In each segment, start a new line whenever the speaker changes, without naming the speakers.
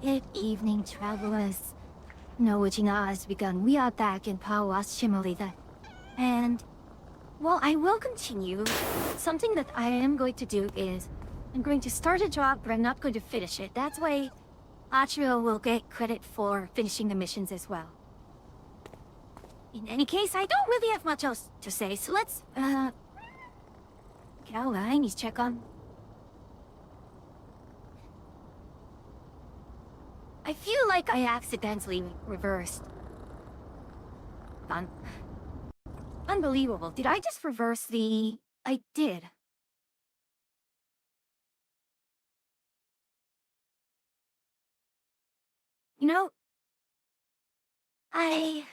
Good evening, travelers. Knowing has begun. We are back in Powerwash Simulator. And, well, I will continue. Something that I am going to do is, I'm going to start a job, but I'm not going to finish it. That's why Achiro will get credit for finishing the missions as well. In any case, I don't really have much else to say, so let's, I need to check on... I feel like I accidentally reversed. Unbelievable. Did I just reverse the... I did. You know... I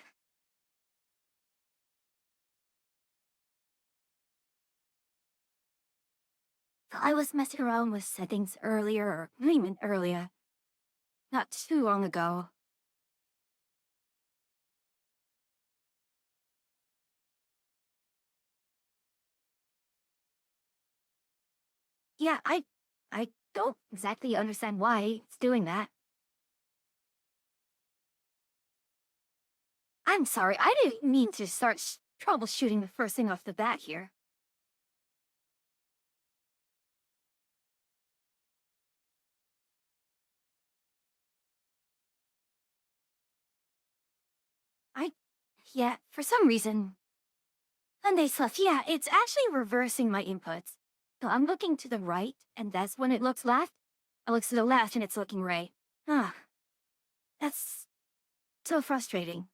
was messing around with settings earlier, or even earlier. Not too long ago. Yeah, I don't exactly understand why it's doing that. I'm sorry, I didn't mean to start troubleshooting the first thing off the bat here. Yeah, for some reason. Sunday stuff, yeah, it's actually reversing my inputs. So I'm looking to the right, and that's when it looks left. I look to the left, and it's looking right. Ah, that's so frustrating.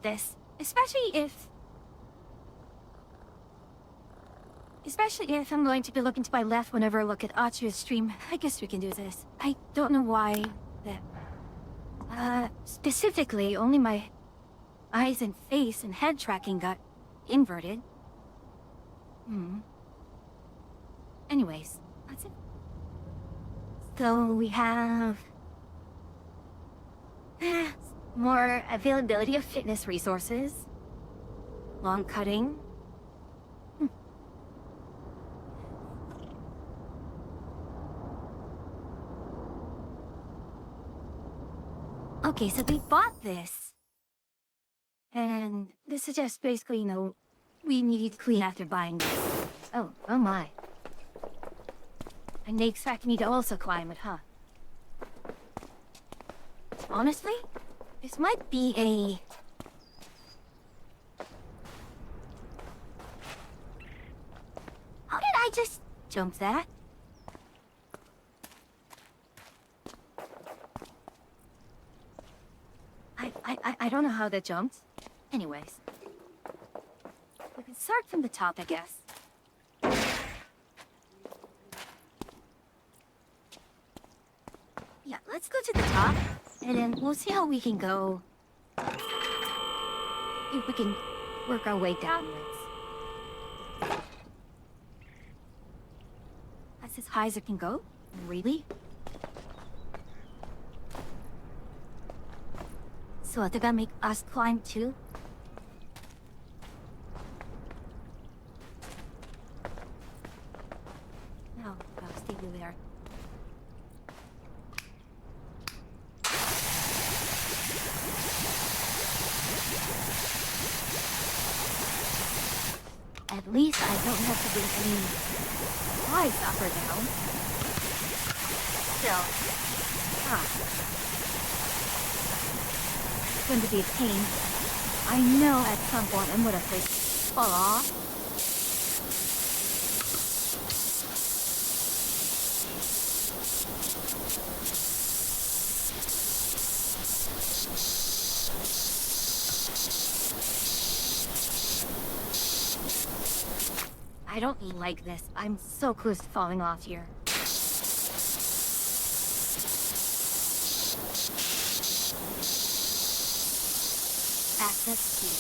this. Especially if I'm going to be looking to my left whenever I look at Achu's stream. I guess we can do this. I don't know why that... specifically, only my eyes and face and head tracking got inverted. Anyways, that's it. So we have... more availability of fitness resources. Long cutting. Okay, so we bought this. And this is just basically, we need to clean after buying this. Oh my. And they expect me to also climb it, huh? Honestly, this might be a... How did I just jump that? I don't know how that jumped. Anyways. We can start from the top, I guess. Yeah, let's go to the top, and then we'll see how we can go. If we can work our way downwards. That's as high as it can go? Really? So they're gonna make us climb too? No, I'll stay there. At least I don't have to do any slides up or down. Still. It's going to be a pain. I know at some point I'm gonna fall off. I don't like this. I'm so close to falling off here. Access key.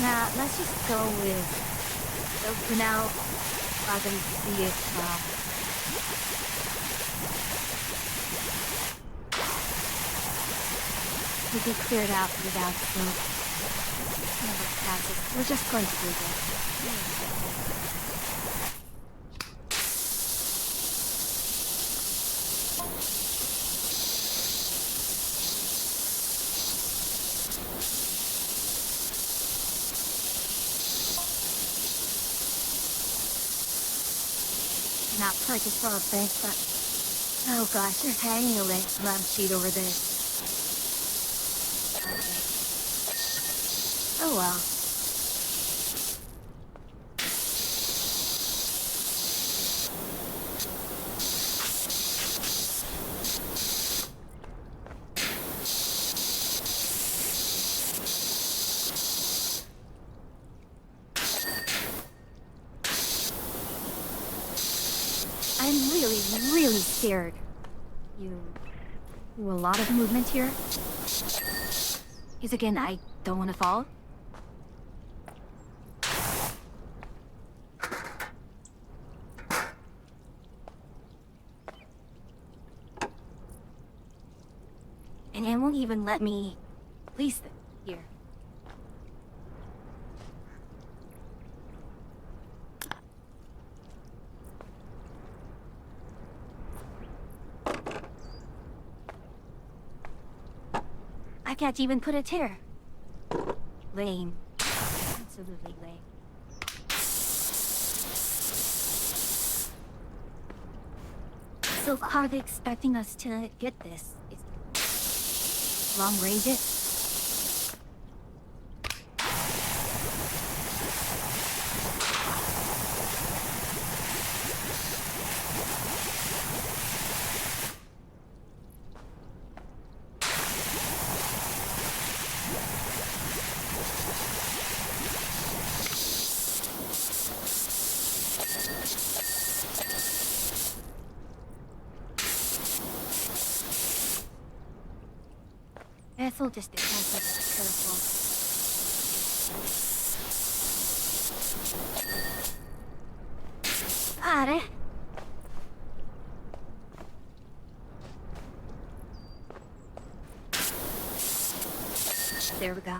Nah, let's just go with... So for now, I'm gonna see if... we can clear it out without smoke. We're just going to do this. Not purchased for a bank, but... Oh gosh, there's hanging a lamp sheet over this. Oh well. I'm really scared. You a lot of movement here? Because again, I don't want to fall. And it won't even let me place them here. I can't even put a chair. Lame. Absolutely lame. So how are they expecting us to get this? Long range it? also just depends on being careful. Pare. There we go.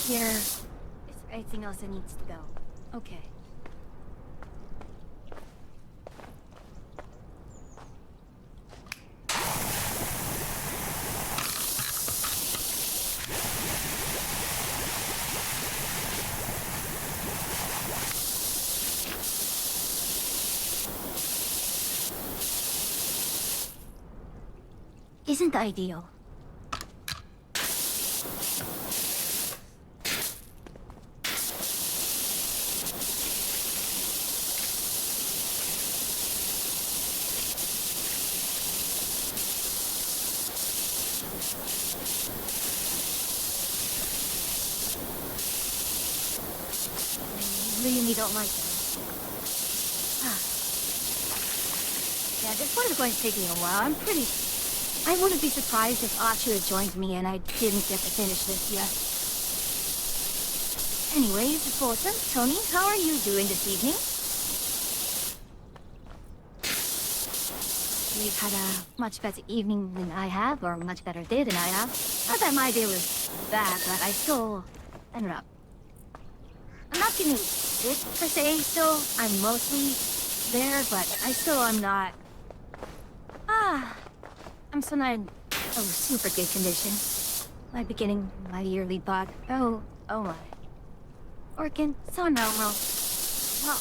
Here. Is there anything else that needs to go? Okay. Isn't ideal. Really don't like them. Yeah, this one is going to take me a while. I wouldn't be surprised if Archer had joined me and I didn't get to finish this yet. Anyways, Fulton, Tony, how are you doing this evening? You've had a much better evening than I have, or a much better day than I have. Not that my day was bad, but I still ended up. I'm not feeling sick per se, still. I'm mostly there, but I still am not. I'm still not in a super good condition. My beginning, my yearly bug. Oh my. Working, so normal. Well,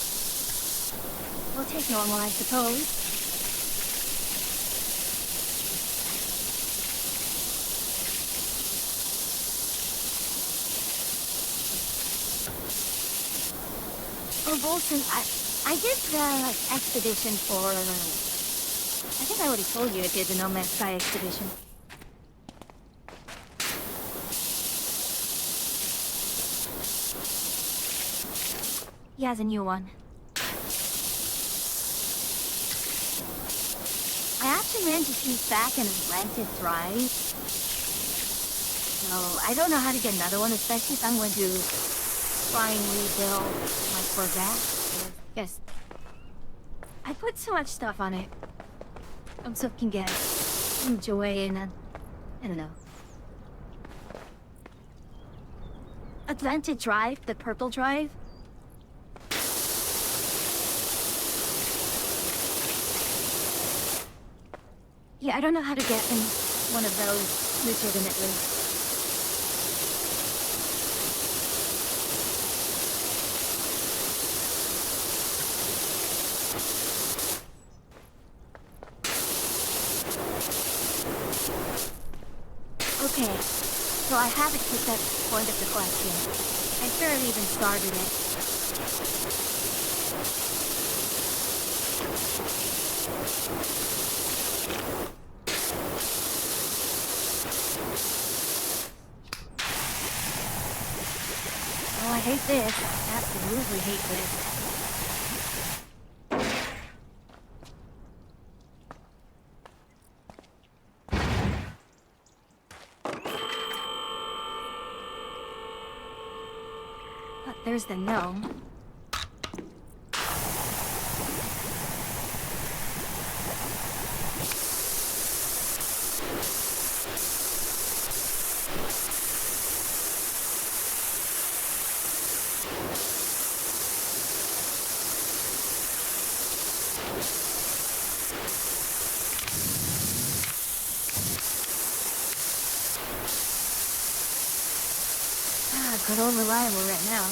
we'll take normal, I suppose. Oh, Bolton, I did the expedition for. I think I already told you I did the No Man's Sky expedition. He has a new one. I actually managed to sneak back and rent it drive. So I don't know how to get another one, especially if I'm going to try and rebuild my Corvette. Yes. I put so much stuff on it. So can get some joy and I don't know. Atlantic Drive, the purple drive. Yeah, I don't know how to get in one of those legitimately. Okay, so I haven't hit that point of the question. I barely even started it. Oh, I hate this. Absolutely hate this. There's the gnome. Good old reliable right now.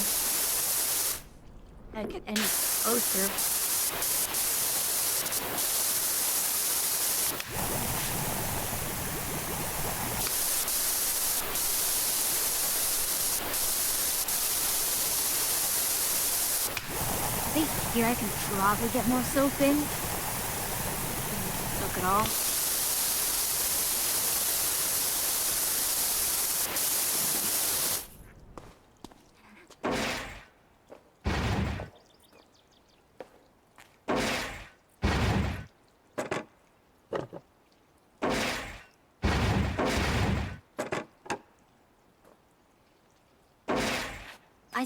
I'd get any closer. I think here I can probably get more soap in. all.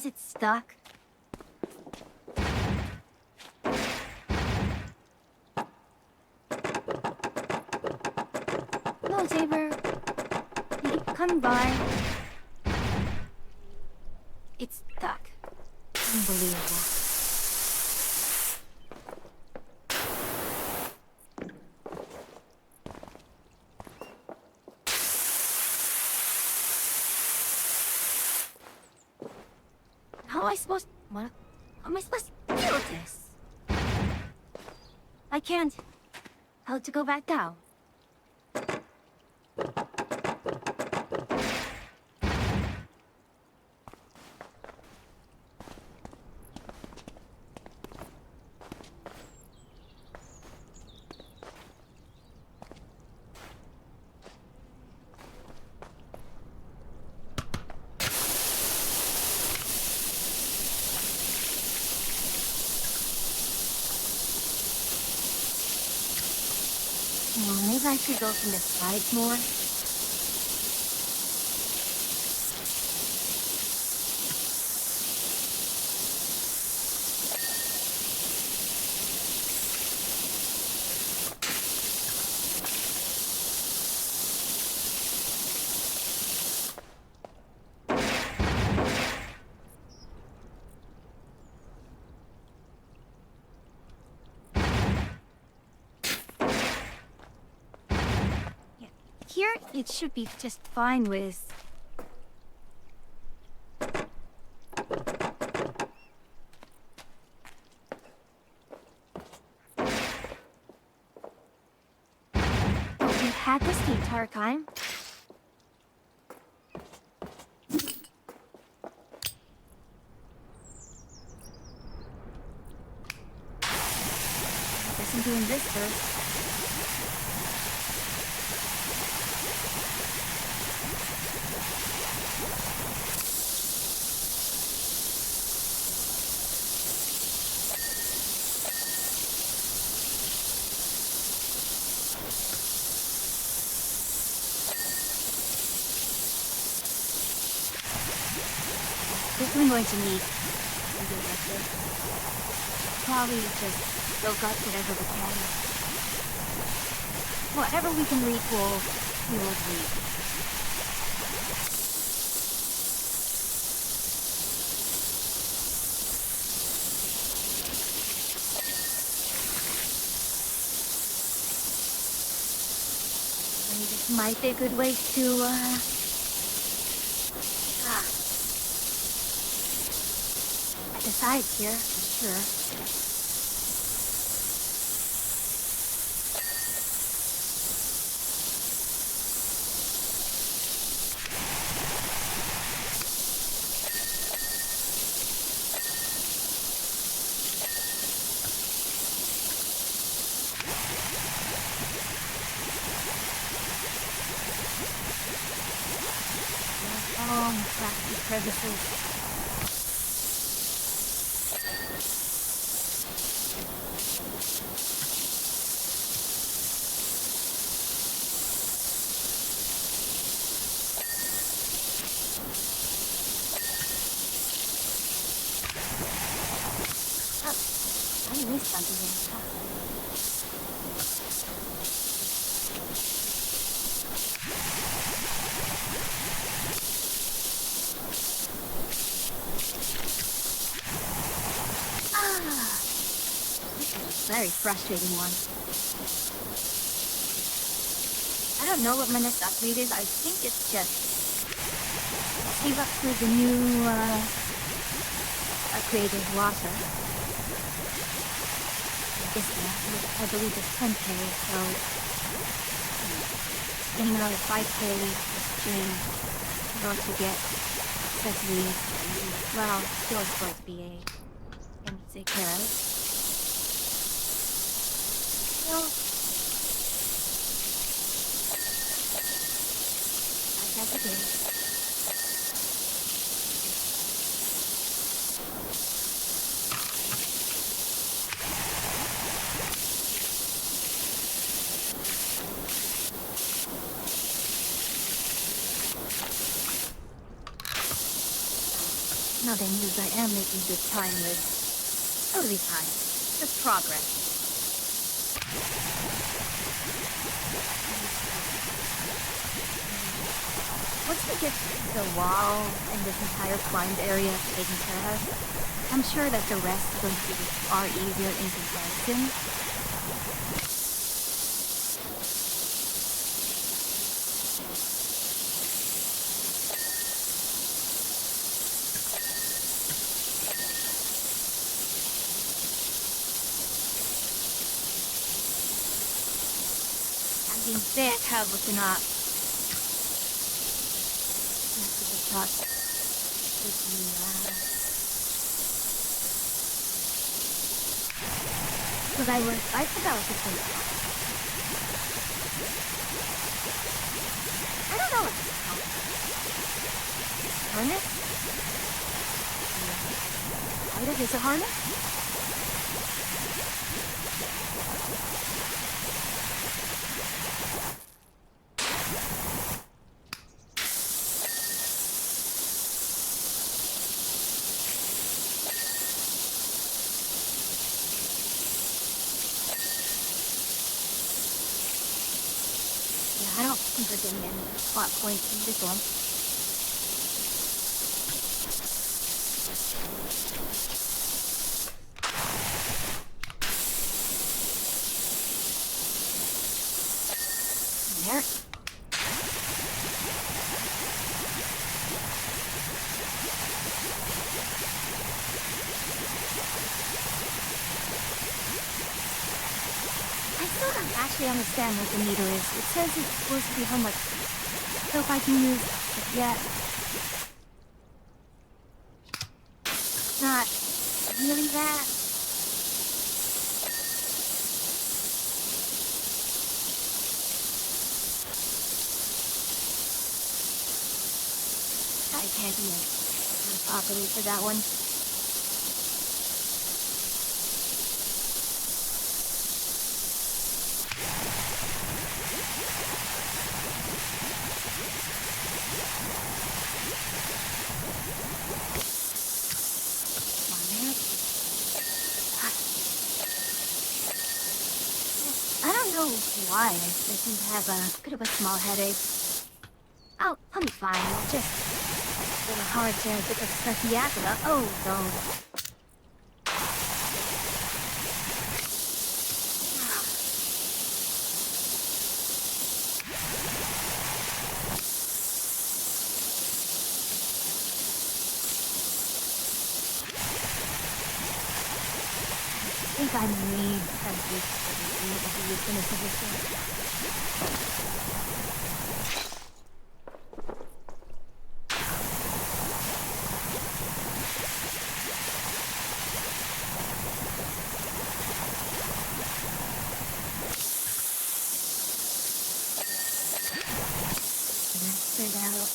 Is it stuck? Hello, Saber. You keep coming by. It's stuck. Unbelievable. How am I supposed... What? How am I supposed to deal with this? I can't. How to go back down? Well, maybe I should go from the sides more. Here, it should be just fine with... Oh, we had this the entire time? I guess I'm doing this first. Definitely going to need something like this. Probably just soak up whatever we can. Whatever we can read, we will read. Maybe this might be a good way to, at the sides here, for sure. Crafty crevices. Oh, I missed something in the very frustrating one. I don't know what my next upgrade is. I think it's just save up for the new upgrade of water. I believe it's 10k, so getting another 5k stream in order to get accessories. Well, still supposed to be a take care of. Well, as it is. Nothing news. I am making good time with. Totally fine. Just progress. Once we get the wall and this entire climbed area taken care of, I'm sure that the rest is going to be far easier in comparison. There, have looking up. Because I forgot what to say. I don't know what this is called. Harness? Is it a harness? I don't think we're getting any plot points in this one. There. I still don't actually understand what the meter is. It says it's supposed to be how much. So if I can use it yet. It's not really that. I can't even properly for that one. Why? I seem to have a bit of a small headache. Oh, I'll be fine. Just a little hard to get the stuff yet about. Oh, God. I think I need some juice to be in a position. Let's figure out.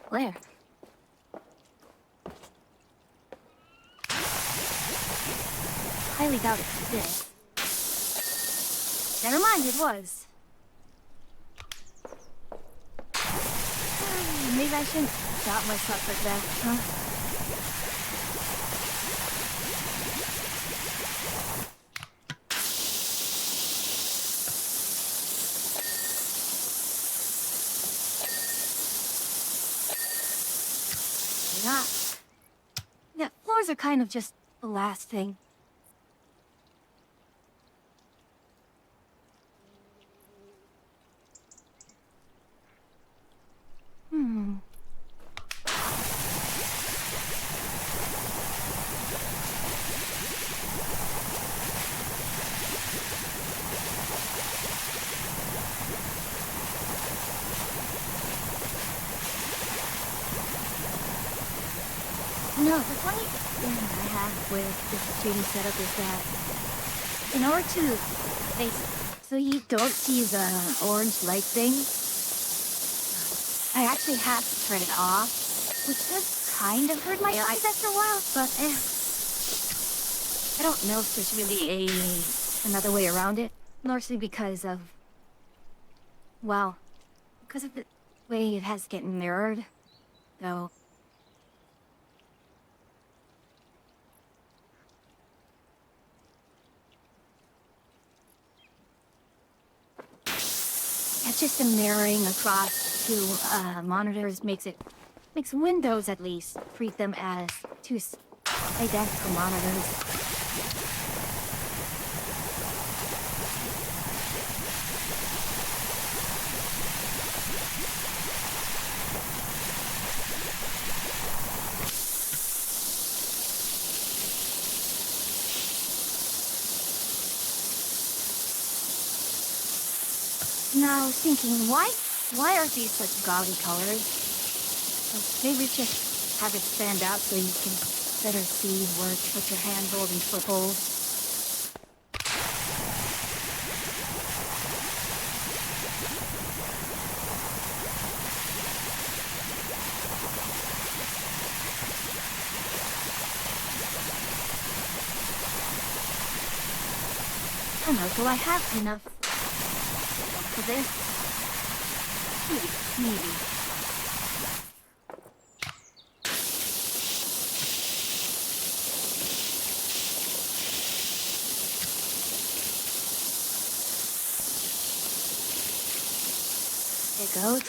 Where? Highly doubt it's this. Never mind, it was. Maybe I shouldn't doubt myself like that, huh? mirrors are kind of just the last thing. No, the funny thing I have with this streaming setup is that in order to so you don't see the orange light thing, I actually have to turn it off, which does kind of hurt my eyes after a while, but I don't know if there's really another way around it, largely because of, well, because of the way it has to get mirrored, though. It's just the mirroring across two monitors makes Windows at least treat them as two identical monitors. Now I was thinking, why are these such gaudy colors? Maybe just have it stand out so you can better see where to put your hand holding footholds. I don't know, do I have enough for this? Maybe. There it goes.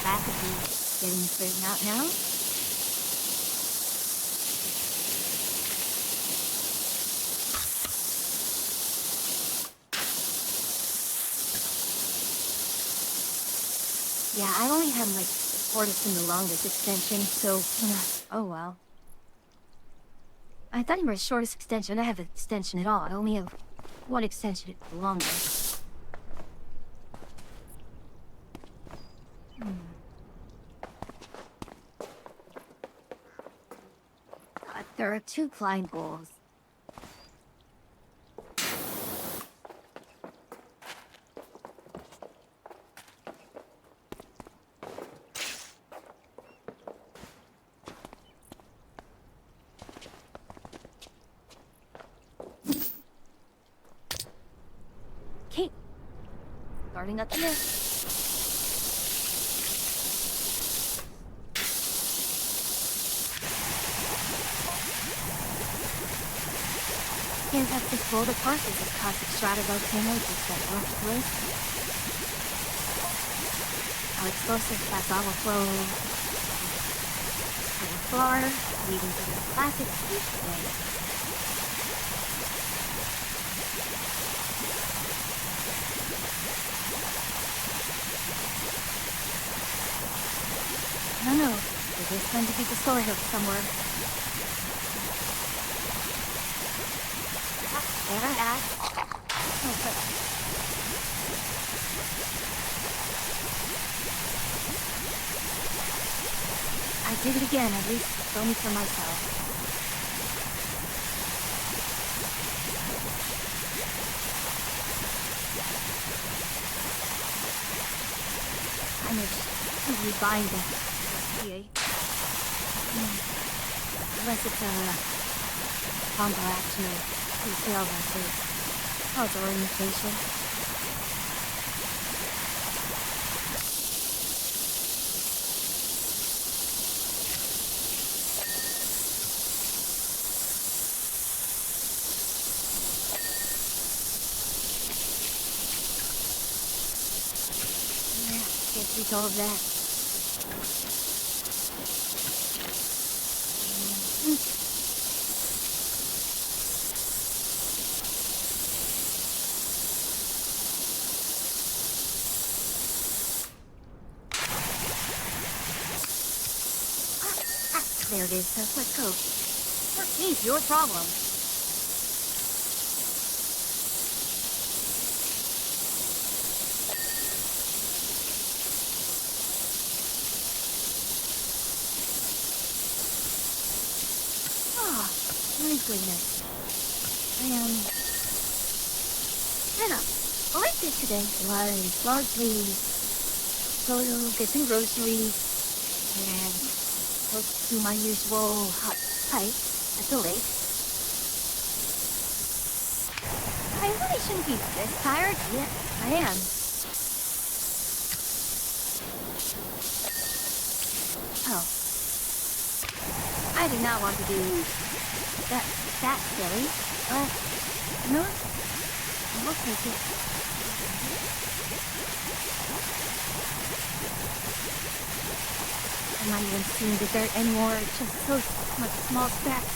That could be getting straightened out now. Yeah, I only have like the shortest and the longest extension, so oh well. I thought you were the shortest extension. I have an extension at all. I only have one extension, the longest. There are two blind bowls. Okay, starting up here. Can't have to fold apart with this classic stratovolcano just that rough through. Our explosive fast lava flow to the floor, leading to the classic steep way. I don't know, there is going to be the story hook somewhere. There I am. Oh, but... I did it again, at least only for myself. I'm just rebind it. Unless it's a combo action or sail versus outdoor imitation. Yeah, guess we solved that. There it is. Let's go. It's your problem. Oh, my goodness. Anna, all I did today was largely go get some groceries and go to my usual hot hike at the lake. I really shouldn't be this tired. Yeah, I am. Oh. I did not want to do that silly, but no, I'll take it. I'm not even seeing the dirt anymore, it's just so much small specks.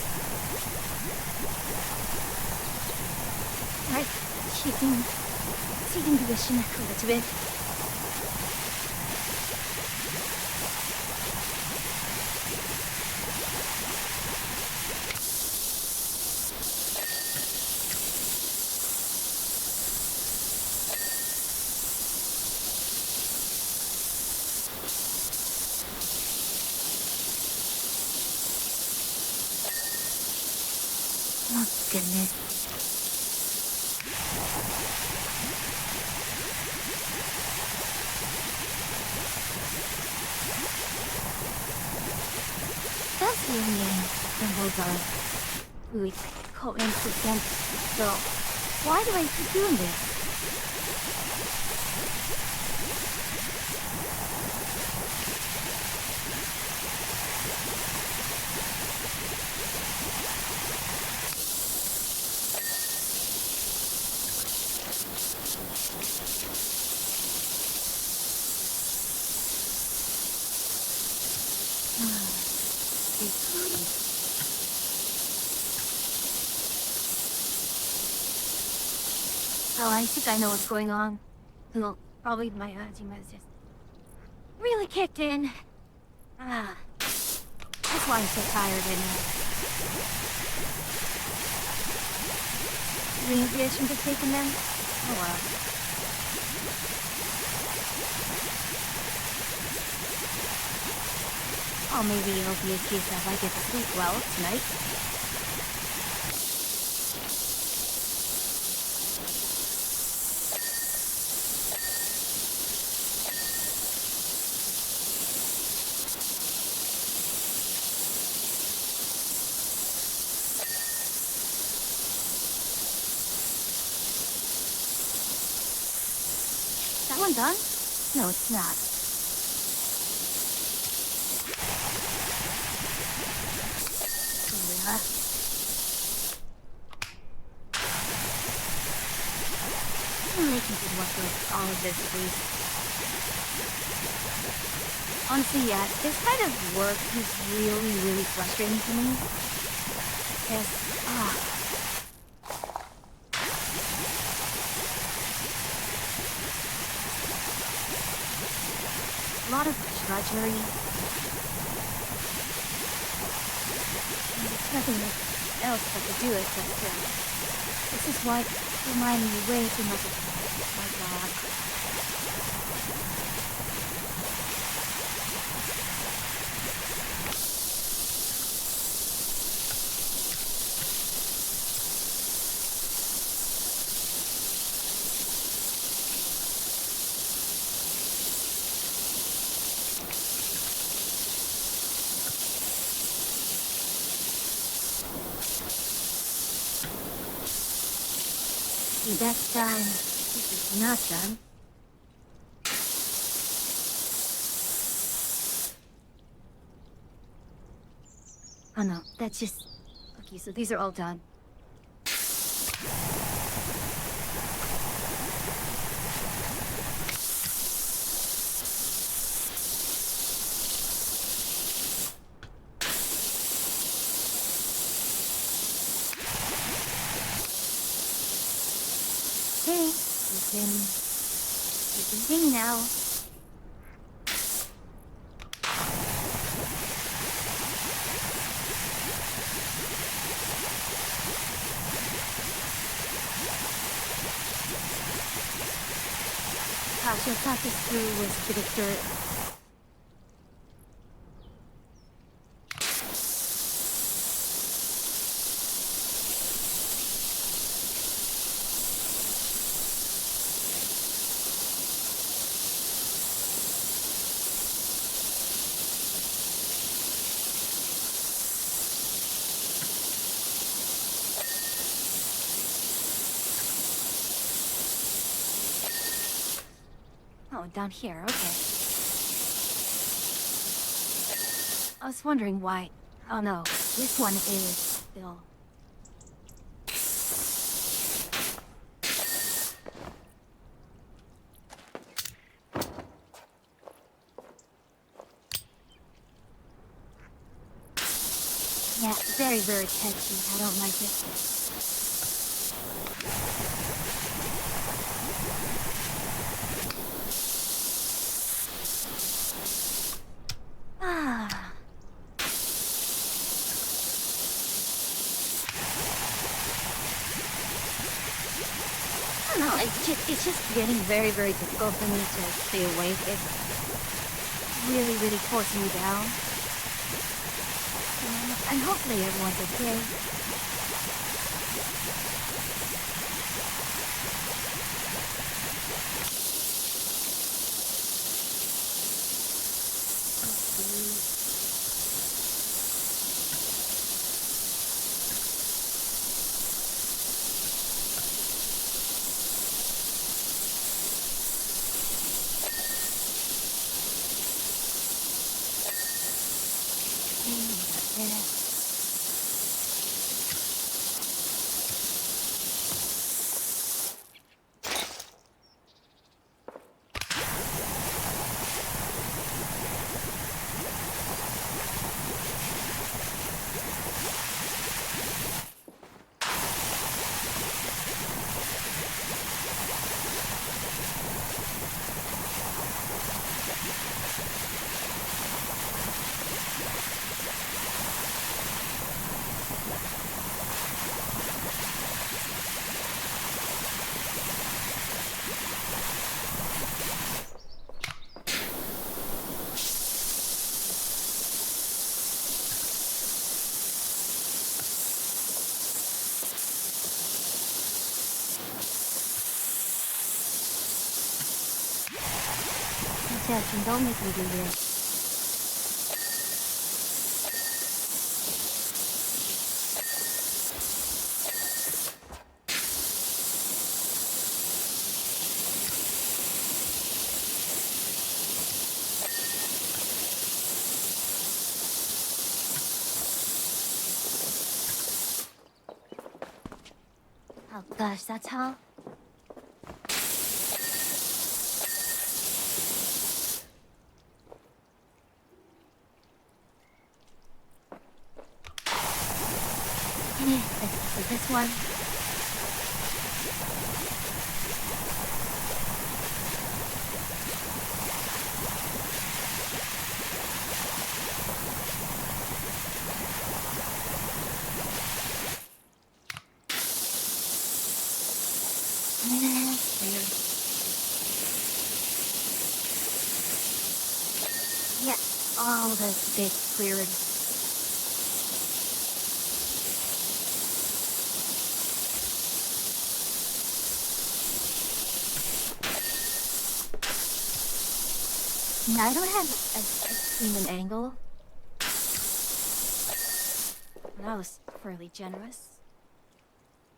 Right, cheating position a little bit. Oh, goodness. That's the only symbols of fluid coincidence. So, why do I keep doing this? Oh, I think I know what's going on. Well, probably my Hajime has just really kicked in. That's why I'm so tired and maybe I shouldn't have taken them. Oh well. Oh, maybe it'll be a case of I get to sleep well tonight. That one done? No, it's not. I can do what with all of this, please. Honestly, yeah, this kind of work is really frustrating to me. Yes, a lot of drudgery. And there's nothing else that to do except this is why it's reminding me way too much of my God. That's done. This is not done. Oh no, that's just... Okay, so these are all done. Okay, you can sing now. gosh, I thought this through was a bit of dirt. Oh, down here, okay. I was wondering why. Oh no, this one is still. Yeah, very, very touchy. I don't like it. Ah. I don't know, it's just getting very, very difficult for me to stay awake. It's really, really forcing me down. And hopefully everyone's okay. Yeah. Jackson, don't make me do this. Oh gosh, that's how? This one. Yeah, all the big cleared. I don't have an angle. That was fairly generous.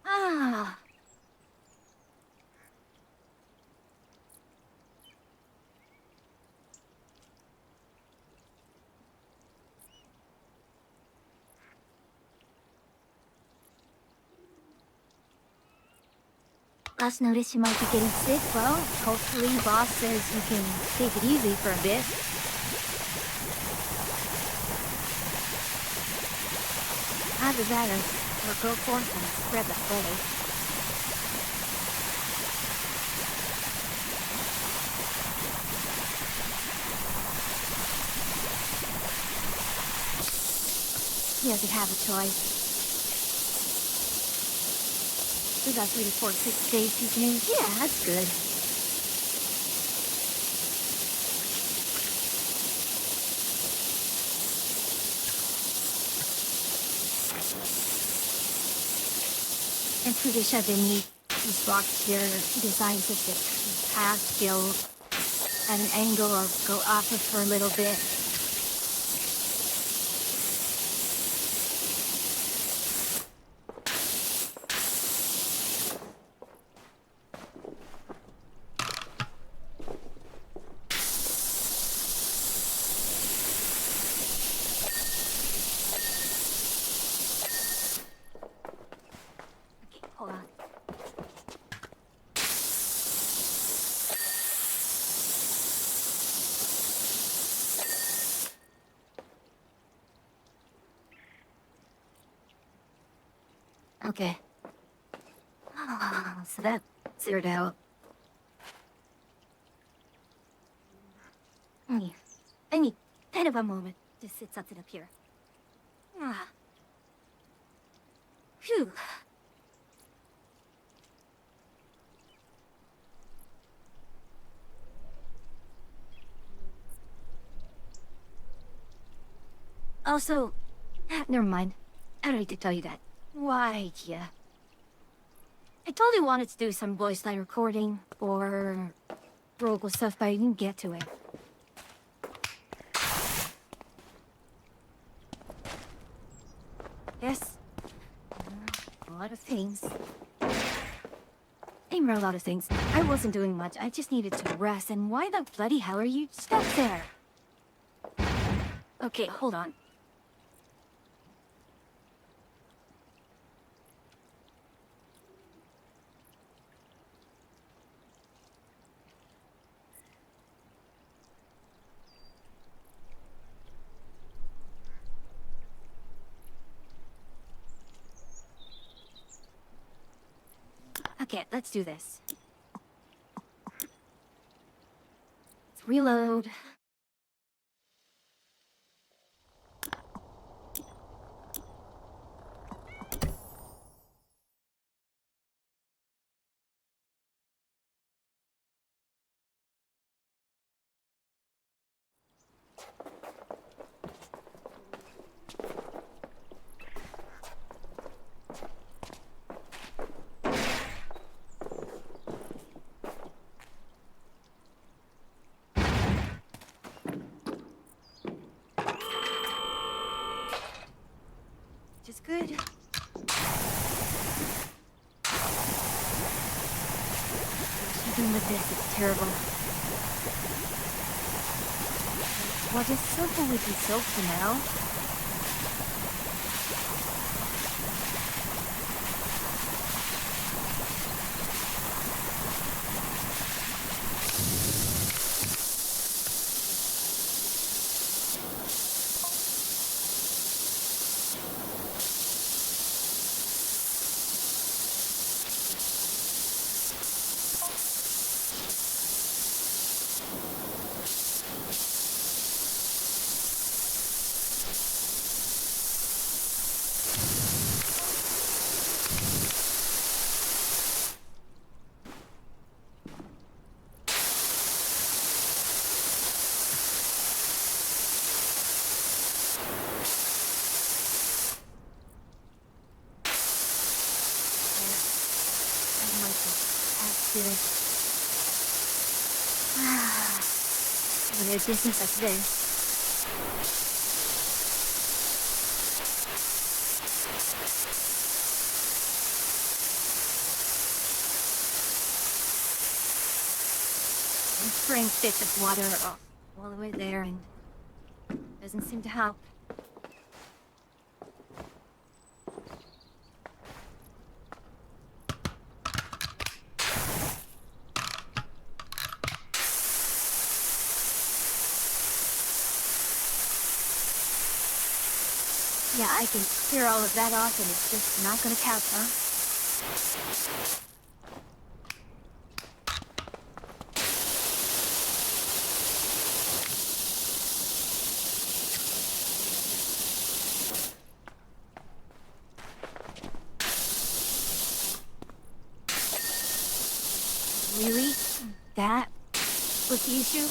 Ah. Last notice you might be getting sick. Well, hopefully boss says you can take it easy for a bit. Either that or go forth and spread the plague. He doesn't have a choice. We got 3 to 4, 6 days, you can. Yeah, that's good. I'm pretty sure they need these rocks here designed to get past Gil at an angle or go off it for a little bit. Okay, hold on. Okay. So that's zeroed out. I need kind of a moment to sit something up here. Ah. Phew. Also, never mind. I don't need to tell you that. Why, yeah. I totally wanted to do some voice line recording or vocal stuff, but I didn't get to it. Yes. A lot of things. Ain't a lot of things. I wasn't doing much. I just needed to rest. And why the bloody hell are you stuck there? Okay, hold on. Okay, let's do this. Let's reload. Just good. Even with this, it's terrible. Well, just something we can soak for now. When there's distance like this. I'm spraying fits of water all the way there and doesn't seem to help. Yeah, I can clear all of that off and it's just not gonna count, huh? Really? That was the issue?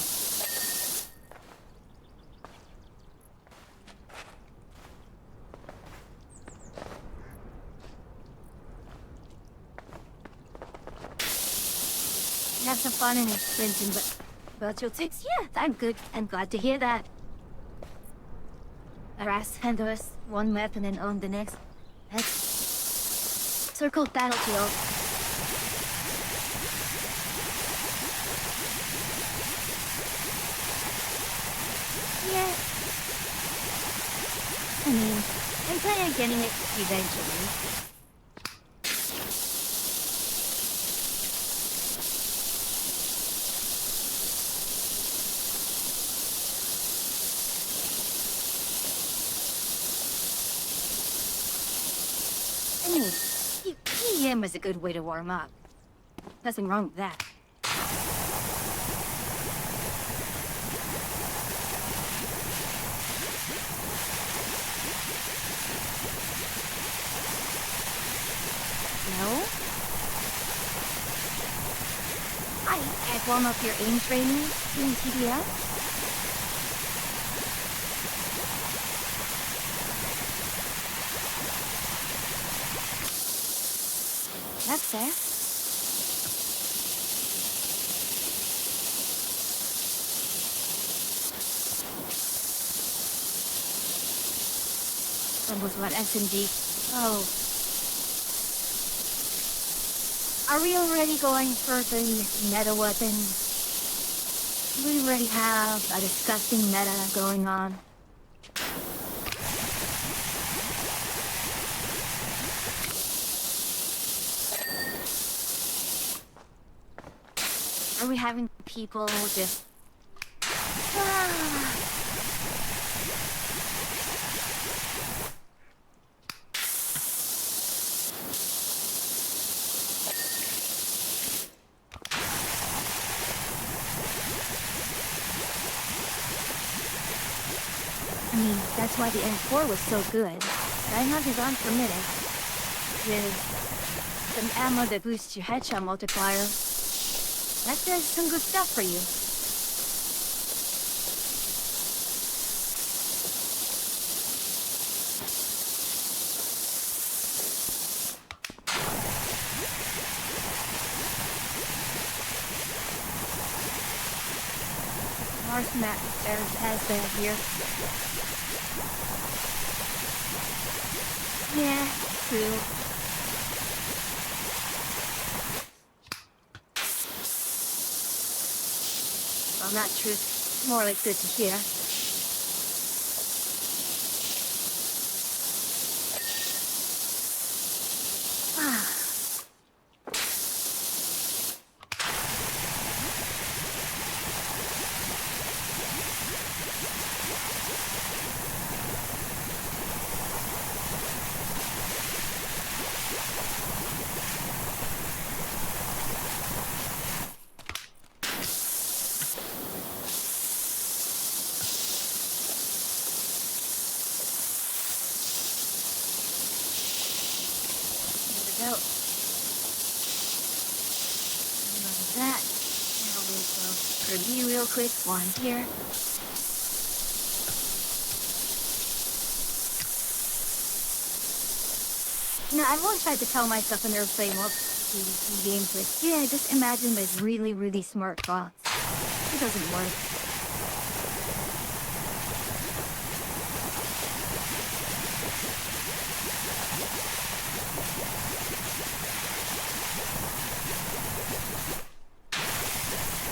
have some fun in it, Vincent, but you'll take... Yeah, I'm good. I'm glad to hear that. Harass, handle us, one map and then own the next. That's... Circle battlefield. Yeah. I mean, I'm planning on getting it eventually. I mean, EM is a good way to warm up. Nothing wrong with that. No? I can't warm up your aim training in TDF? That's fair. That was what SMG. Oh. Are we already going for the meta weapon? We already have a disgusting meta going on. Are we having people just... I mean, that's why the M4 was so good. I have it on for minute. With some ammo that boosts your headshot multiplier. That does some good stuff for you. Mars map has been here. Yeah, true. Well, not true. More like good to hear. There we go. That. Now we go review real quick. One here. You know, I've always tried to tell myself when they're playing PvP games like, yeah, just imagine with really, really smart bots. It doesn't work.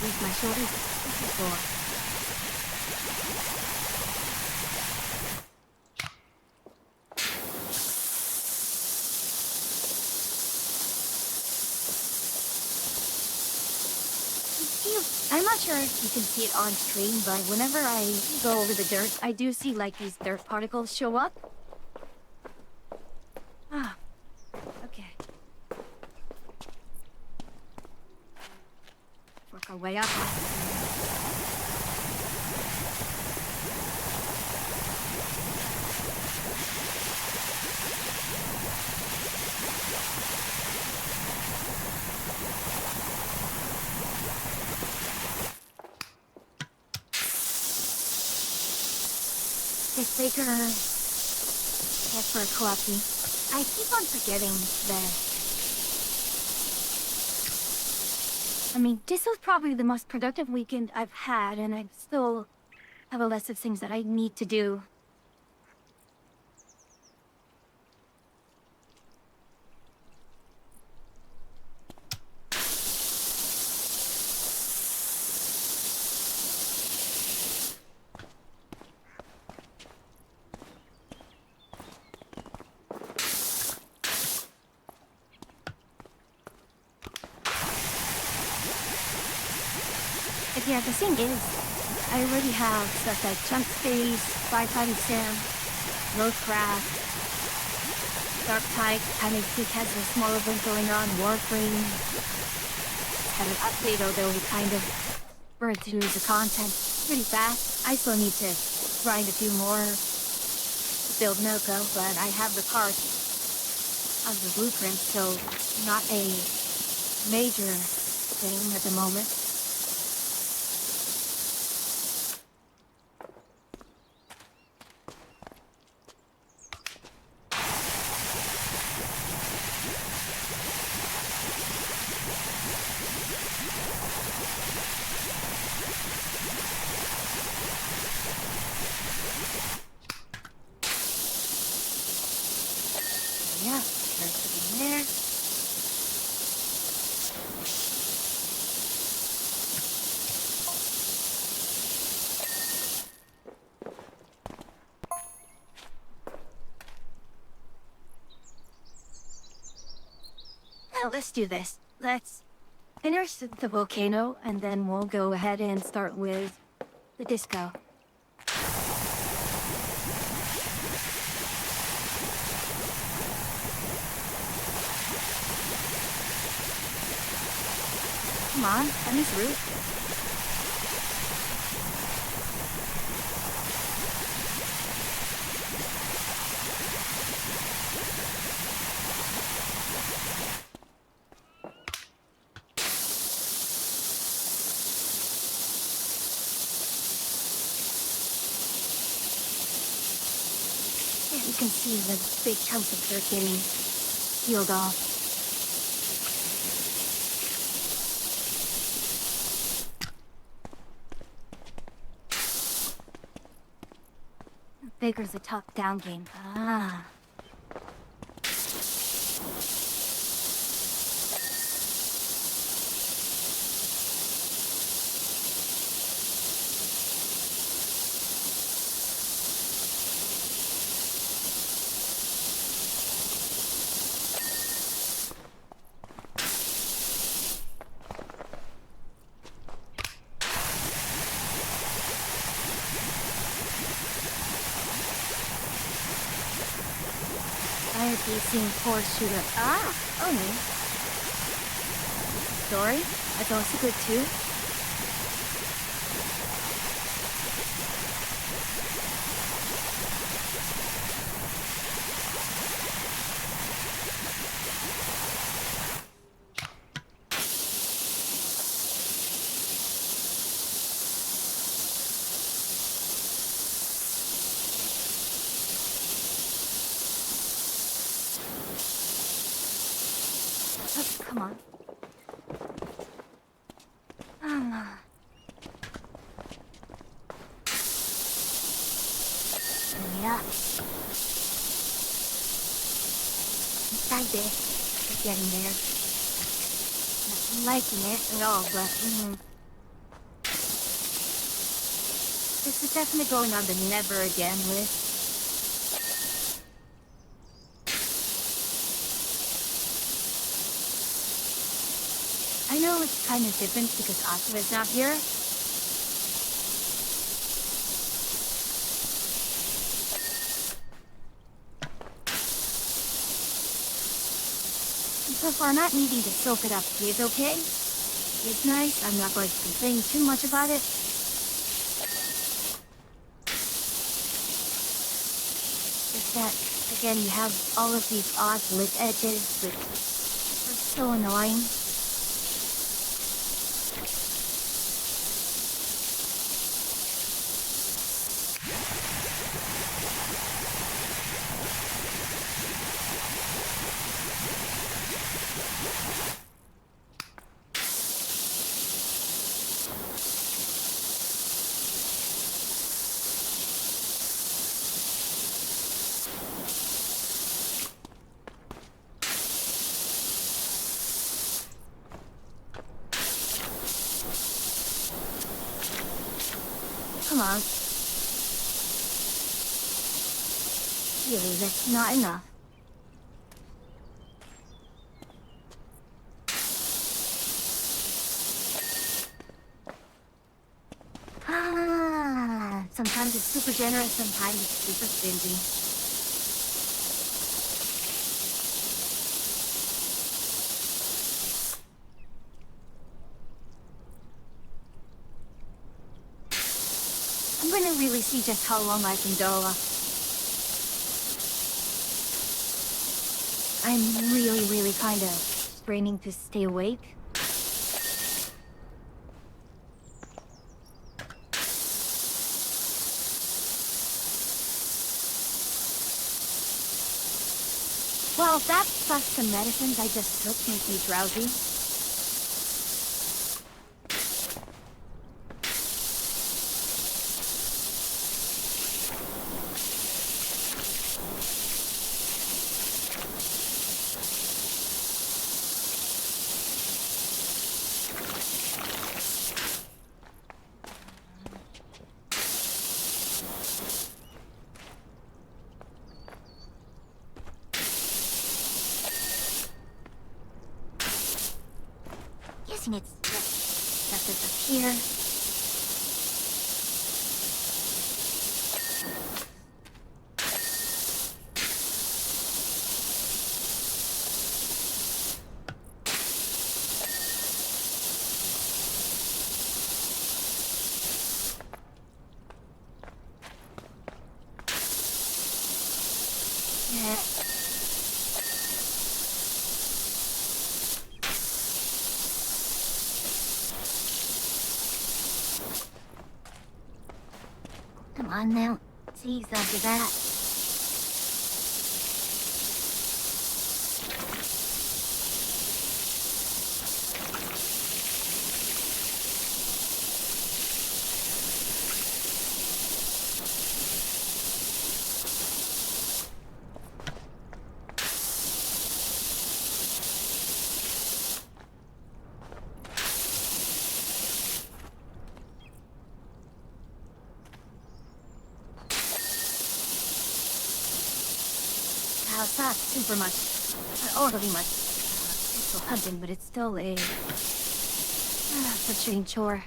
Leave my shoulders before. I'm not sure if you can see it on stream, but whenever I go over the dirt, I do see like these dirt particles show up. Ah, okay. Work our way up. Baker, for a coffee. I keep on forgetting that I mean, this was probably the most productive weekend I've had, and I still have a list of things that I need to do. Yeah, the thing is, I already have stuff like chunk space, firefighting sim, road craft, dark type, kind of has a small event going on, warframe, had an update, although we kind of burned through the content pretty fast. I still need to grind a few more to build Noko, but I have the parts of the blueprint, so not a major thing at the moment. Yeah, there's something there. Now let's do this. Let's finish the volcano, and then we'll go ahead and start with the disco. Come on, let me through. Yeah, you can see the big chunks of dirt getting peeled off. Bigger's a top-down game. Ah. Fire-piercing force shooter. Ah! Oh no. Story? That's also good too. Oh, come on. Ah. Yeah. Inside there. We're getting there. Not liking it at all, but this is definitely going on the never again list. I know it's kind of different because Asura's not here. So far, not needing to soak it up is okay. It's nice. I'm not going to complain too much about it. Just that, again, you have all of these odd lit edges, which are so annoying. come on. Really, that's not enough. Sometimes it's super generous, sometimes it's super stingy. I'm gonna really see just how long I can go. I'm really kind of straining to stay awake. Well, that plus some medicines I just took make me drowsy. Guessing it's just stuff that's up here. Yeah. Come on now. Seize after that. It's not super much, overly much actual hunting, but it's still a frustrating chore.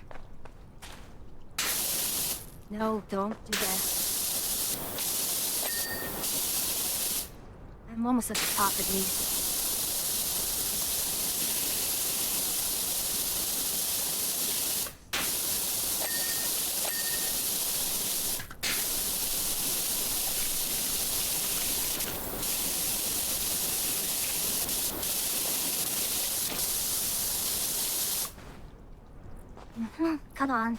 No, don't do that. I'm almost at the top at least. Come on.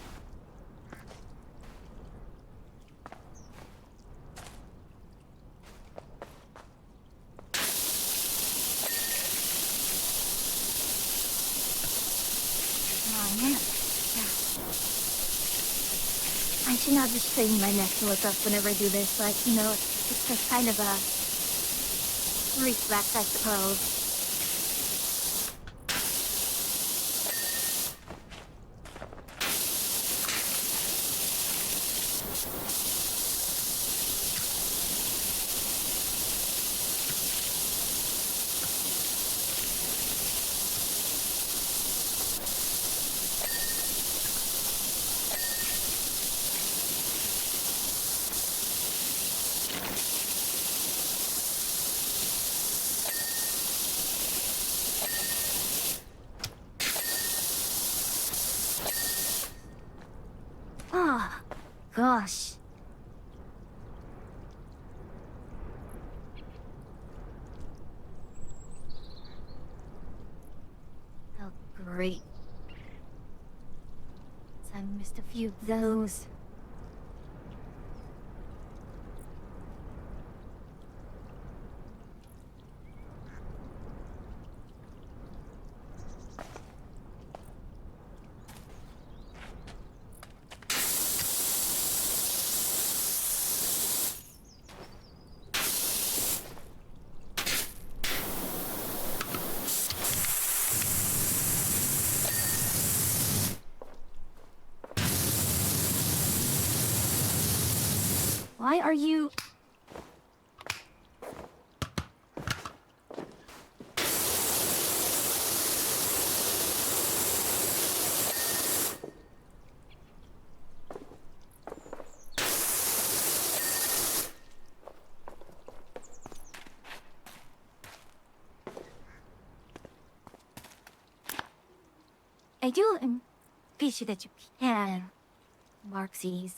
Oh, yeah. I should not just strain my neck to look up whenever I do this, but, you know, it's just kind of a reflex, I suppose. Ah, gosh. Oh, great. I missed a few of those. Why are you... I do appreciate that you can, Marxies.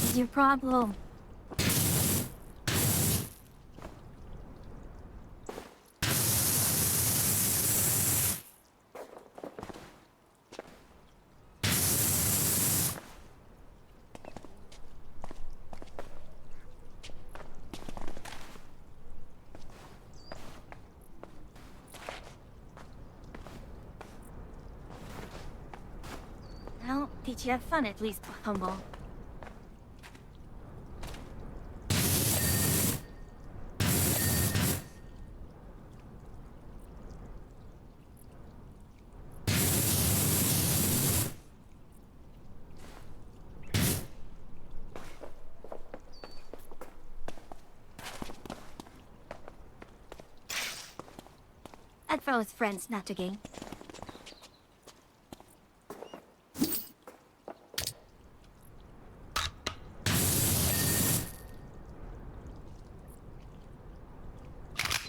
What's your problem? Well, did you have fun at least, Humble? I'd throw his friends not to game.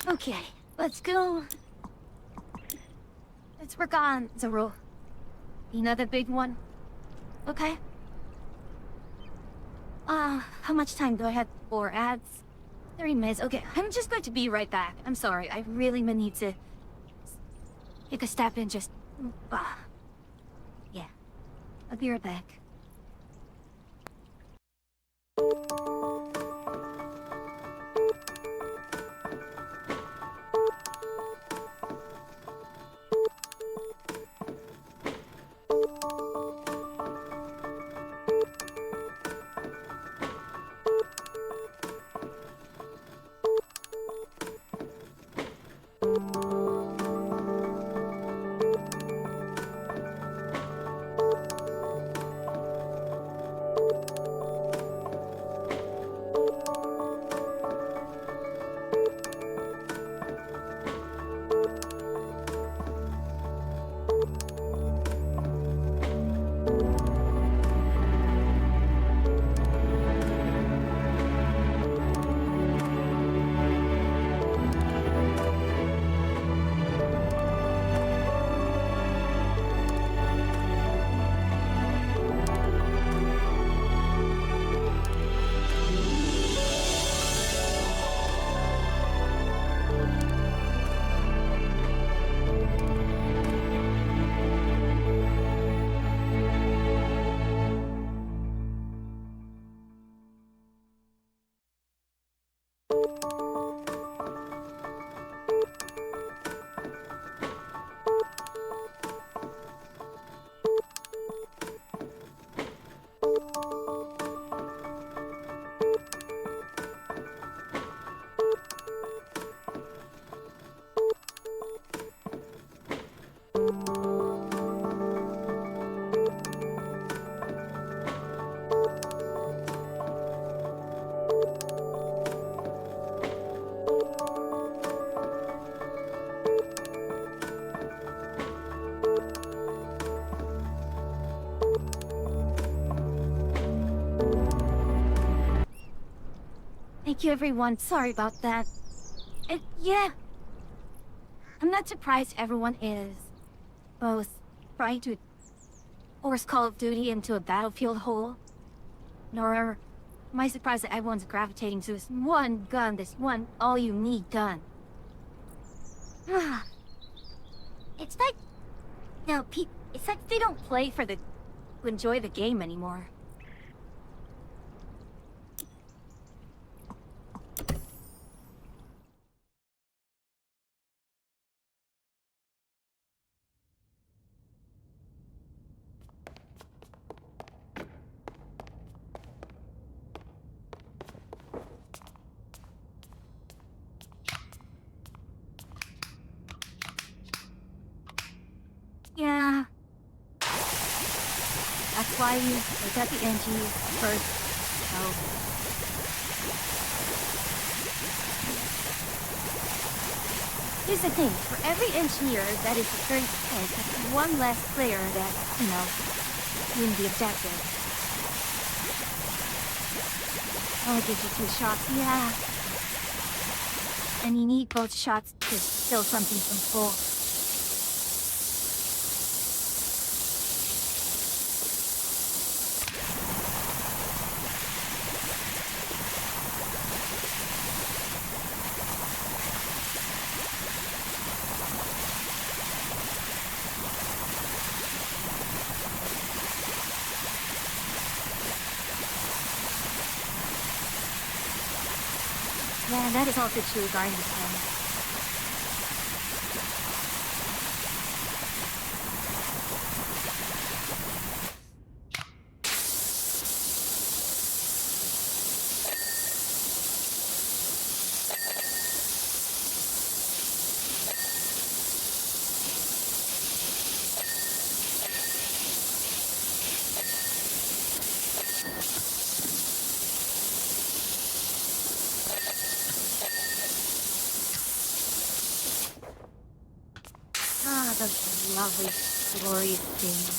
Okay, let's go. Let's work on Zero. Another big one. Okay? How much time do I have for ads? 30 minutes. Okay, I'm just going to be right back. I'm sorry, I really need to take a step and just... yeah. I'll be right back. Thank you, everyone. Sorry about that. And yeah, I'm not surprised everyone is both trying to force Call of Duty into a battlefield hole, nor am I surprised that everyone's gravitating to this one gun, this one all-you-need gun. It's like, now, it's like they don't play to enjoy the game anymore. Yeah. That's why you look at the NG first. So. Here's the thing, for every engineer that is a third place, that's one less player that, doing the objective. Only gives you 2 shots, yeah. And you need both shots to kill something from full. Yeah, that is also true regarding this game. Ah, those lovely, glorious things.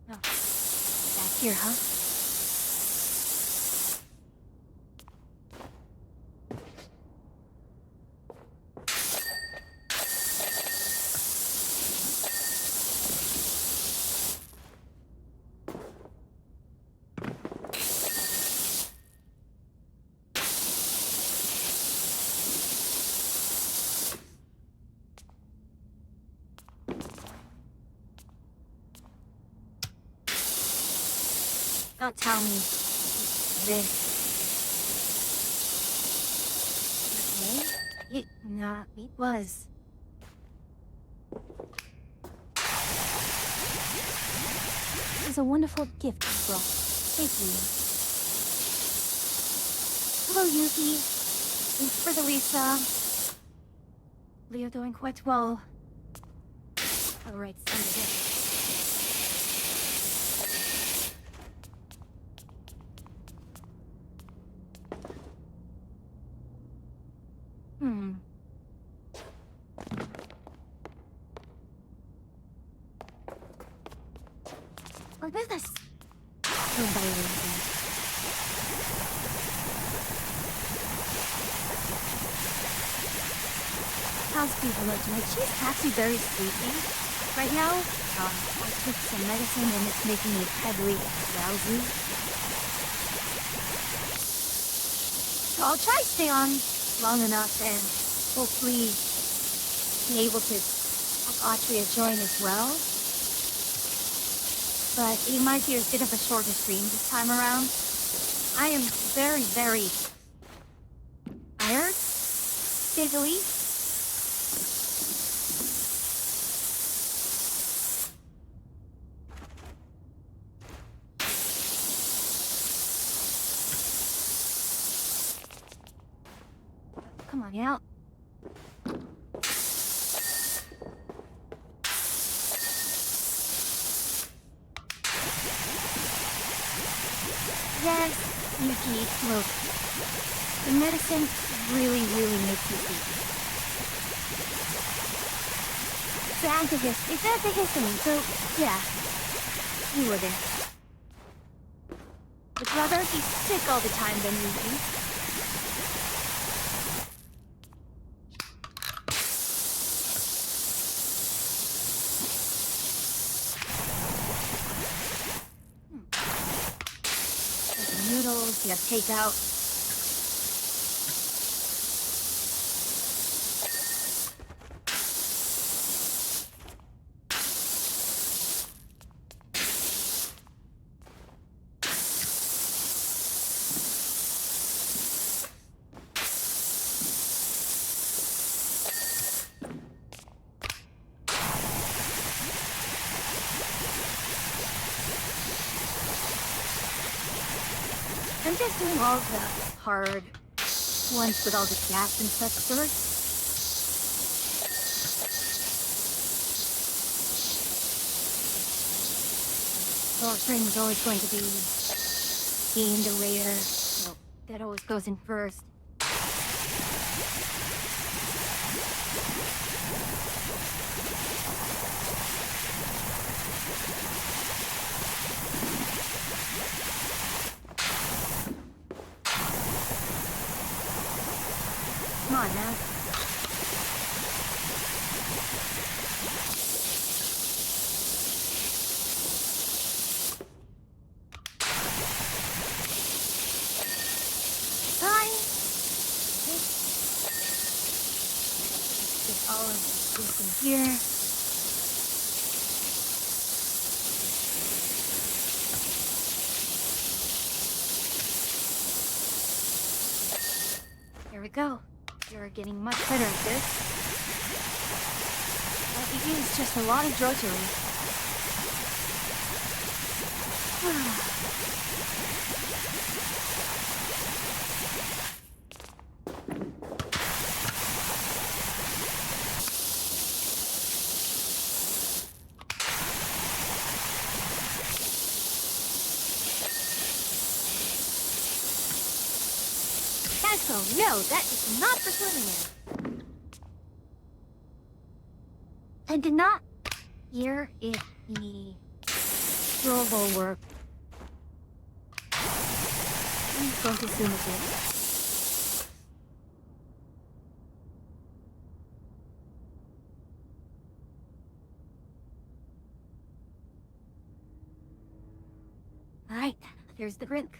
Oh, back here, huh? Don't tell me this. Okay. It was. This is a wonderful gift, bro. Thank you. Hello, Yuki. Thanks for the Lisa. You're doing quite well. Alright, send it in. What is this? How's people look tonight? She's actually very sleepy right now. I took some medicine and it's making me heavily drowsy. So I'll try to stay on long enough and hopefully be able to have Autria join as well. But it might be a bit of a shorter stream this time around. I am very, very tired, to say the least. Come on out. Yes, Yuki, look. The medicine really, really makes you sleepy. It's antihistamine, so yeah. You wouldn't. Would rather be sick all the time than Yuki. Noodles, you have takeout. just doing all the hard ones with all the gas and such first. Filtering is always going to be gained a layer. So that always goes in first. Come on now. Get all of this in here. There we go. You're getting much better at this. It is just a lot of drudgery. Castle, no, that is not for swimming in. I did not hear if the global work. I'm going to assume it is. Alright, here's the drink.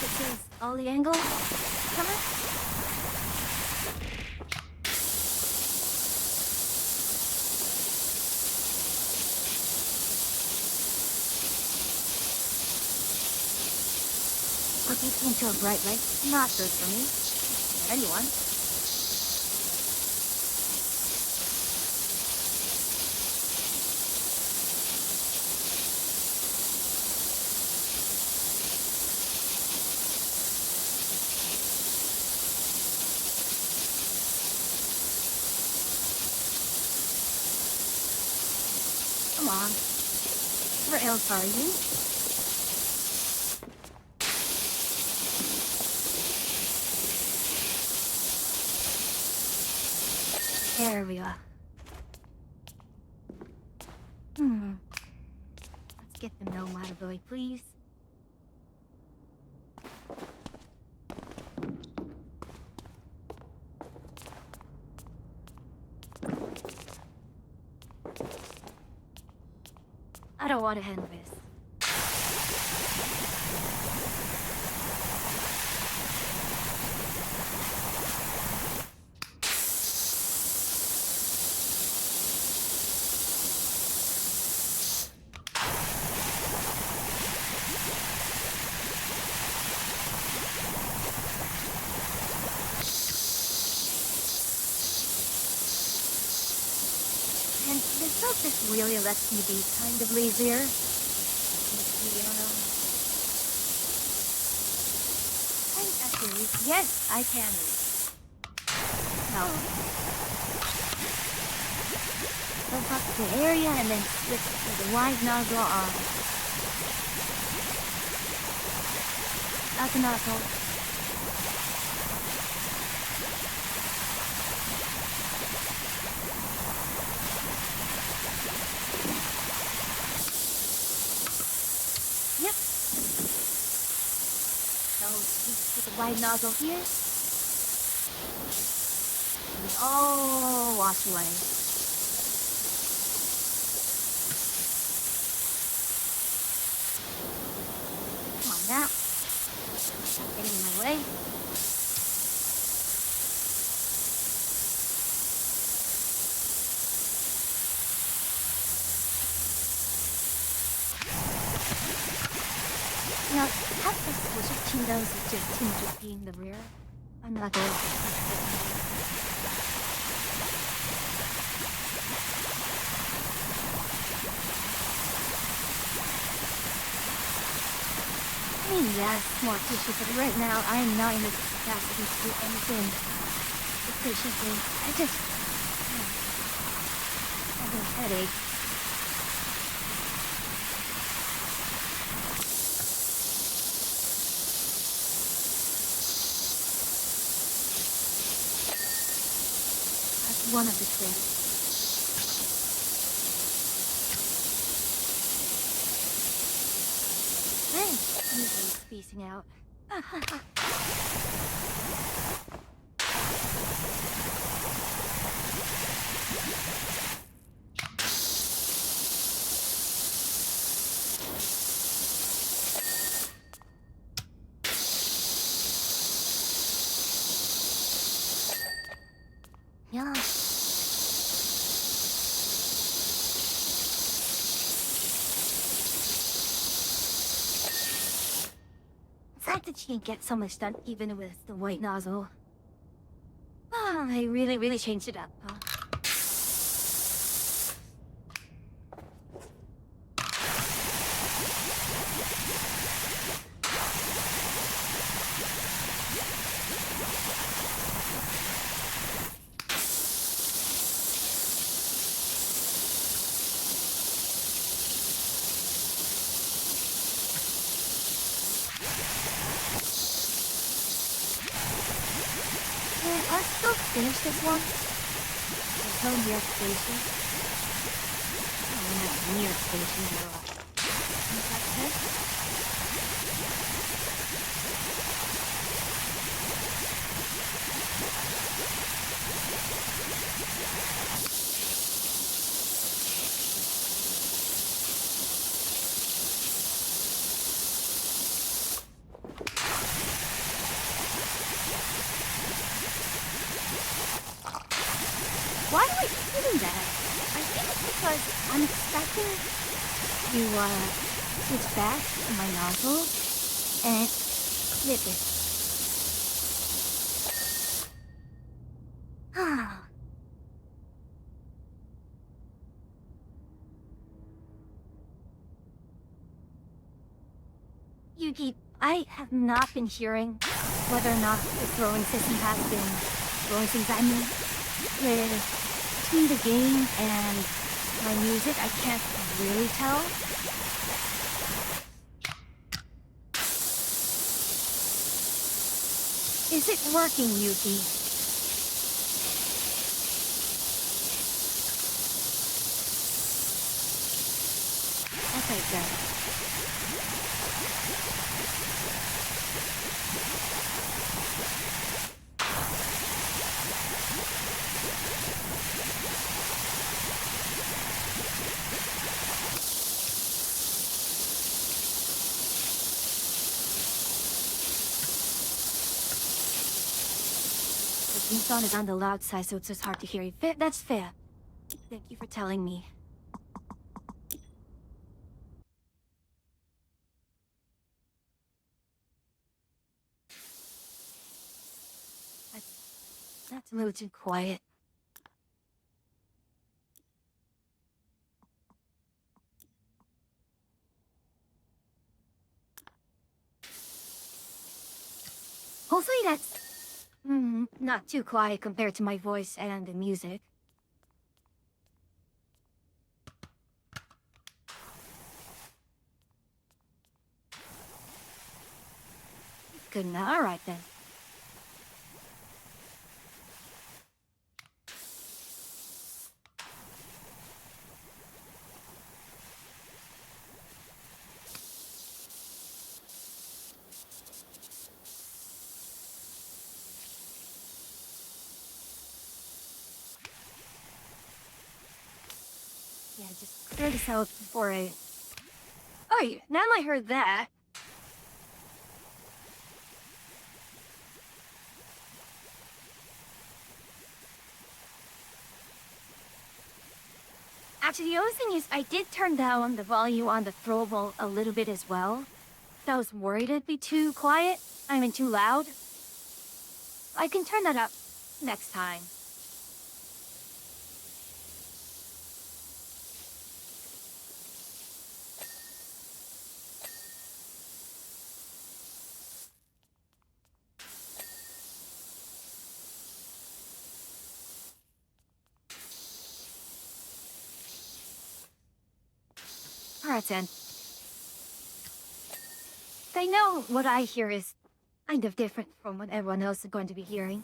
This is all the angle. Come on. Okay, into a bright light. Not good for me. Or anyone. Come on. Where else are you? There we are. Let's get the gnome out of the way, please. I don't want to handle this. And the surface really lets me be kind of lazier. Actually, yes, I can read. No. Go back to the area and then switch to the wide nozzle on. That's a nozzle. Yep. So switch to the wide nozzle here. And all wash away. Getting in my way. Now, have the switch of Chindos is just too much of being the rear. I'm not going to. I mean, yes, more tissue, but right now I am not in the capacity to do anything efficiently. I just have a headache. That's one of the tricks. Thanks. Usually spacing out. Yeah. The fact that she can get so much done even with the white nozzle. Ah, they really changed it up, huh? Let's still finish this one. There's no near station. Oh, we're not near station at all. Is that good? Why do I keep doing that? I think it's because I'm expecting to switch back to my nozzle and flip it. Ah. Yuki, I have not been hearing whether or not the throwing system has been throwing things at me. Between the game and my music, I can't really tell. Is it working, Yuki? Okay, good. The sound is on the loud side, so it's just hard to hear you. That's fair. Thank you for telling me. That's a little too quiet. Hopefully that's not too quiet compared to my voice and the music. Good enough. All right then. Yeah, just clear this out before I... Oh, now I heard that. Actually, the other thing is I did turn down the volume on the throwable a little bit as well. I was worried it'd be too quiet. I mean, too loud. I can turn that up next time. Alright then. I know what I hear is kind of different from what everyone else is going to be hearing.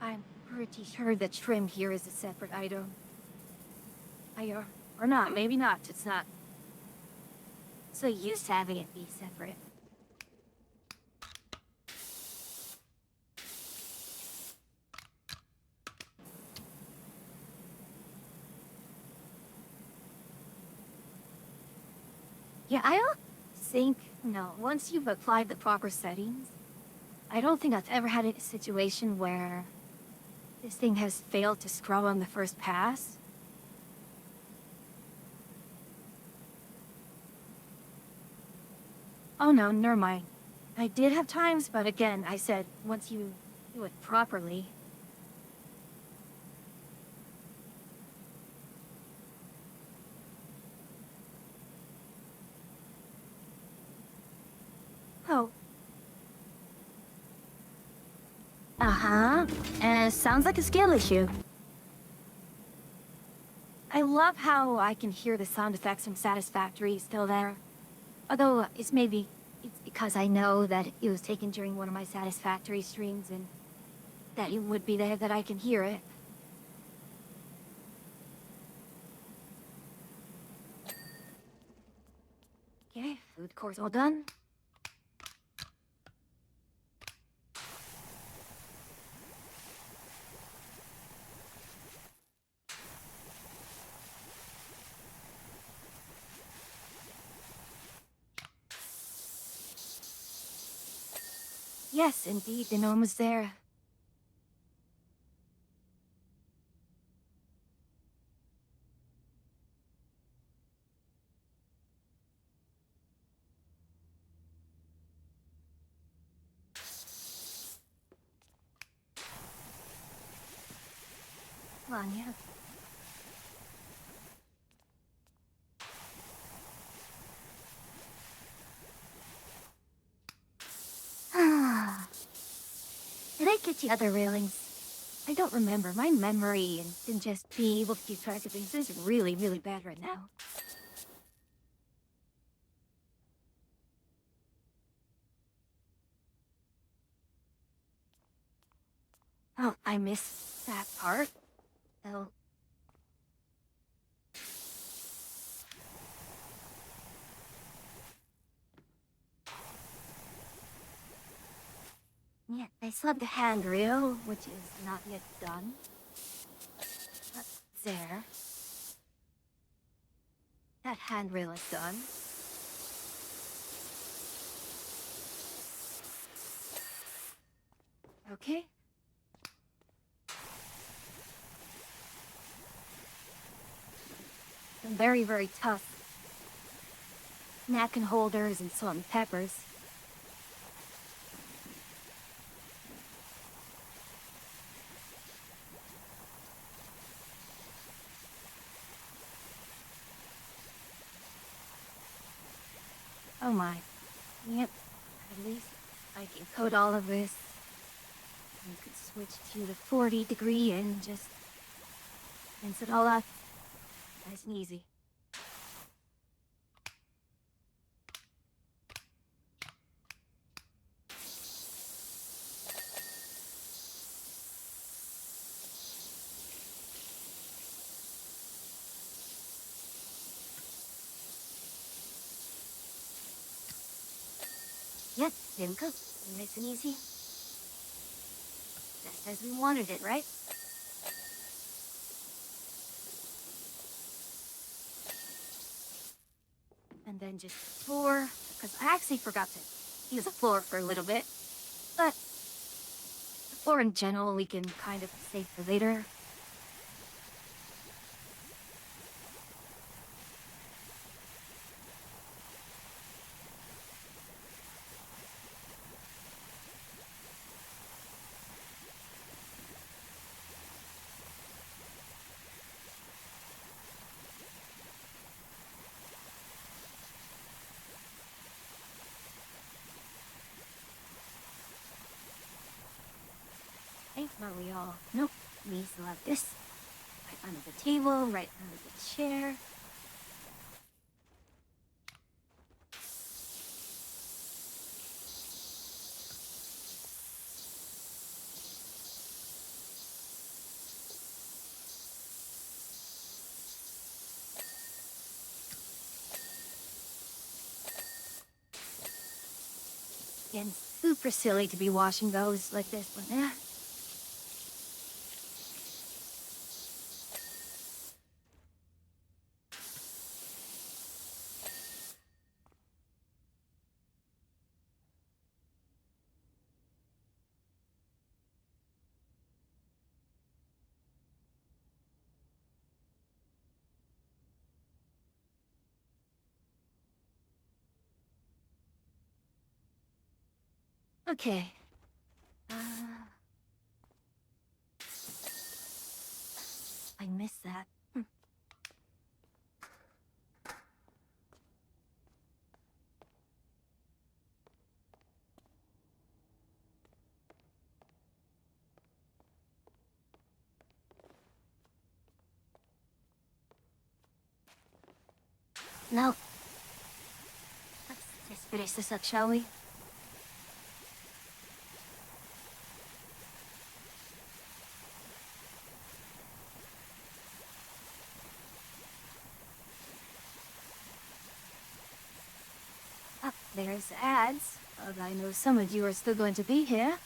I'm pretty sure the trim here is a separate item. Or not, maybe not, it's not. So used to having it be separate. Yeah, I don't think, no, once you've applied the proper settings, I don't think I've ever had a situation where this thing has failed to scrub on the first pass. Oh no, never mind. I did have times, but again, I said, once you do it properly. Oh. Uh-huh. Sounds like a skill issue. I love how I can hear the sound effects from Satisfactory still there. Although, it's because I know that it was taken during one of my Satisfactory streams and that it would be there that I can hear it. Okay, food course all done. Yes, indeed, the gnome was there. Come on, yeah. Did I get the other railings? I don't remember. My memory and just being able to keep track of things is really, really bad right now. Oh, I missed that part. Oh. Yeah, I still have the handrail, which is not yet done. That's there. That handrail is done. Okay. Some very, very tough napkin holders and salt and peppers. Oh my. Yep. At least I can coat all of this. You could switch to the 40-degree and just rinse it all up. Nice and easy. Yep, simple. Nice and easy. Just as we wanted it, right? and then just floor, because I actually forgot to use the floor for a little bit. But the floor in general we can kind of save for later. Ain't we all? Nope, we still have this. Right under the table, right under the chair. Getting super silly to be washing those like this one, eh? Okay. I missed that. No. Let's just finish this up, shall we? Up there's ads. I know some of you are still going to be here.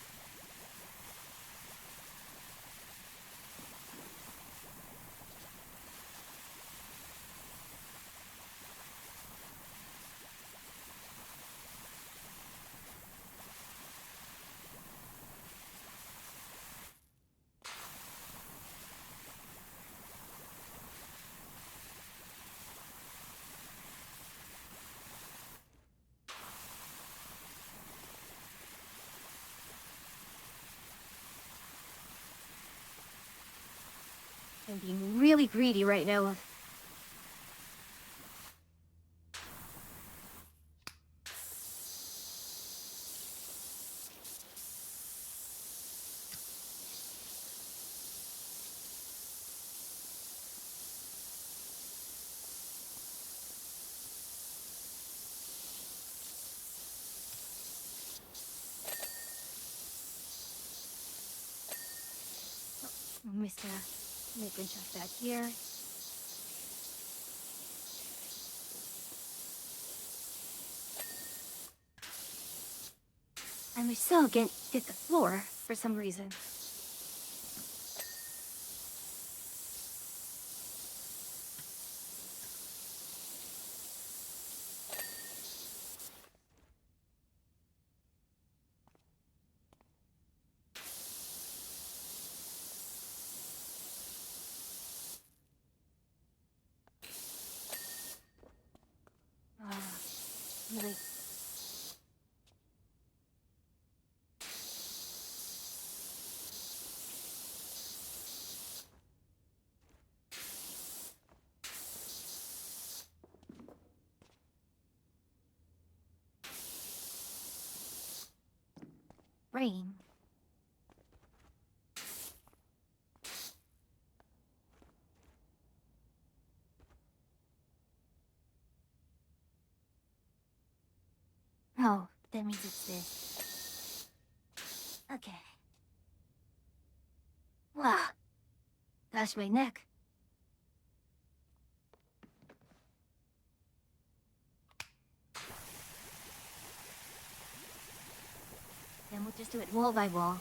I'm being really greedy right now. Mr. Making stuff back here. And we still can't hit the floor for some reason. Really. Rain. Oh, that means it's this. Okay. Wow. That's my neck. Then we'll just do it wall by wall.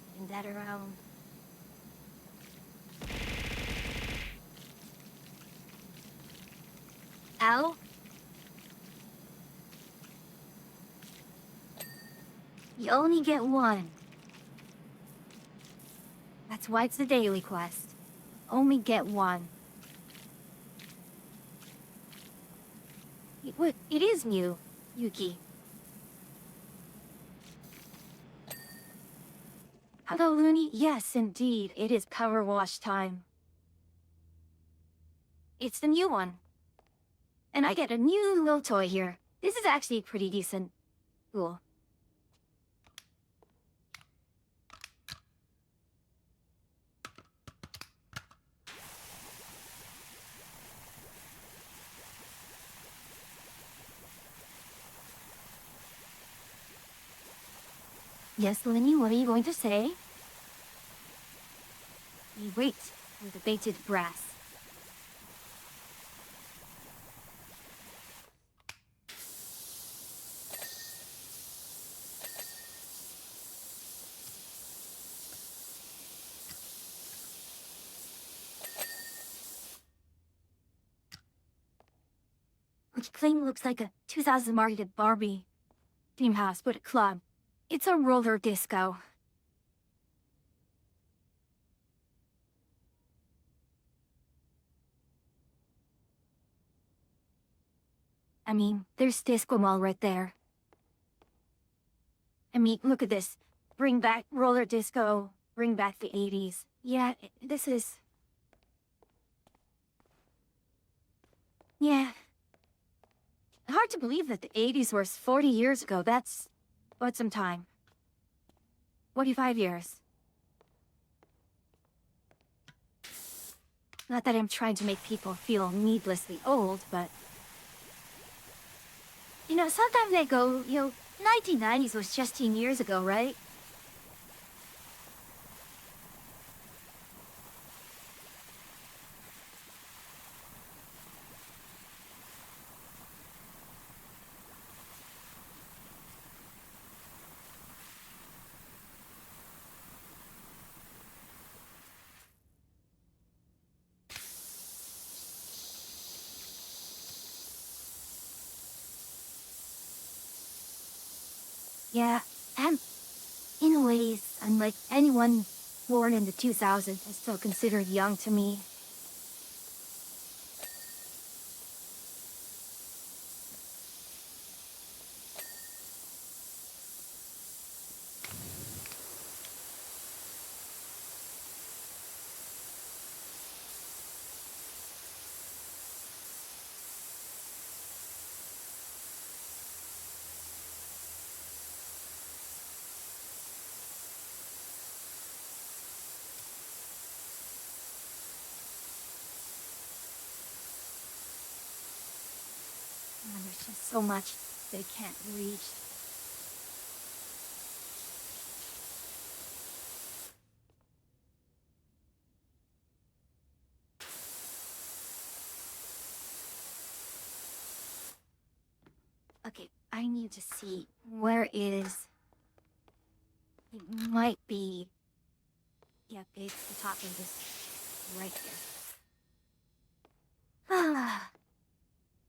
in that around Ow. You only get one. That's why it's the daily quest. Only get one. It is new, Yuki. Hello, Looney. Yes, indeed. It is power wash time. It's the new one. And I get a new little toy here. This is actually pretty decent. Cool. Yes, Lenny, what are you going to say? You wait for the baited brass. Which claim looks like a 2000 marketed Barbie theme house, but a club. It's a roller disco. I mean, there's Disco Mall right there. I mean, look at this. Bring back roller disco. Bring back the 80s. Yeah, this is... Yeah. Hard to believe that the 80s was 40 years ago. That's... what some time. 45 years. Not that I'm trying to make people feel needlessly old, but... You know, sometimes I go, 1990s was just 10 years ago, right? Yeah, and in ways, unlike anyone born in the 2000s, is still considered young to me. And there's just so much they can't reach. Okay, I need to see where is... It might be... Yeah, it's the top of this right here. Ah.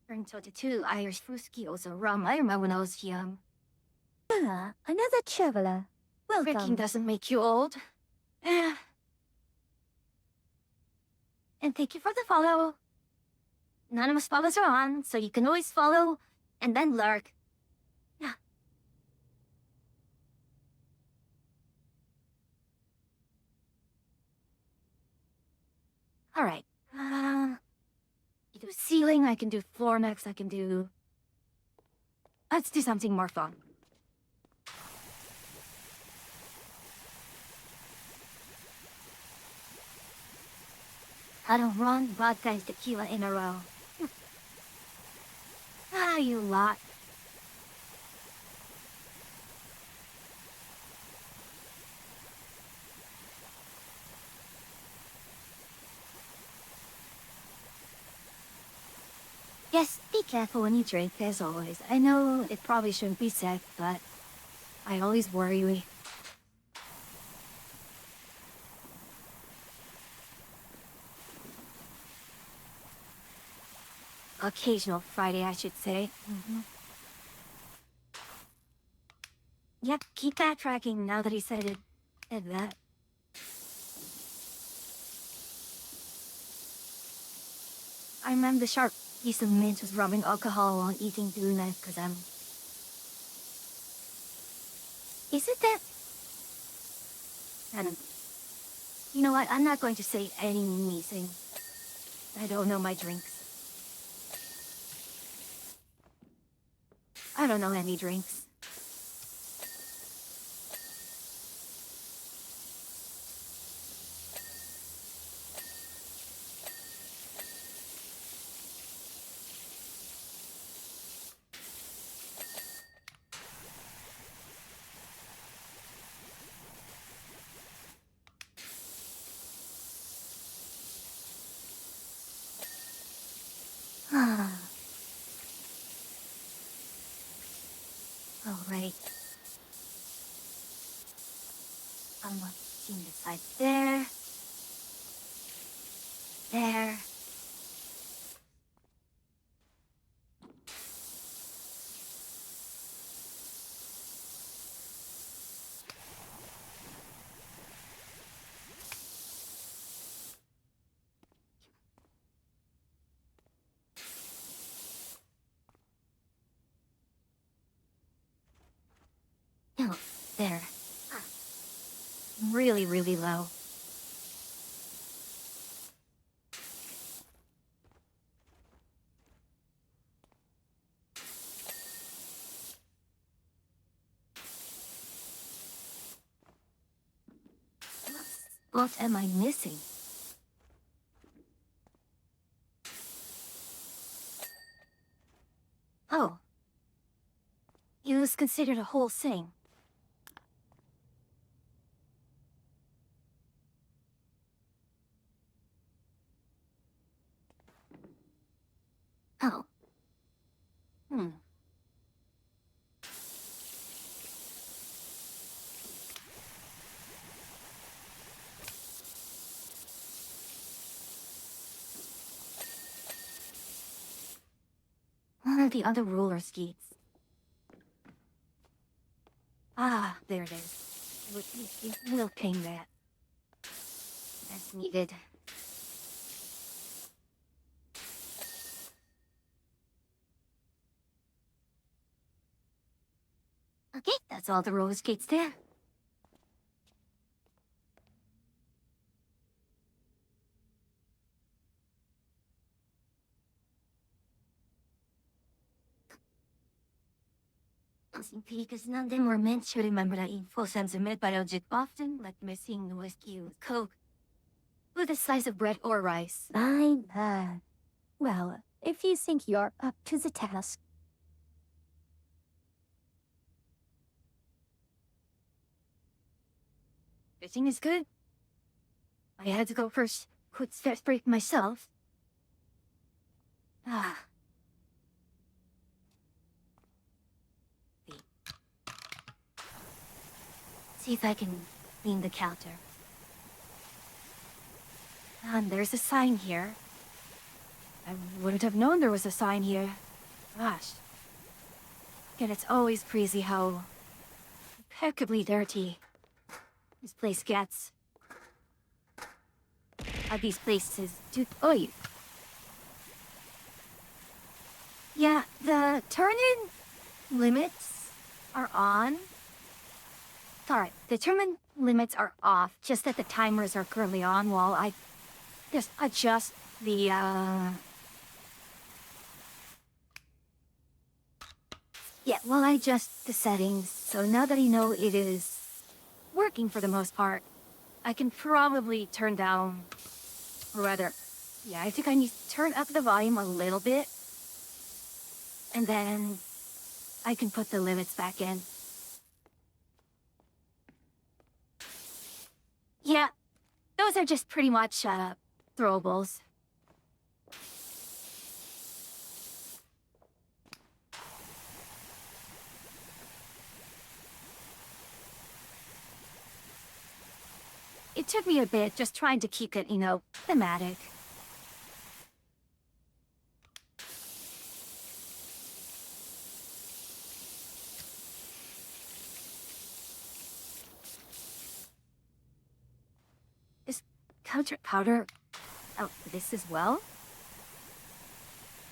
Turn 22 Irish Fuskios around my when I was young.
Ah, another traveler.
Tricking
Welcome.
doesn't make you old. Eh. And thank you for the follow. Anonymous follows are on, so you can always follow and then lurk. Yeah. All right. You do ceiling, I can do floor next, I can do... Let's do something more fun. I don't run vodka and tequila in a row. Ah, you lot. Yes, be careful when you drink, as always. I know it probably shouldn't be said, but I always worry. occasional Friday, I should say. Yep, keep backtracking now that he said it. And that. I remember the sharp piece of mint was rubbing alcohol while eating tuna because I'm... Is it that... And... You know what, I'm not going to say anything. I don't know my drinks. I don't know any drinks. All right. I'm watching the side there. There. Oh, there. Really, really low. What am I missing? Oh. It was considered a whole thing. Oh. What are the other roller skates? Ah, there it is. We'll ping that. As needed. Okay, that's all the roller skates there. Because none of them were meant to remember that info submit biologic often like missing whiskey with Coke. With a slice of bread or rice.
Fine. Well, if you think you're up to the task.
Fishing is good. I had to go first. Could start break myself. Ah. See if I can clean the counter. And there's a sign here. I wouldn't have known there was a sign here. Gosh. And it's always crazy how impeccably dirty this place gets. How these places do... Oh, yeah, the turn-in limits are on. Sorry, the turn-in limits are off, just that the timers are currently on while I just adjust the, Yeah, while I adjust the settings, so now that I know it is working for the most part, I can probably turn down, or rather, yeah, I think I need to turn up the volume a little bit, and then I can put the limits back in. Yeah, those are just pretty much, throwables. It took me a bit just trying to keep it, thematic. culture powder. Oh, this as well?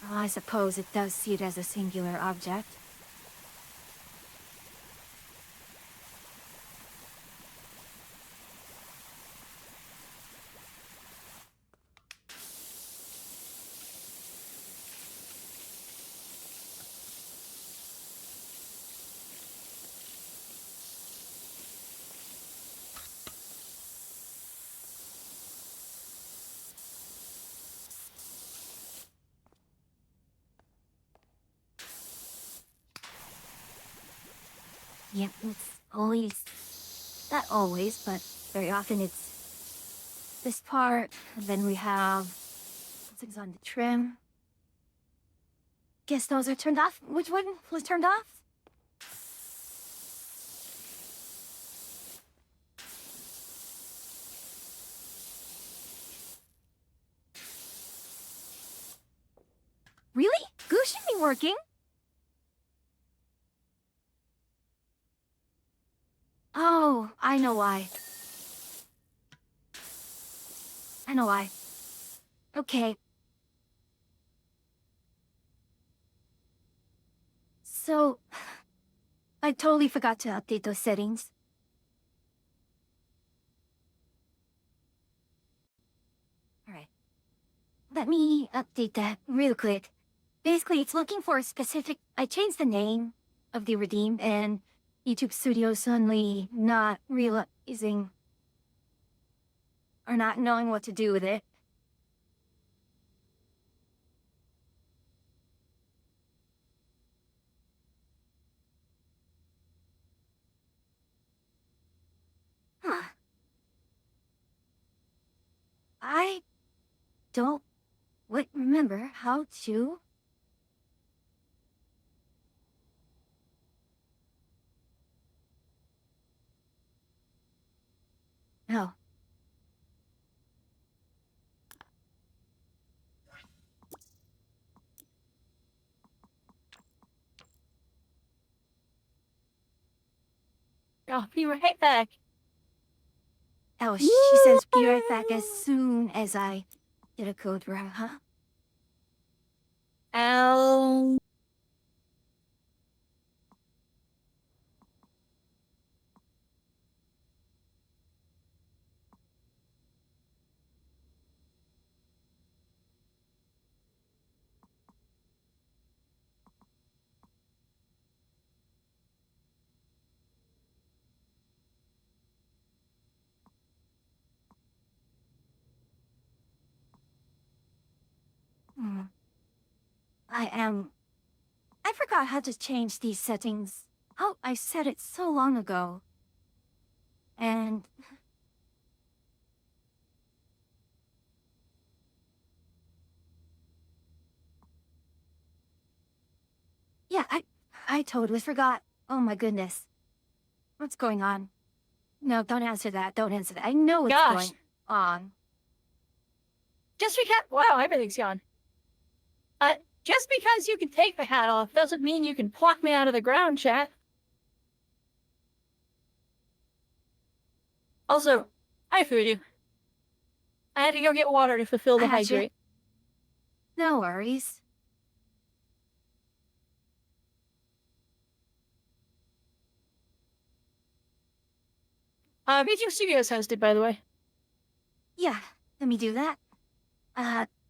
Oh, I suppose it does see it as a singular object. Yeah, it's always... Not always, but very often it's this part, and then we have things on the trim. Guess those are turned off. Which one was turned off? Really? Goose should be working. Oh, I know why. I know why. Okay. So, I totally forgot to update those settings. Alright. Let me update that real quick. Basically, it's looking for a specific... I changed the name of the redeem, and YouTube Studio suddenly not realizing... or not knowing what to do with it. Huh. I don't remember how to... No.
I'll be right back.
Oh, she says be right back as soon as I get a code for her, huh?
Ow.
Hmm. I forgot how to change these settings. Oh, I said it so long ago. And... yeah, I totally forgot. Oh my goodness. What's going on? No, don't answer that. Don't answer that. I know what's
Gosh.
going on.
Just because... Wow, everything's gone. Just because you can take the hat off doesn't mean you can pluck me out of the ground, chat. Also, I food you. I had to go get water to fulfill the
I gotcha.
hydrate.
No worries.
VG Studios hosted, by the way.
Yeah, let me do that.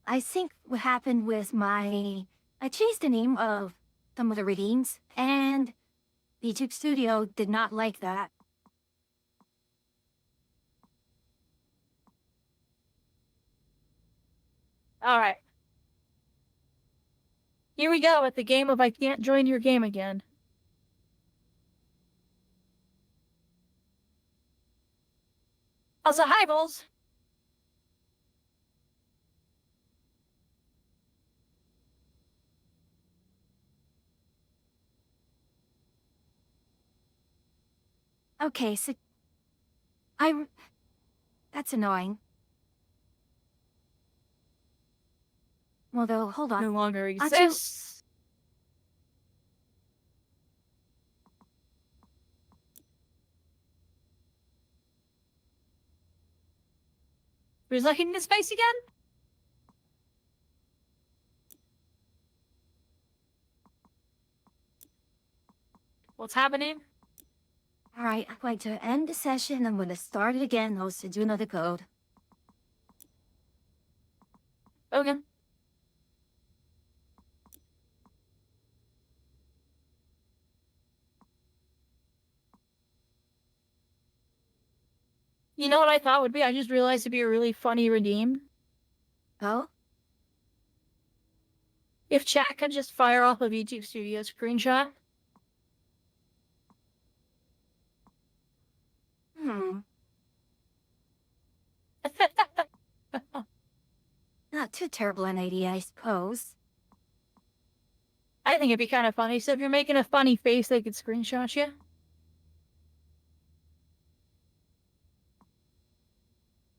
I think what happened with my... I changed the name of some of the redeems, and YouTube Studio did not like that.
Alright. Here we go at the game of I can't join your game again. Also, hi, Bulls.
Okay, so... That's annoying. Well, though, hold on.
No longer
Achu-
exists. Who's looking into space again? What's happening?
Alright, I'm going to end the session. I'm going to start it again. I'll send you another code.
Okay. You know what I thought would be? I just realized it'd be a really funny redeem
Oh?
if chat could just fire off a YouTube Studio screenshot.
Not too terrible an idea, I suppose.
I think it'd be kind of funny. So if you're making a funny face, they could screenshot you.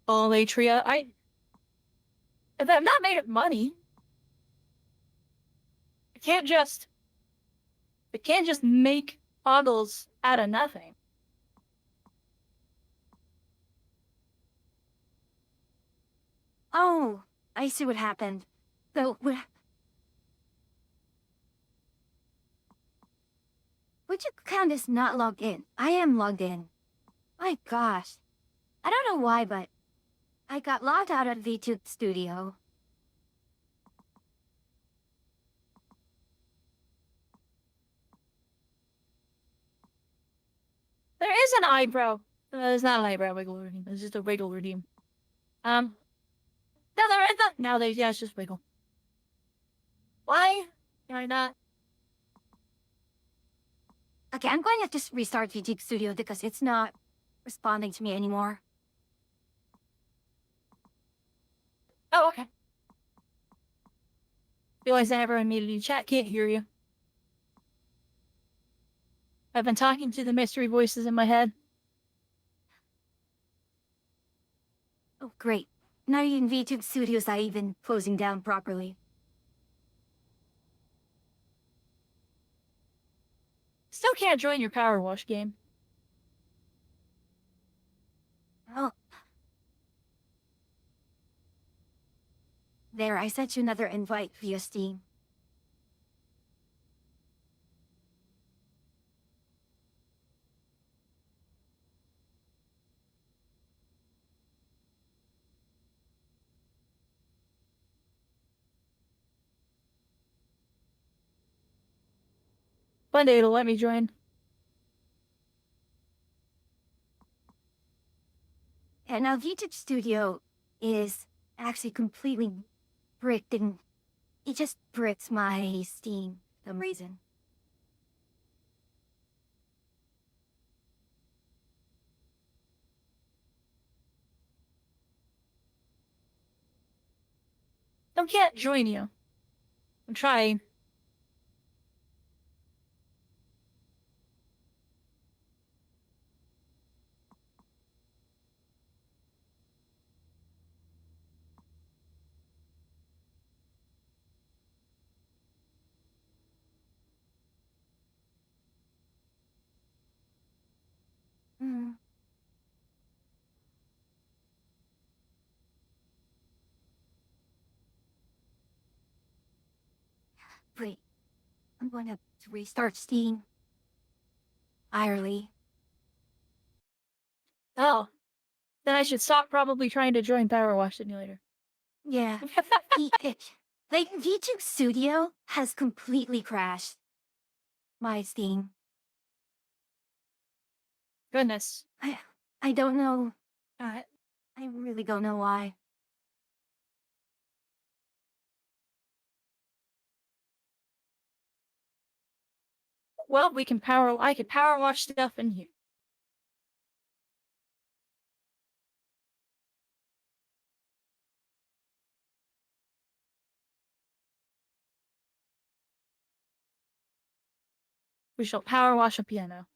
Oh, Latria, if I'm not made of money, I can't just make toggles out of nothing.
Oh, I see what happened. So, would you count as not logged in? I am logged in. My gosh. I don't know why, but I got logged out of VTube Studio.
There is an eyebrow. It's not an eyebrow wiggle redeem. It's just a wiggle redeem. No, there isn't. No, yeah, it's just wiggle. Why? Why not?
Okay, I'm going to just restart VTube Studio because it's not responding to me anymore.
Oh, okay. Realize I never muted you. Chat can't hear you. I've been talking to the mystery voices in my head.
Oh, great. Now in VTube Studios, I even closing down properly.
Still can't join your power wash game.
Oh. There, I sent you another invite via Steam.
One day it'll let me join.
And now VTube Studio is actually completely bricked and it just bricks my Steam for some reason.
I can't join you. I'm trying.
Hmm. Wait, I'm going to restart Steam. Irely.
Oh. Then I should stop probably trying to join Power Wash Simulator.
Yeah. Like, VTube Studio has completely crashed my Steam.
Goodness.
I don't know.
Uh,
I really don't know why.
well, I could power wash stuff in here. We shall power wash a piano.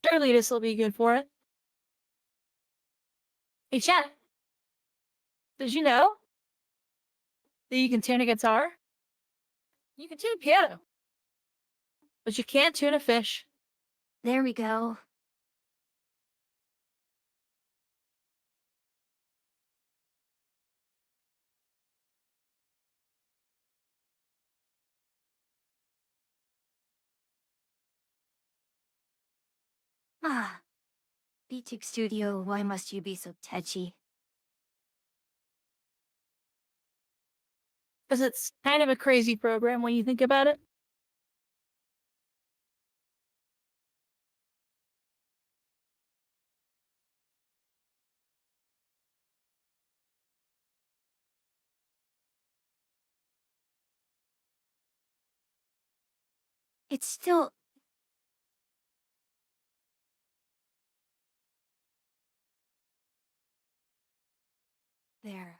Surely this will be good for it. Hey, chat. Did you know that you can tune a guitar? You can tune a piano. But you can't tune a fish.
There we go. Ah, BTech Studio, why must you be so touchy?
Because it's kind of a crazy program when you think about it.
It's still... there.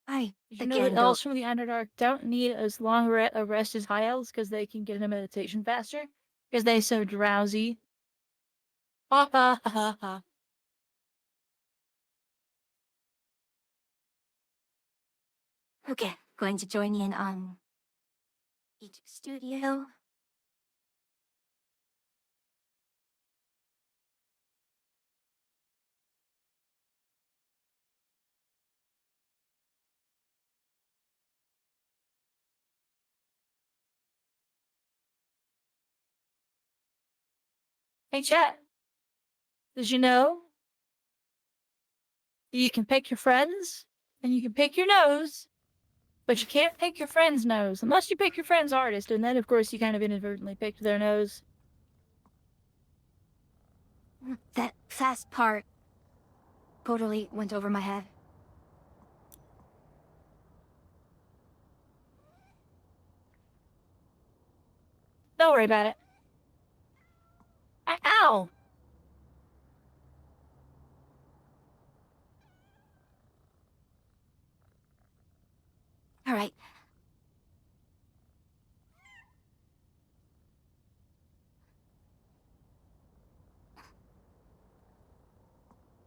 Did you know that elves from the Underdark don't need as long a rest as high elves because they can get into meditation faster? Because they're so drowsy. Ha ha ha ha.
Okay, going to join in on BTech Studio.
Hey, chat. Did you know you can pick your friends and you can pick your nose, but you can't pick your friend's nose unless you pick your friend's artist, and then of course you kind of inadvertently picked their nose.
That fast part totally went over my head.
Don't worry about it. Ow!
All right.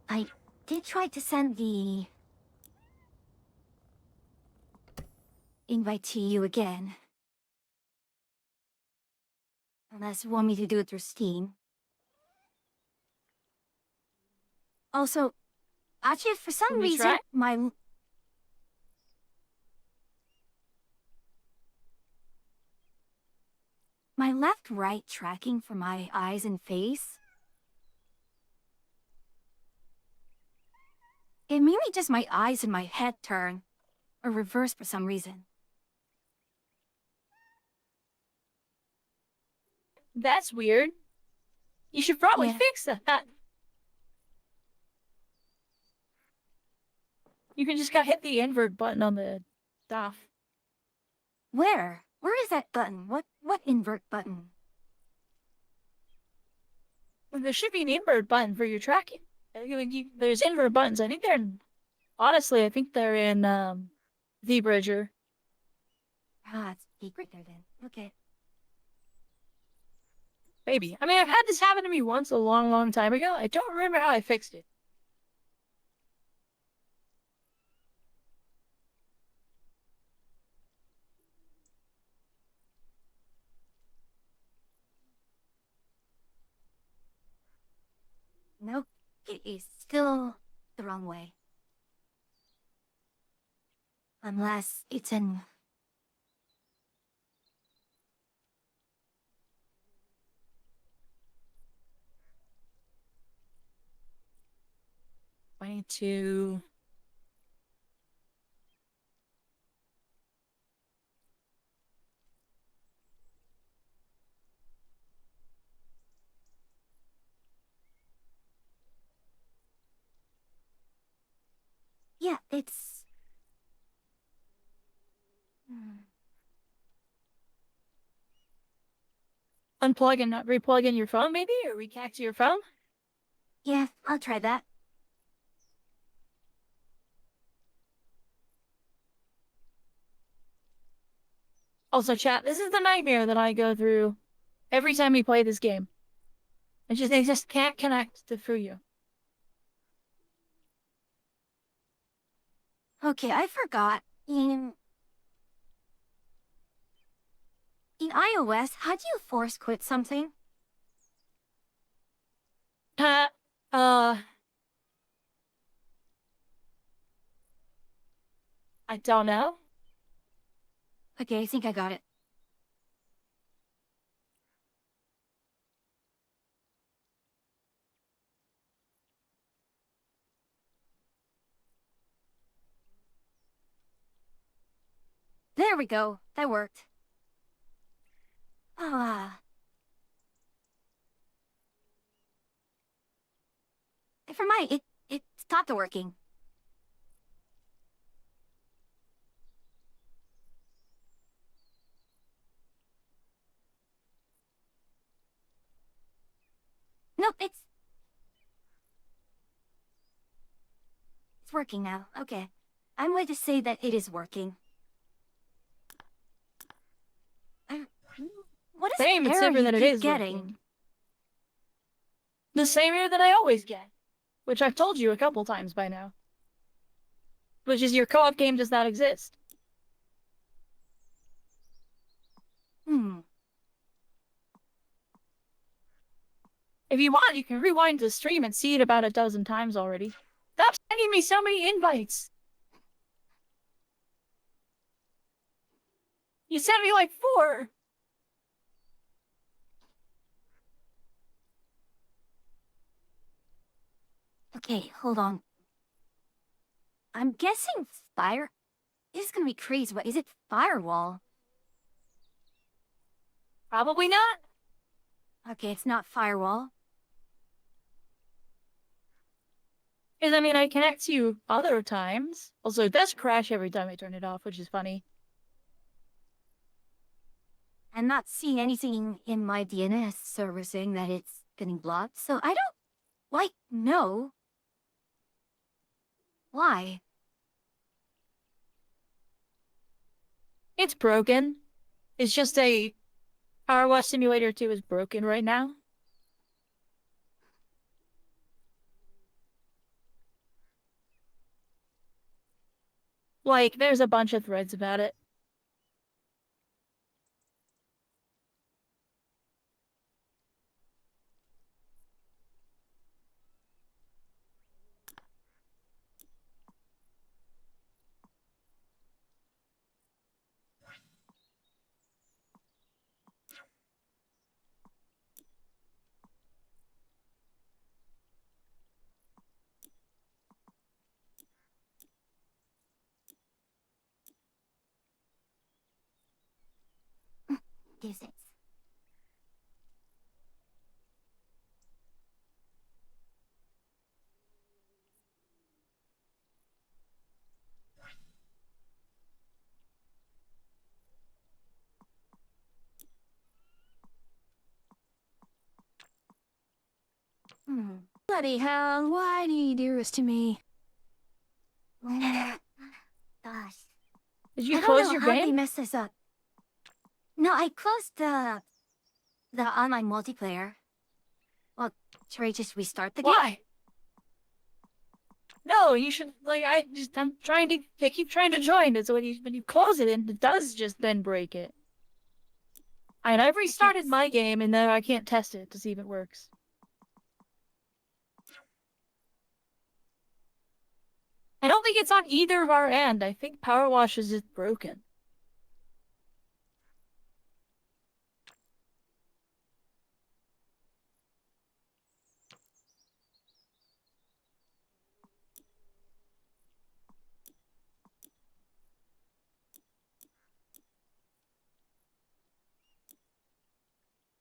I did try to send the invite to you again. Unless you want me to do it through Steam. Also, actually, for some
Let me
reason,
try.
my left-right tracking for my eyes and face, it made me just my eyes and my head turn, or reverse for some reason.
That's weird. You should probably
Yeah.
fix that. You can just go hit the invert button on the stuff.
Where? Where is that button? What invert button?
There should be an invert button for your tracking. There's invert buttons. I think they're honestly, I think they're in the Bridger.
Ah, it's secret there then. Okay.
Maybe. I mean, I've had this happen to me once a long, long time ago. I don't remember how I fixed it.
Nope. It is still the wrong way. Unless it's in...
I need to.
Yeah, it's...
Unplug and not replug in your phone, maybe? Or recax your phone?
Yeah, I'll try that.
Also, chat, this is the nightmare that I go through every time we play this game. They just can't connect to Fuyu.
Okay, I forgot. In iOS, how do you force quit something?
I don't know.
Okay, I think I got it. There we go. That worked. Ah. Never mind. It stopped working. Nope, it's working now. Okay. I'm going to say that it is working. What is
Same,
the
it's
error
different
you
that it
keep
is
getting?
working. The same error that I always get, which I've told you a couple times by now. Which is your co-op game does not exist.
Hmm.
If you want, you can rewind the stream and see it about a dozen times already. Stop sending me so many invites! You sent me like 4!
Okay, hold on. I'm guessing fire? This is gonna be crazy, but is it firewall?
Probably not.
Okay, it's not firewall.
Because, I mean, I connect to you other times. Also, it does crash every time I turn it off, which is funny.
I'm not seeing anything in my DNS server saying that it's getting blocked, so I don't, know. Why?
It's broken. It's just a Powerwash Simulator 2 is broken right now. Like, there's a bunch of threads about it.
Is it?
Bloody hell, why do you do this to me?
Gosh.
Did you
I don't
close
know
your
how they
game?
messed this up. No, I closed the online multiplayer. Well, should I just restart the game?
Why? No, you should, like, I keep trying to join. It's when you close it, and it does just then break it. And I've restarted my game, and then I can't test it to see if it works. I don't think it's on either of our end. I think Powerwash is just broken.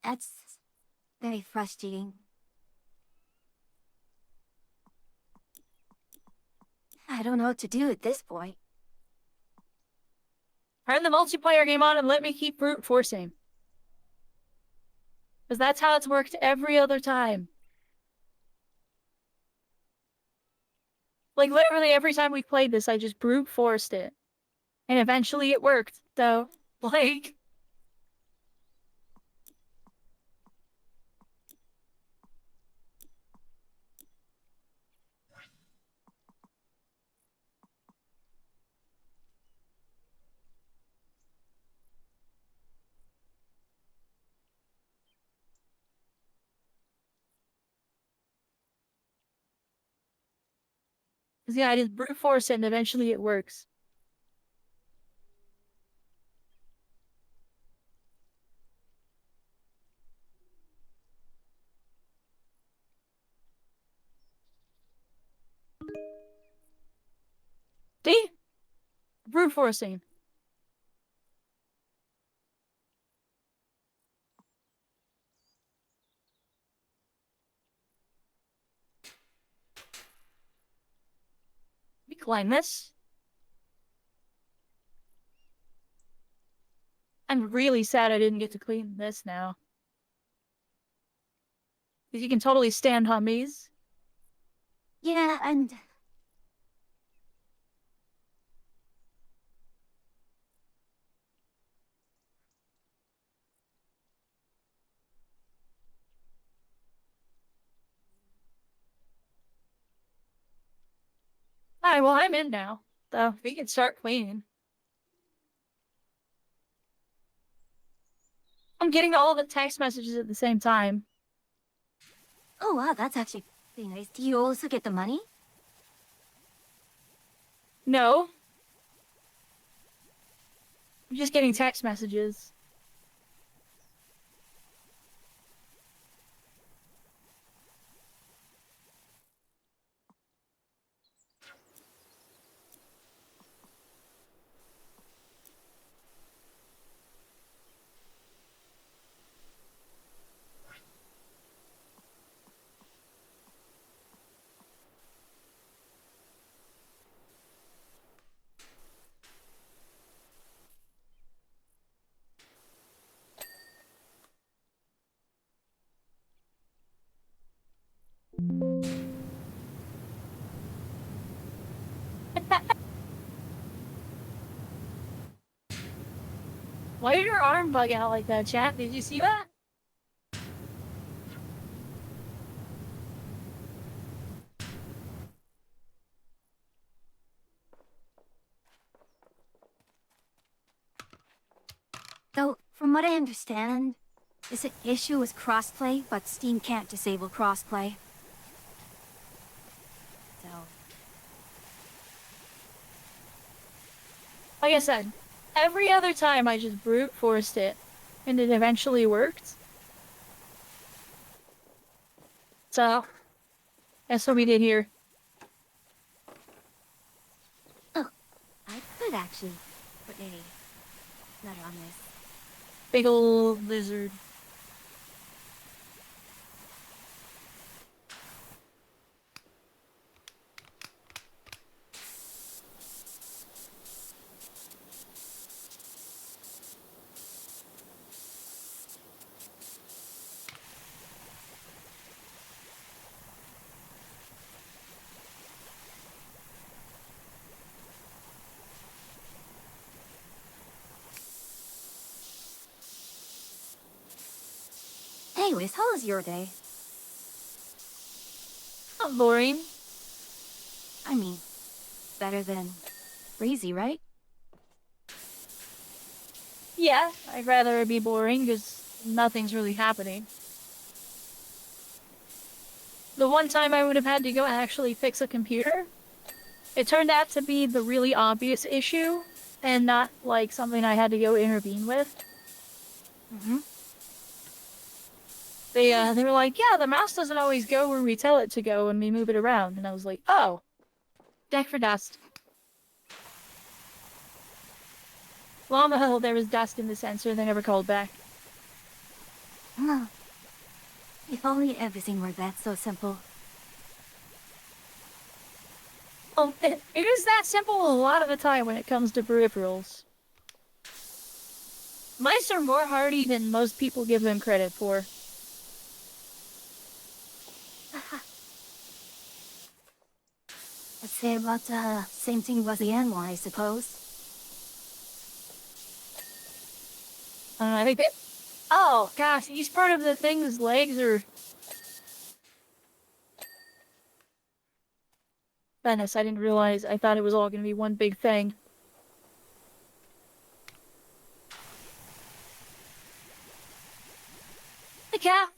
That's very frustrating. I don't know what to do at this point.
Turn the multiplayer game on and let me keep brute forcing. Because that's how it's worked every other time. Like, literally every time we played this, I just brute forced it. And eventually it worked, so, like... Because yeah, I just brute force it and eventually it works. See? Brute forcing. We climb this. I'm really sad I didn't get to clean this now. Because you can totally stand hummies.
Yeah, and
Alright, well, I'm in now. So we can start cleaning. I'm getting all the text messages at the same time.
oh wow, that's actually pretty nice. Do you also get the money?
No. I'm just getting text messages. Why did your arm bug out like that, chat? Did you see that?
Though, from what I understand, this issue is crossplay, but Steam can't disable crossplay. So,
Like I said, every other time I just brute forced it, and it eventually worked. So, that's what we did here.
oh, I could actually put a letter on this.
Big ol' lizard.
Anyways, how was your day?
Not boring.
I mean, better than crazy, right?
Yeah, I'd rather it be boring because nothing's really happening. The one time I would have had to go actually fix a computer, it turned out to be the really obvious issue and not like something I had to go intervene with.
Mm-hmm.
They were like, yeah, the mouse doesn't always go where we tell it to go when we move it around. And I was like, oh, deck for dust. Lo and behold, there was dust in the sensor. They never called back.
Oh, if only everything were that so simple.
Oh, it is that simple a lot of the time when it comes to peripherals. Mice are more hardy than most people give them credit for.
I'd say about the same thing was the animal, I suppose.
I think that. Oh gosh, each part of the thing's legs are. Goodness, I didn't realize. I thought it was all gonna be one big thing. The cat.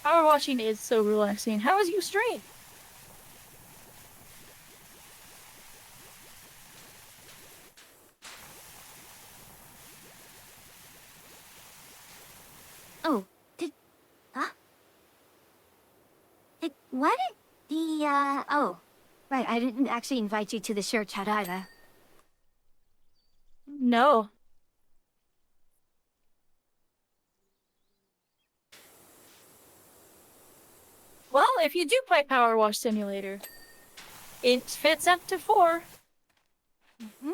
Power washing is so relaxing. How was your stream?
What? Oh. Right, I didn't actually invite you to the church chat either.
No. Well, if you do play Power Wash Simulator, it fits up to 4.
Mm-hmm.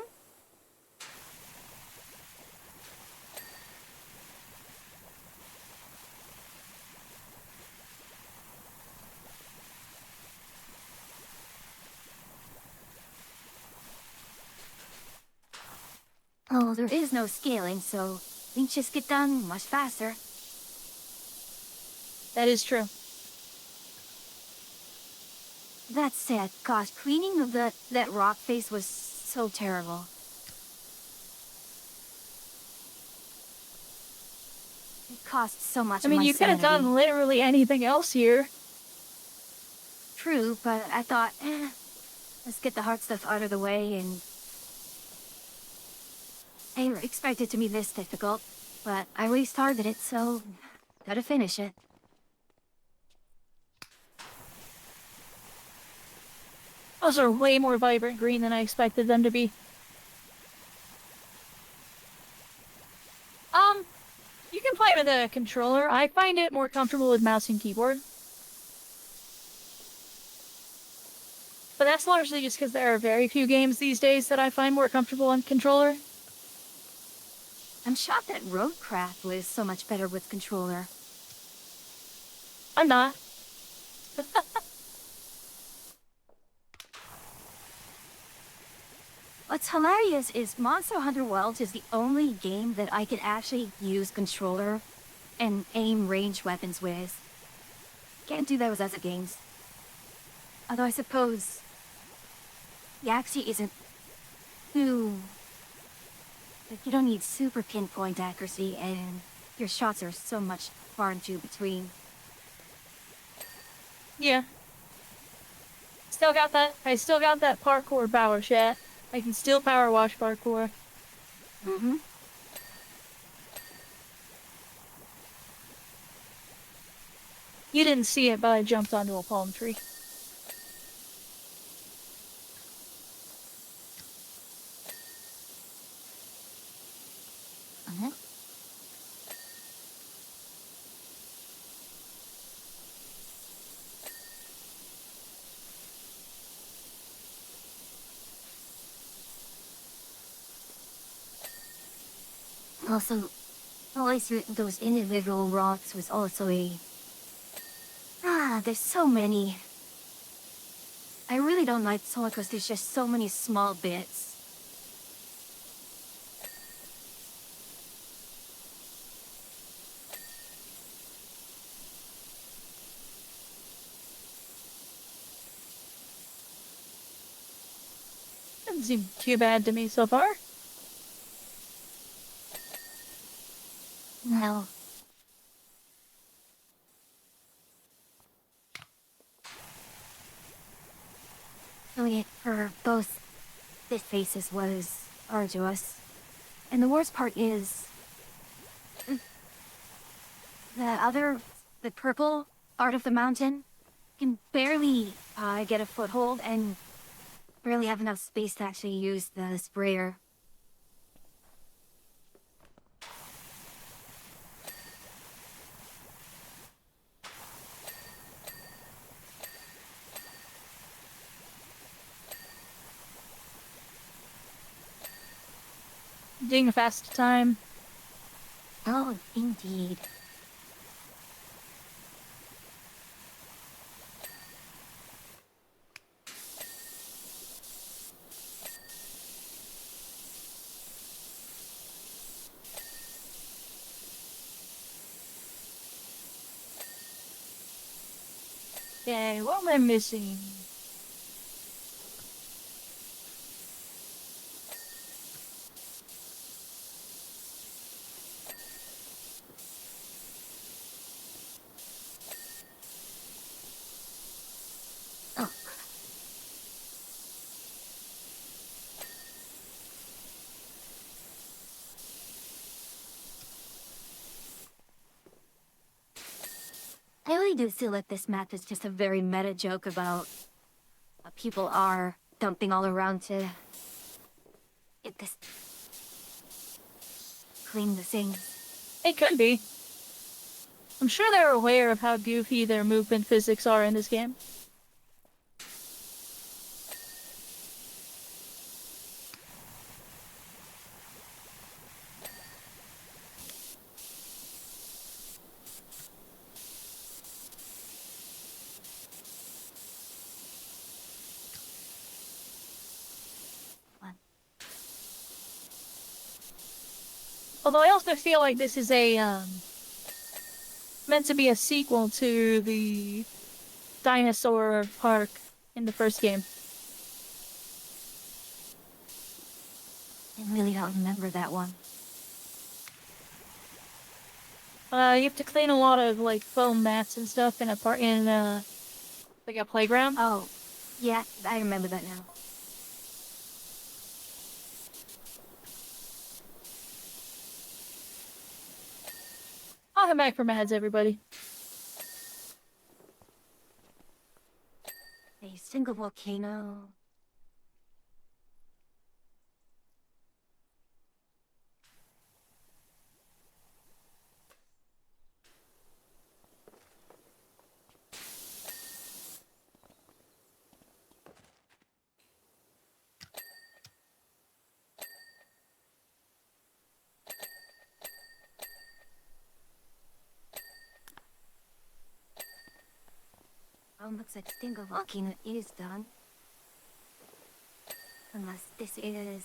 Oh, there is no scaling, so things just get done much faster.
That is true.
That said, gosh, cleaning of that rock face was so terrible. It cost so much
I
of
mean,
my
you could have
sanity.
done literally anything else here.
True, but I thought, let's get the hard stuff out of the way, and I didn't expect it to be this difficult, but I already started it, so gotta finish it.
Those are way more vibrant green than I expected them to be. You can play with a controller. I find it more comfortable with mouse and keyboard. But that's largely just because there are very few games these days that I find more comfortable on controller.
I'm shocked that Roadcraft was so much better with controller.
I'm not.
What's hilarious is Monster Hunter World is the only game that I can actually use controller and aim range weapons with. Can't do that with other games. Although I suppose Yaxi isn't too... Like, you don't need super pinpoint accuracy, and your shots are so much far and few between.
Yeah. I still got that parkour power chat. I can still power wash parkour.
Mm-hmm.
You didn't see it, but I jumped onto a palm tree.
Uh-huh. Also, always those individual rocks was also a... there's so many. I really don't like Soul because there's just so many small bits.
Doesn't seem too bad to me so far.
Well... Doing it for both this faces was arduous. And the worst part is... the purple part of the mountain can barely get a foothold and barely have enough space to actually use the sprayer.
Doing a fast time.
Oh, indeed.
Okay, what am I missing?
Oh. I really do feel like this map is just a very meta joke about what people are dumping all around to get this clean the things.
It could be. I'm sure they're aware of how goofy their movement physics are in this game. Although I also feel like this is a, meant to be a sequel to the dinosaur park in the first game.
I really don't remember that one.
You have to clean a lot of, like, foam mats and stuff in a like a playground.
Oh, yeah, I remember that now.
I'll come back for meds, everybody.
A single volcano. Looks like single volcano is done. Unless this is...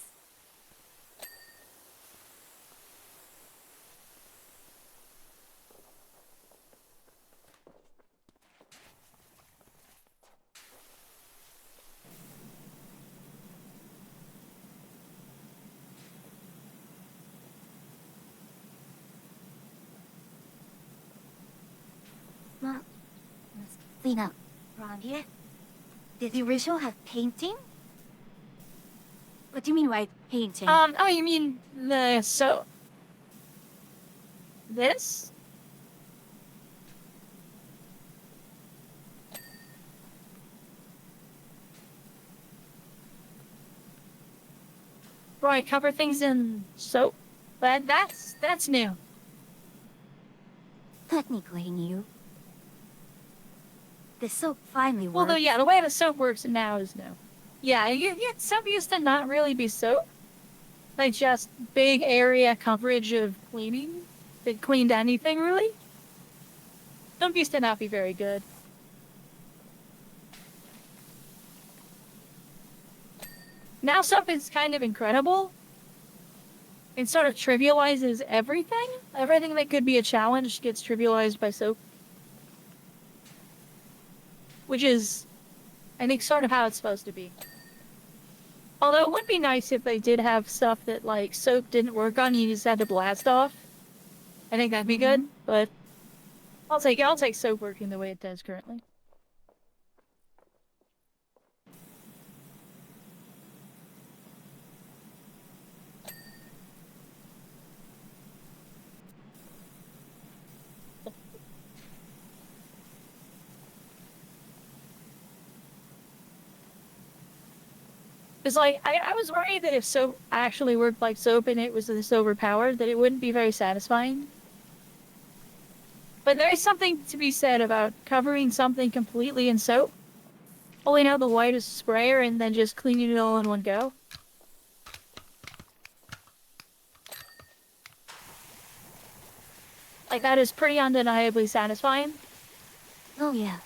Well, let's clean up around here. Did the original have painting? What do you mean by painting?
Oh, you mean this? Right, cover things in soap. But that's new.
Technically new. The soap finally works.
Although, yeah, the way the soap works now is new. Yeah, soap used to not really be soap. Like, just big area coverage of cleaning. That cleaned anything, really. Soap used to not be very good. Now soap is kind of incredible. It sort of trivializes everything. Everything that could be a challenge gets trivialized by soap. Which is, I think, sort of how it's supposed to be. Although it would be nice if they did have stuff that, like, soap didn't work on, you just had to blast off. I think that'd be good, but I'll take soap working the way it does currently. Because, like, I was worried that if soap actually worked like soap and it was this overpowered, that it wouldn't be very satisfying. But there is something to be said about covering something completely in soap, pulling out the whitest sprayer, and then just cleaning it all in one go. Like, that is pretty undeniably satisfying.
Oh, yeah.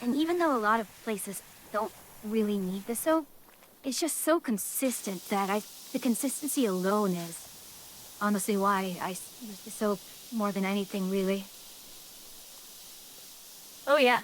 And even though a lot of places don't really need the soap, it's just so consistent that the consistency alone is honestly why I use the soap more than anything, really.
Oh, yeah.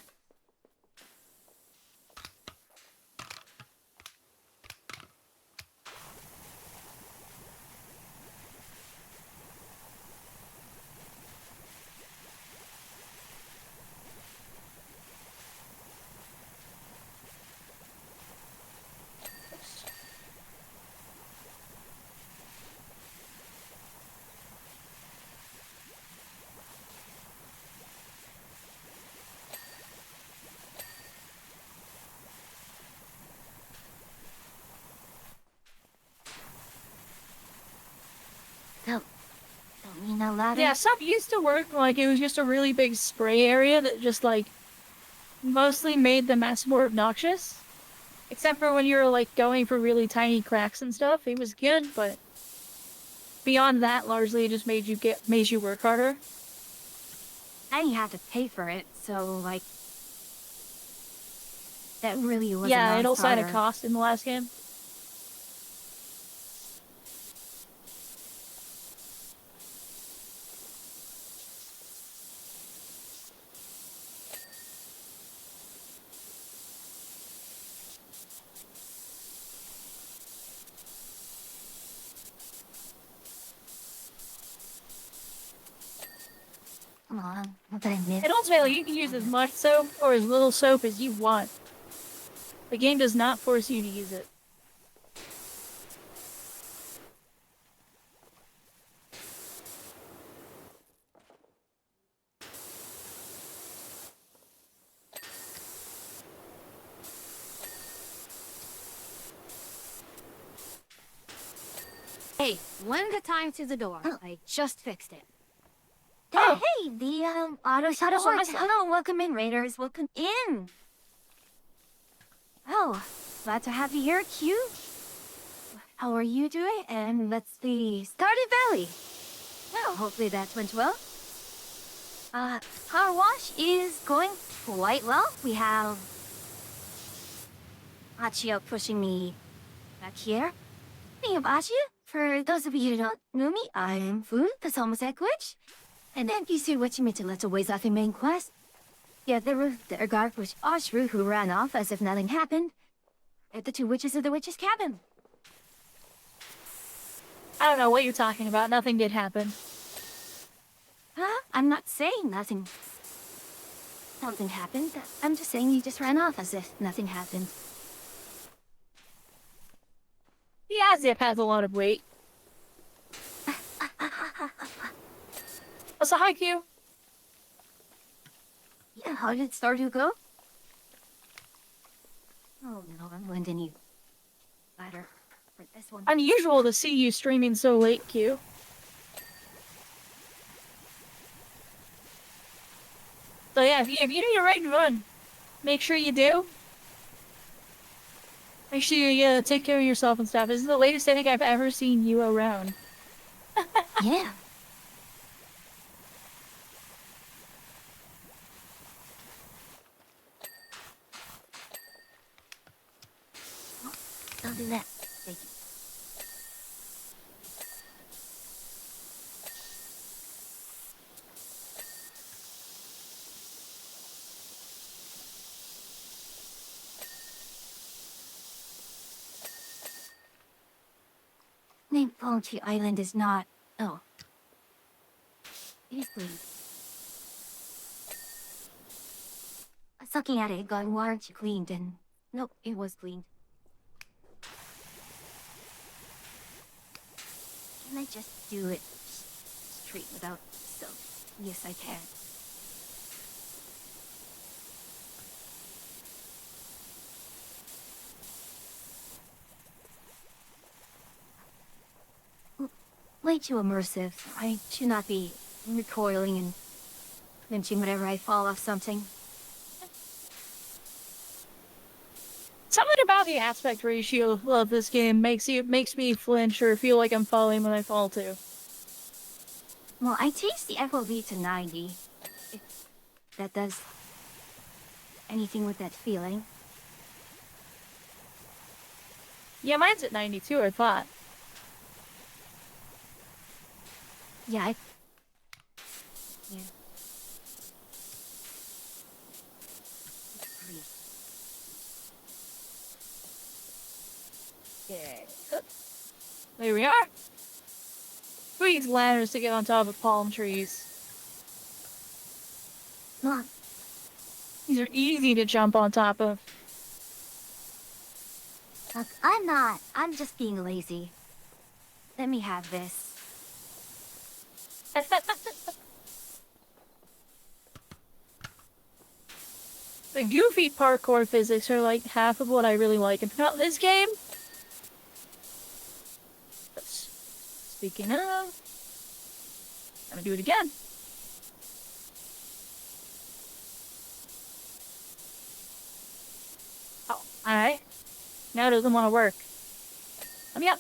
ladder?
Yeah, some used to work like it was just a really big spray area that just like mostly made the mess more obnoxious. Except for when you were like going for really tiny cracks and stuff, it was good, but beyond that, largely it just made you work harder.
And you had to pay for it, so like that really was a
Yeah, it also had a
non-starter.
cost in the last game.
Come on, what did I miss?
And ultimately, you can use as much soap or as little soap as you want. The game does not force you to use it.
Hey, one good time to the door. I just fixed it.
Oh.
Hey, the auto shuttle
So
works. Hello, welcome in, Raiders. Welcome in. Oh, glad to have you here, Q. How are you doing? And let's see, Stardew Valley. Well, hopefully that went well. Power Wash is going quite well. We have Achio pushing me back here. Speaking of Achio, for those of you who don't know me, I am Fu, the Somosek Witch. And then you see what you meant to let ways off the main quest. Yeah, there were the guard was Oshru who ran off as if nothing happened. At the two witches of the witch's cabin.
I don't know what you're talking about. Nothing did happen.
Huh? I'm not saying nothing. Something happened. I'm just saying you just ran off as if nothing happened.
Yeah, Zip has a lot of weight. So hi, Q.
Yeah, how did Stardew go? Oh no, I'm going to need ladder for this one.
Unusual to see you streaming so late, Q. So yeah, if you need a raid run, make sure you do. Make sure you take care of yourself and stuff. This is the latest I think I've ever seen you around.
Yeah. Oh, don't do that. Thank you. Name Ponchi Island is not. Oh. It is clean. I was looking at it, going, why aren't you cleaned? And nope, it was cleaned. Can I just do it straight without soap? Yes, I can. Way too immersive. I should not be recoiling and flinching whenever I fall off something.
Something about the aspect ratio of this game makes me flinch or feel like I'm falling when I fall too.
Well, I changed the FOV to 90. If that does anything with that feeling.
Yeah, mine's at 92, I thought.
Yeah, yeah. Breathe.
Yeah. There we are. We use ladders to get on top of palm trees.
Look,
These are easy to jump on top of.
look, I'm not. I'm just being lazy. Let me have this.
The goofy parkour physics are like half of what I really like about this game. Speaking of, gonna do it again. Oh, alright. Now it doesn't want to work. Let me up.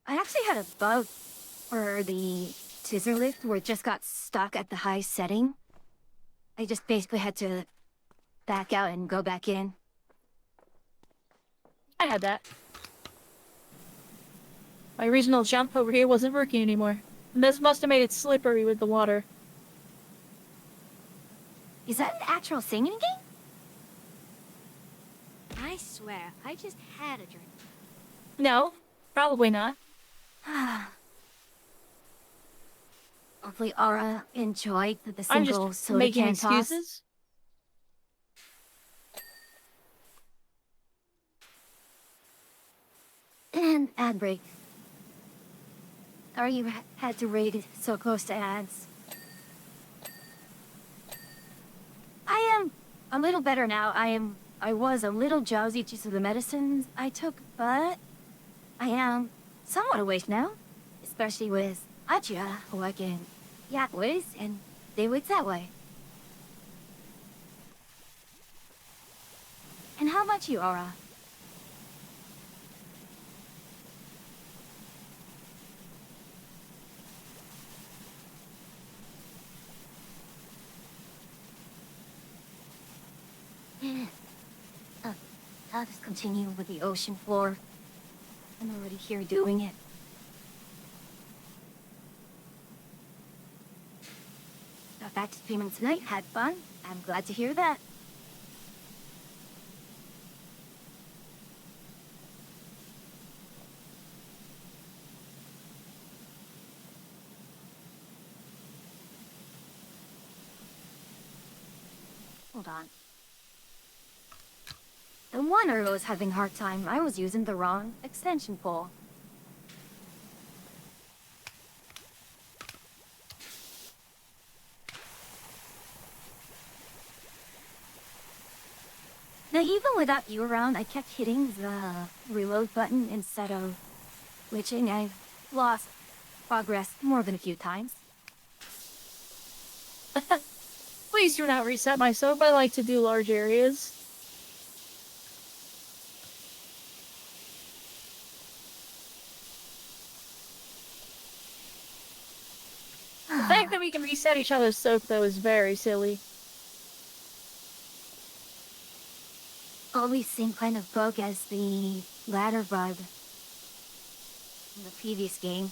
I actually had a bug where the scissor lift where it just got stuck at the high setting. I just basically had to back out and go back in.
I had that. My original jump over here wasn't working anymore. And this must have made it slippery with the water.
Is that an actual singing game?
I swear, I just had a drink.
No, probably not.
Hopefully Aura enjoyed the
I'm
single
just
soda
making
can toss.
excuses.
And ad break. Sorry you had to raid so close to ads. I am a little better now. I was a little drowsy due to the medicines I took, but I am somewhat awake now. Especially with Aja, who I can yak with, and they wake that way. And how about you, Aura? Yeah. I'll just continue with the ocean floor. I'm already here doing it. Got back to streaming tonight, had fun. I'm glad to hear that. Hold on. The one Earl was having a hard time. I was using the wrong extension pole. Now, even without you around, I kept hitting the reload button instead of glitching. I've lost progress more than a few times.
Please do not reset my soap. I like to do large areas. The fact that we can reset each other's soap, though, is very silly.
Always same kind of bug as the ladder bug in the previous game.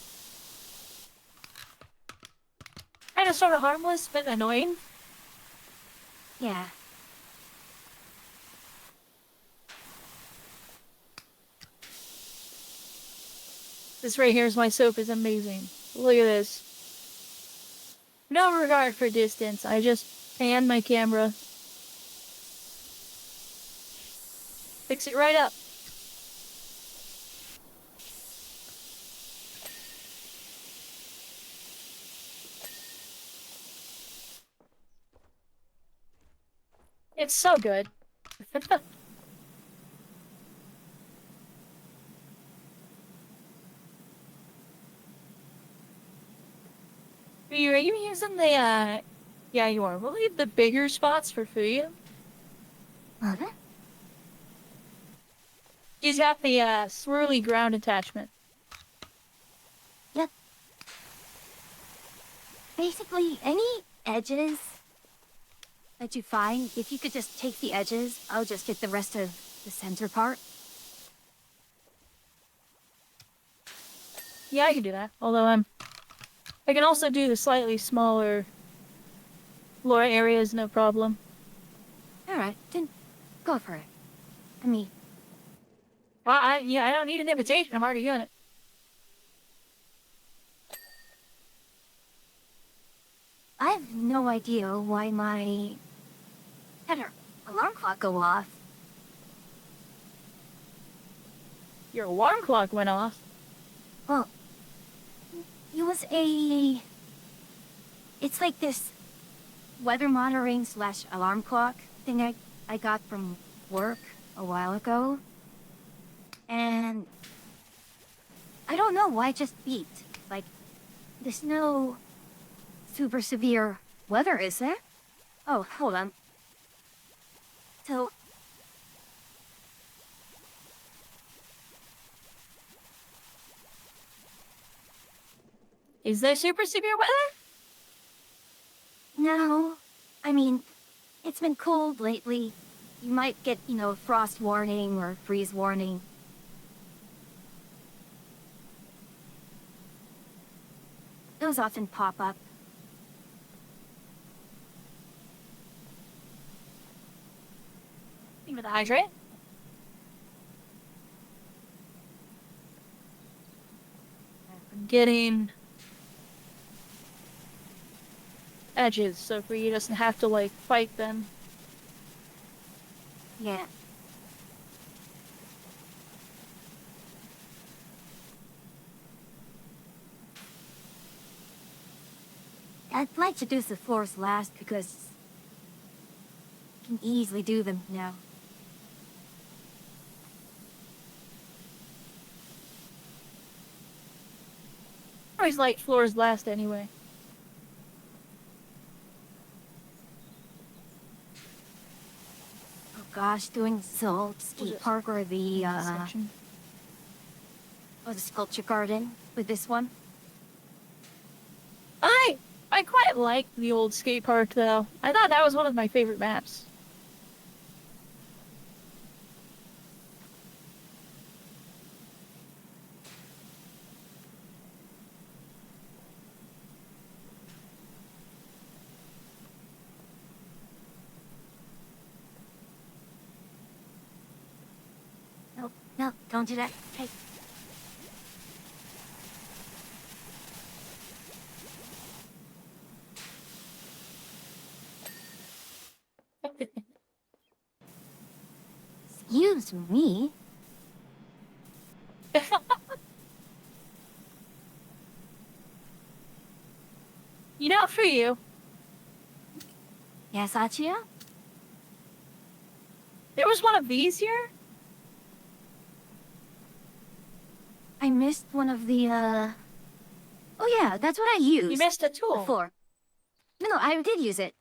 Kinda sort of harmless, but annoying.
Yeah.
This right here is my soap is amazing. Look at this. No regard for distance. I just pan my camera. Fix it right up. It's so good. Are you using the, yeah, you are. We'll leave the bigger spots for food.
What?
He's got the, swirly ground attachment.
Yep. Basically, any edges that you find, if you could just take the edges, I'll just get the rest of the center part.
Yeah, I can do that. Although I can also do the slightly smaller floor areas, no problem.
Alright, then go for it. I mean,
Well, I don't need an invitation. I'm already doing it.
I have no idea why my alarm clock go off.
Your alarm clock went off.
Well, it was it's like this weather monitoring / alarm clock thing I got from work a while ago. And I don't know why just feet. Like, there's no super severe weather, is there? Oh, hold on. So,
Is there super severe weather?
no. I mean, it's been cold lately. You might get, frost warning or freeze warning. Those often pop up.
Even the hydrate? I'm getting edges, so for you doesn't have to like fight them.
Yeah. I'd like to do the floors last because I can easily do them now.
I always like floors last anyway.
Oh gosh, doing the old skate park or the sculpture garden with this one.
I quite like the old skate park though. I thought that was one of my favorite maps.
No, no, don't do that. Hey. Excuse me.
You know, for you,
Yes, Achia?
there was one of these here.
I missed one of the, Oh yeah, that's what I used.
You missed a tool.
Before. No, I did use it.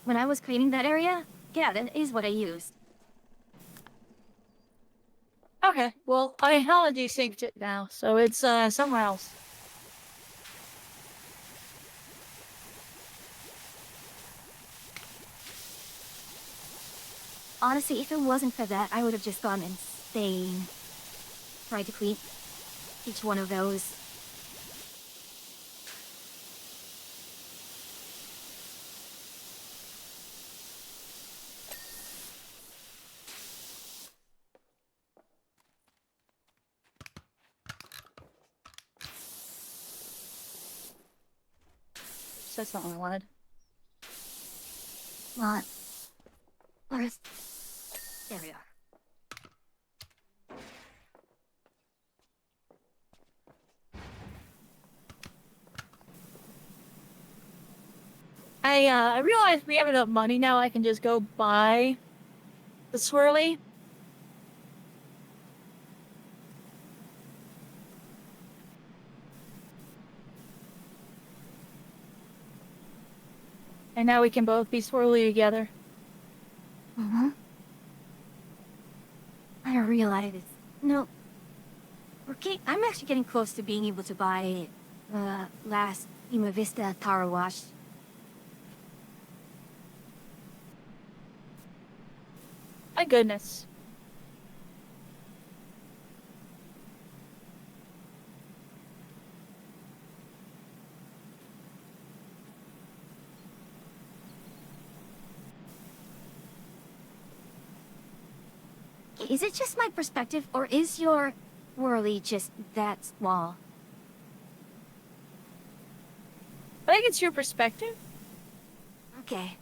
When I was cleaning that area, yeah, that is what I used.
Okay, well, I hella desynced it now, so it's somewhere else.
Honestly, if it wasn't for that, I would have just gone insane. Tried to clean each one of those.
That's not what I wanted.
Not. Where's... There we are.
I realized we have enough money now. I can just go buy the swirly. And now we can both be swirly together.
Mm-hmm. I realize. No. I'm actually getting close to being able to buy last Ima Vista Powerwash.
My goodness.
Is it just my perspective, or is your whirly just that small?
I think it's your perspective.
Okay.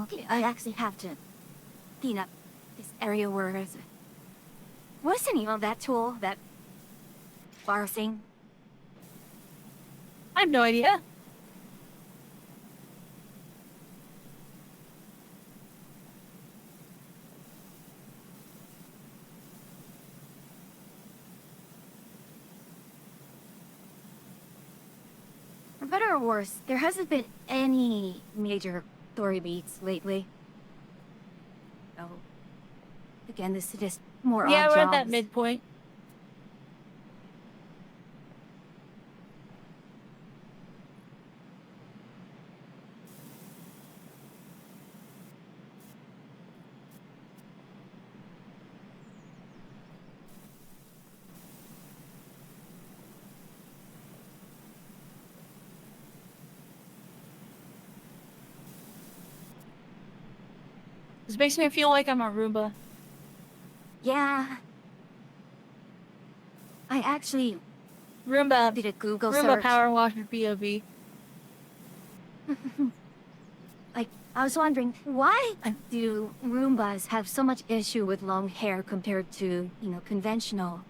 Okay, I actually have to clean up this area where is it? What's the name of that tool? That bar thing?
I have no idea.
For better or worse, there hasn't been any major story beats lately. Oh. Again, this is just more
Yeah,
odd
we're at
jobs.
that midpoint. This makes me feel like I'm a Roomba.
Yeah. I actually
Roomba.
did a Google
Roomba
search.
Powerwash POV.
Like, I was wondering, why do Roombas have so much issue with long hair compared to, conventional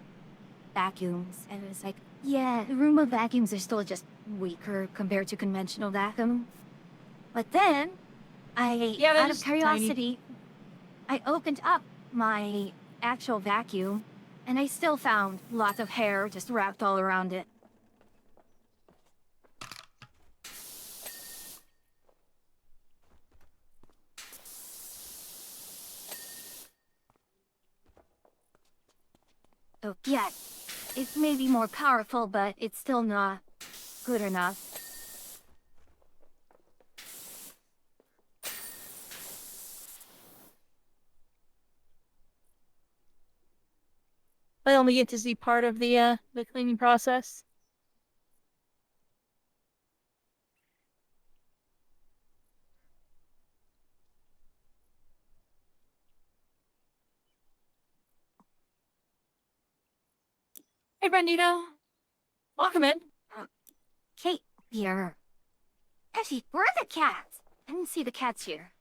vacuums? And it's like, yeah, Roomba vacuums are still just weaker compared to conventional vacuum. But then,
Yeah, they're
out of
just
curiosity, I opened up my actual vacuum, and I still found lots of hair just wrapped all around it. So yeah, it may be more powerful, but it's still not good enough.
I only get to see part of the cleaning process. Hey, Brandito. Welcome in.
Kate, here. Actually, where are the cats? I didn't see the cats here.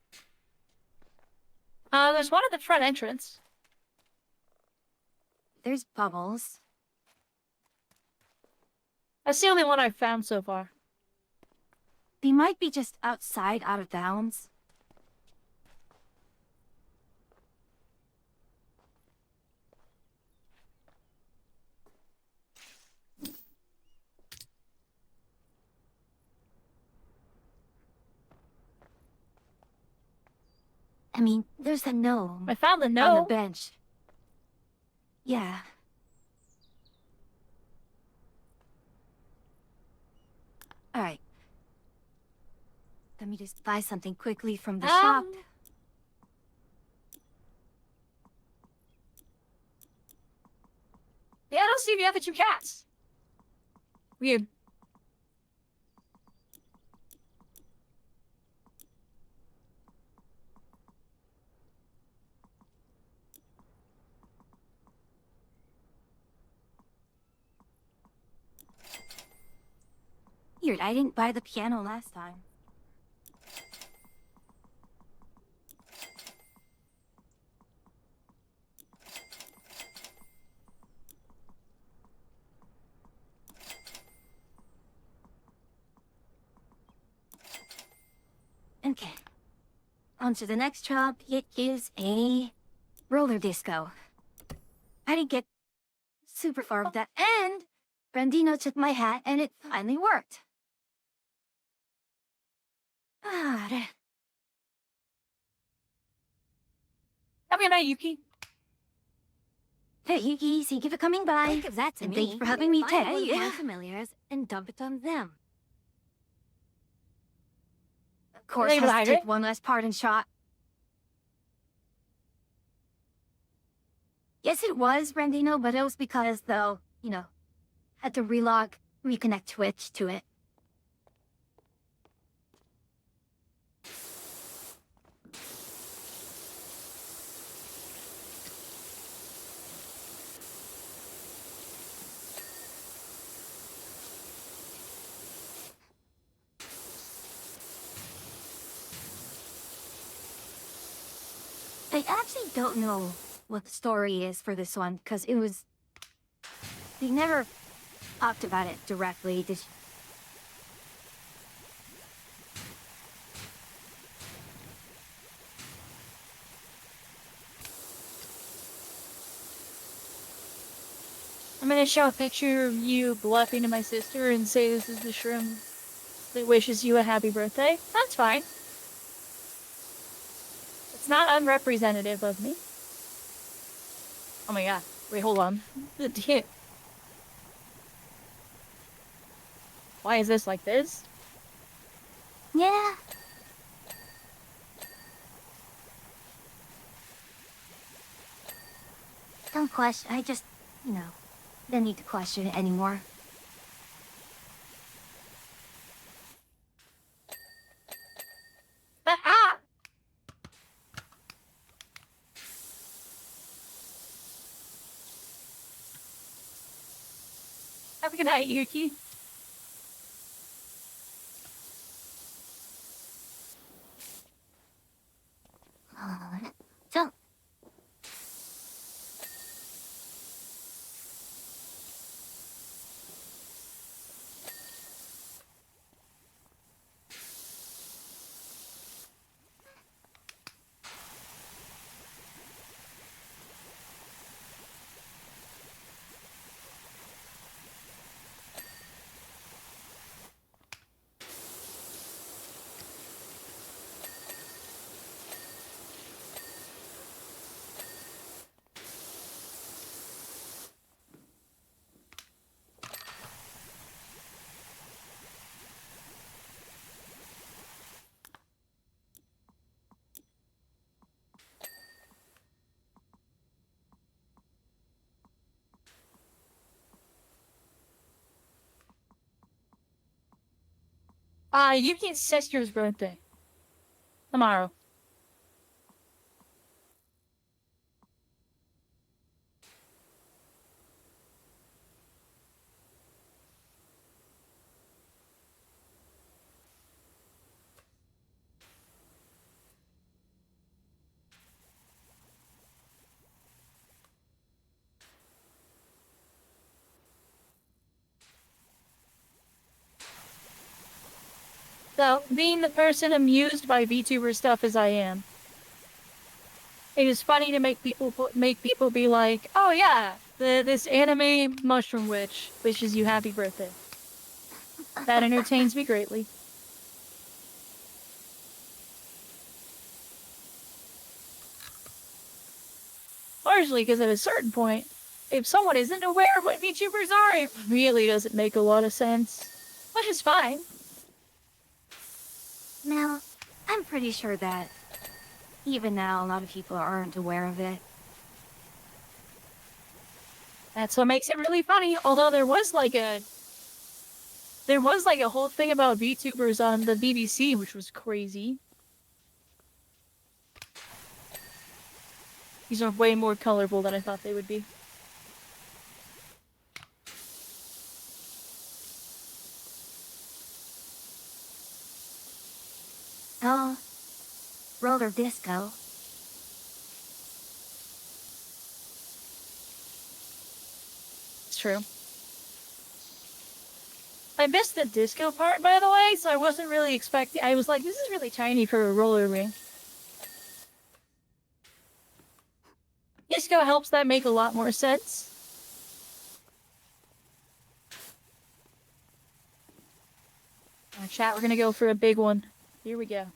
There's one at the front entrance.
There's Bubbles.
That's the only one I've found so far.
They might be just outside, out of bounds. I mean, there's a gnome
I found the
on the
note.
bench. Yeah. Alright. Let me just buy something quickly from the shop.
Yeah, I don't see if you have the two cats. Weird.
Weird, I didn't buy the piano last time. Okay. On to the next job. It is a roller disco. I didn't get super far with that, and Brandino took my hat, and it finally worked. Ah,
Have a good night, Yuki.
hey, Yuki, thank you for coming by.
Think of that to
and
me.
thank you for helping me
Find
take
one of my
yeah.
familiars and dump it on them.
Of course,
Think of
has
the
to take
hydrant?
one last parting shot. Yes, it was, Brandino, but it was because, though, had to reconnect Twitch to it. actually don't know what the story is for this one, because they never talked about it directly.
I'm gonna show a picture of you bluffing to my sister and say this is the shroom that wishes you a happy birthday. That's fine. It's not unrepresentative of me. Oh my god. Wait, hold on. Why is this like this?
Yeah. Don't question. I just, don't need to question it anymore.
Ah! Have a good night, Yuki.
Don't.
Yuki's sister's birthday. Tomorrow. So, being the person amused by VTuber stuff as I am, it is funny to make people be like, "Oh yeah, this anime mushroom witch wishes you happy birthday." That entertains me greatly. Largely because at a certain point, if someone isn't aware of what VTubers are, it really doesn't make a lot of sense. Which is fine.
Now, I'm pretty sure that even now a lot of people aren't aware of it.
That's what makes it really funny. Although there was like a whole thing about VTubers on the BBC, which was crazy. These are way more colorful than I thought they would be.
Oh, roller disco.
It's true. I missed the disco part, by the way, so I wasn't really expecting. I was like, this is really tiny for a roller rink. Disco helps that make a lot more sense. Chat, we're gonna go for a big one. Here we go.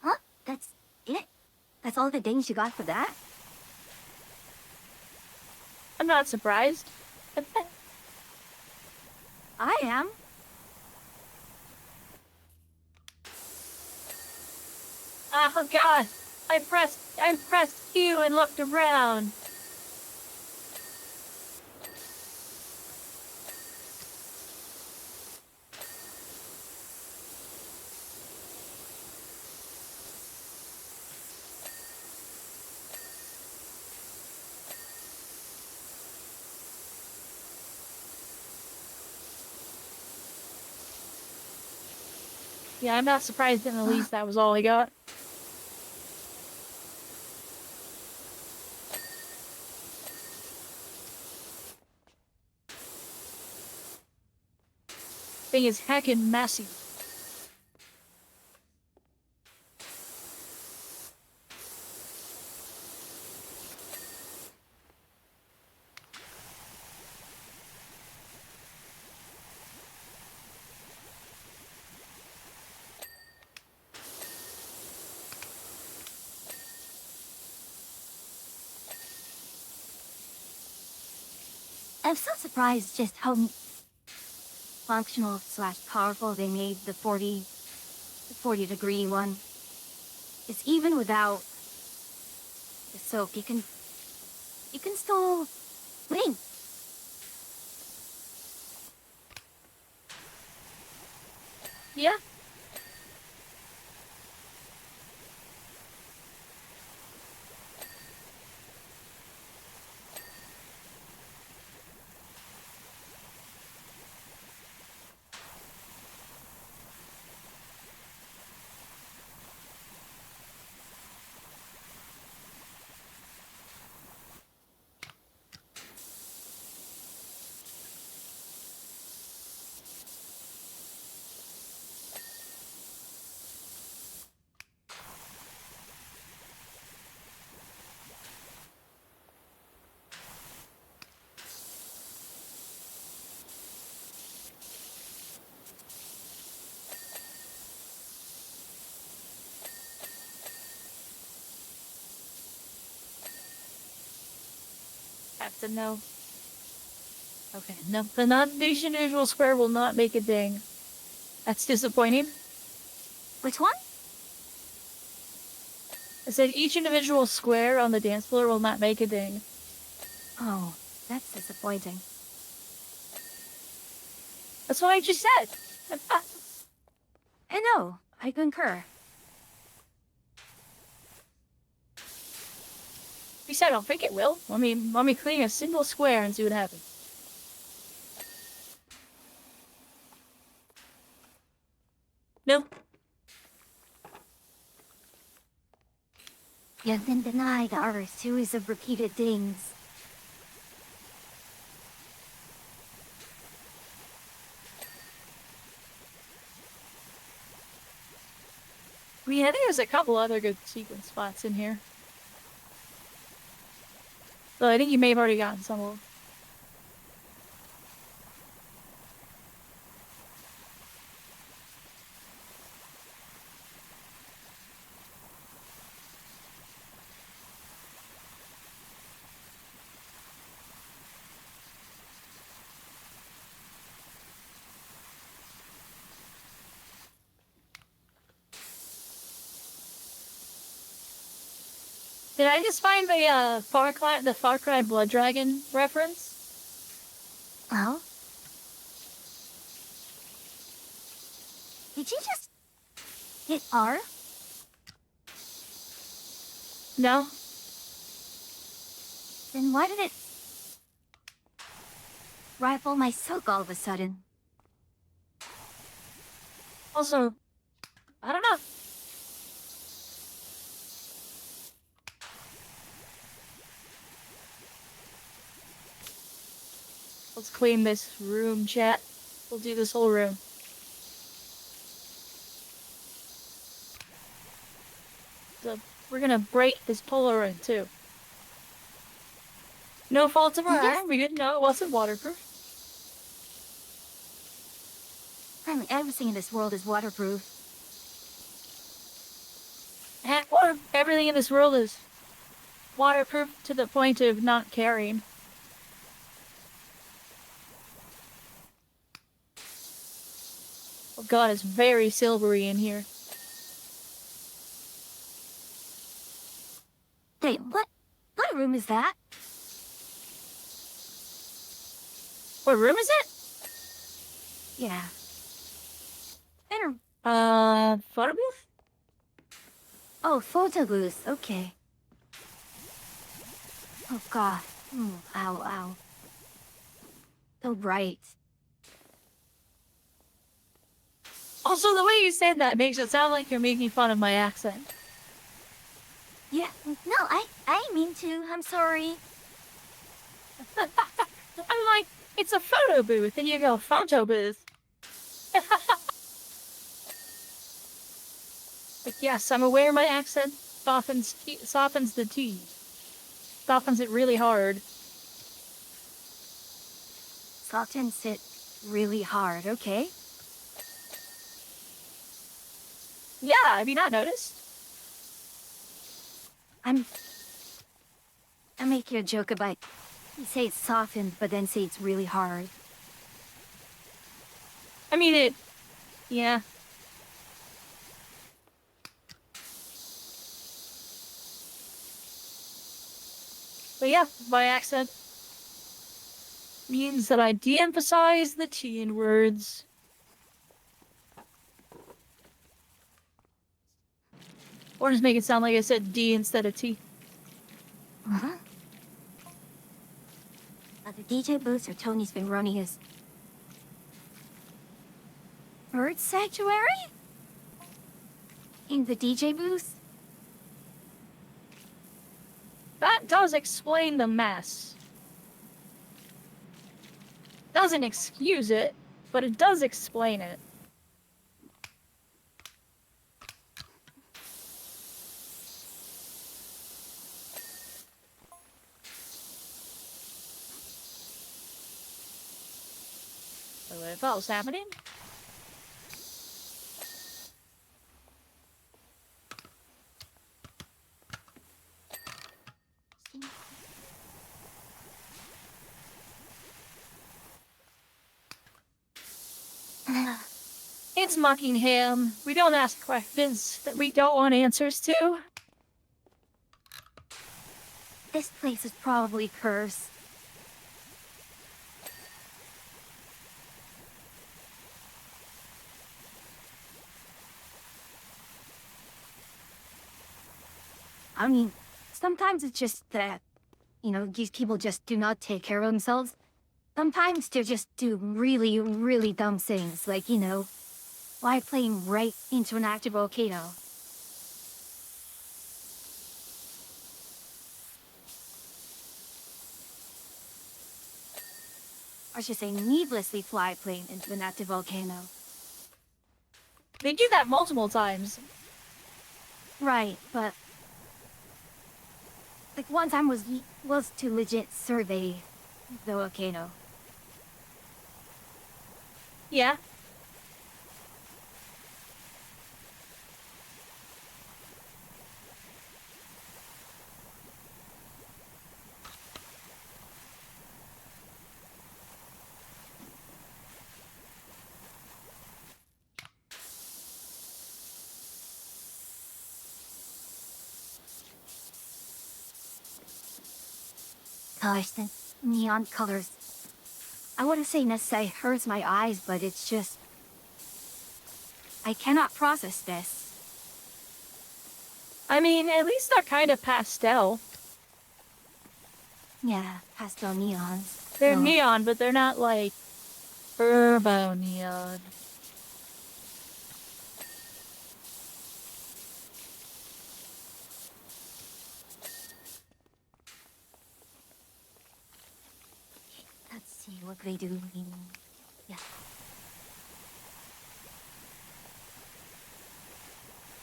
Huh? That's it? That's all the dings you got for that?
I'm not surprised.
I am.
Oh god! I pressed Q and looked around. Yeah, I'm not surprised in the least that was all he got. Thing is heckin' messy.
I'm so surprised just how functional slash powerful they made the 40 degree one. It's even without the soap, you can still blink.
Yeah. Have to know. Okay, no, the each individual square will not make a ding. That's disappointing.
Which one?
I said each individual square on the dance floor will not make a ding.
Oh, that's disappointing.
That's what I just said.
I know, I concur.
Besides, I don't think it will. Let me clean a single square and see what happens. Nope.
You've been denied our series of repeated dings.
I mean, I think there's a couple other good sequence spots in here. So I think you may have already gotten some of them. Did I just find the Far Cry Blood Dragon reference?
Well? Did you just hit R?
No.
Then why did it rifle my silk all of a sudden?
Also, I don't know. Let's clean this room, chat. We'll do this whole room. So we're gonna break this Polaroid too. No fault of our own. We didn't know it wasn't waterproof.
I mean, everything in this world is waterproof.
Everything in this world is waterproof to the point of not carrying. Oh god, it's very silvery in here.
Wait, what room is that?
What room is it?
Yeah.
Photo booth?
Oh, photo booth, okay. Oh god. Ow, ow. So bright.
Also, the way you said that makes it sound like you're making fun of my accent.
Yeah. No, I mean to. I'm sorry.
I'm like, it's a photo booth, and you go, photo booth. But yes, I'm aware my accent softens the T. Softens it really hard.
Softens it really hard, okay?
Yeah, have you not noticed?
I make you a joke about you say it's softened, but then say it's really hard.
I mean, yeah. But yeah, my accent means that I de-emphasize the T in words. Or just make it sound like I said D instead of T.
Uh-huh. The DJ booth or Tony's been running his bird sanctuary? In the DJ booth?
That does explain the mess. Doesn't excuse it, but it does explain it. So what else was happening? It's Muckingham. We don't ask questions that we don't want answers to.
This place is probably cursed. I mean, sometimes it's just that, these people just do not take care of themselves. Sometimes they just do really, really dumb things, like, fly plane right into an active volcano. Or I should say, needlessly fly plane into an active volcano.
They do that multiple times.
Right, but like one time was to legit survey the volcano.
Yeah.
Gosh, the neon colors. I wouldn't say necessarily hurts my eyes, but it's just I cannot process this.
I mean, at least they're kind of pastel.
Yeah, pastel neons.
They're
So,
neon, but they're not like turbo neon.
let's see what they do. Yeah.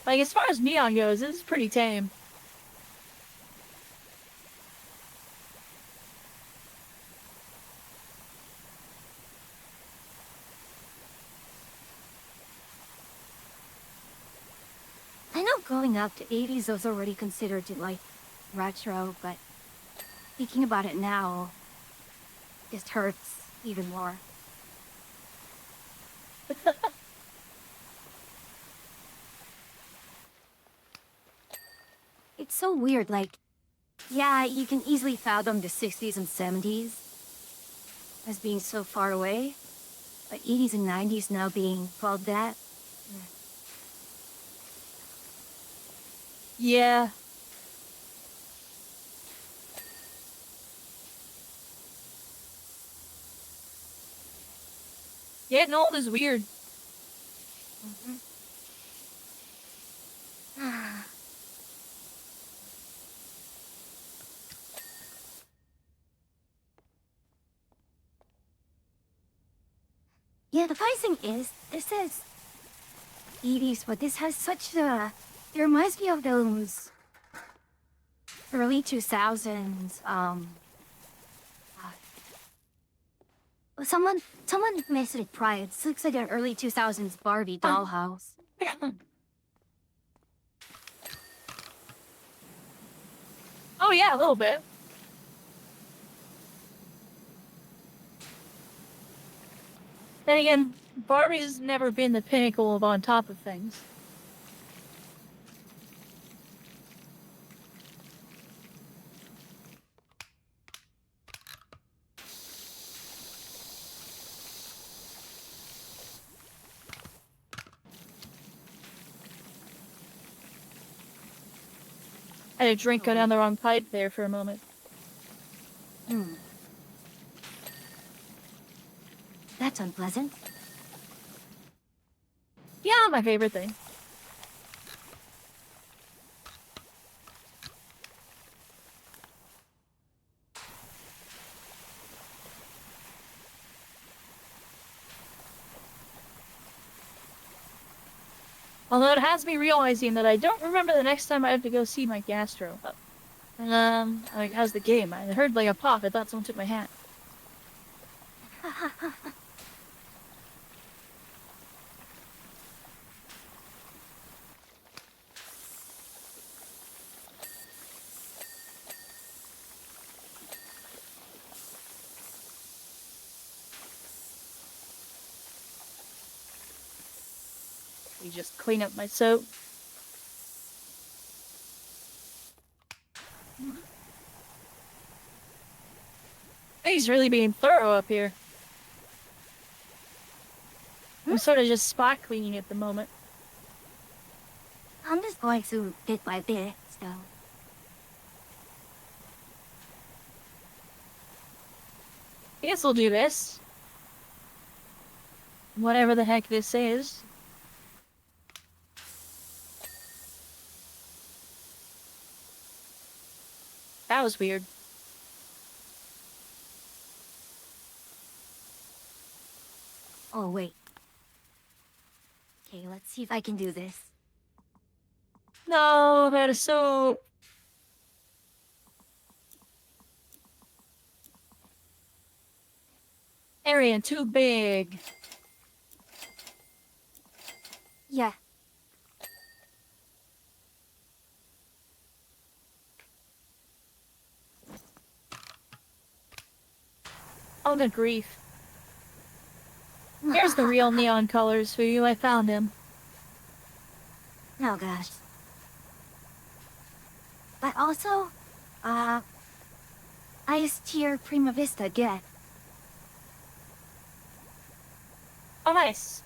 Like, as far as neon goes, this is pretty tame.
I know growing up, the 80s was already considered like retro, but thinking about it now just hurts even more. It's so weird, like, yeah, you can easily fathom the 60s and 70s as being so far away, but 80s and 90s now being called that.
Yeah. Getting old is weird.
Yeah, the funny thing is, this is 80s, but this has such a... It reminds me of those early 2000s, someone mentioned it prior. It looks like an early 2000s Barbie dollhouse.
Oh yeah, a little bit. Then again, Barbie's never been the pinnacle of on top of things. I had a drink go down the wrong pipe there for a moment.
That's unpleasant.
Yeah, my favorite thing. Although it has me realizing that I don't remember the next time I have to go see my gastro. Like, how's the game? I heard like a pop. I thought someone took my hat. You just clean up my soap. He's really being thorough up here. I'm sort of just spot cleaning at the moment.
I'm just going to bit by bit, so...
I guess we'll do this. Whatever the heck this is. That was weird.
Oh, wait. Okay, let's see if I can do this.
No, that is so... Area too big.
Yeah.
Oh, good grief. Here's the real neon colors for you. I found him.
Oh, gosh. But also, Ice Tier Prima Vista get.
Oh, nice.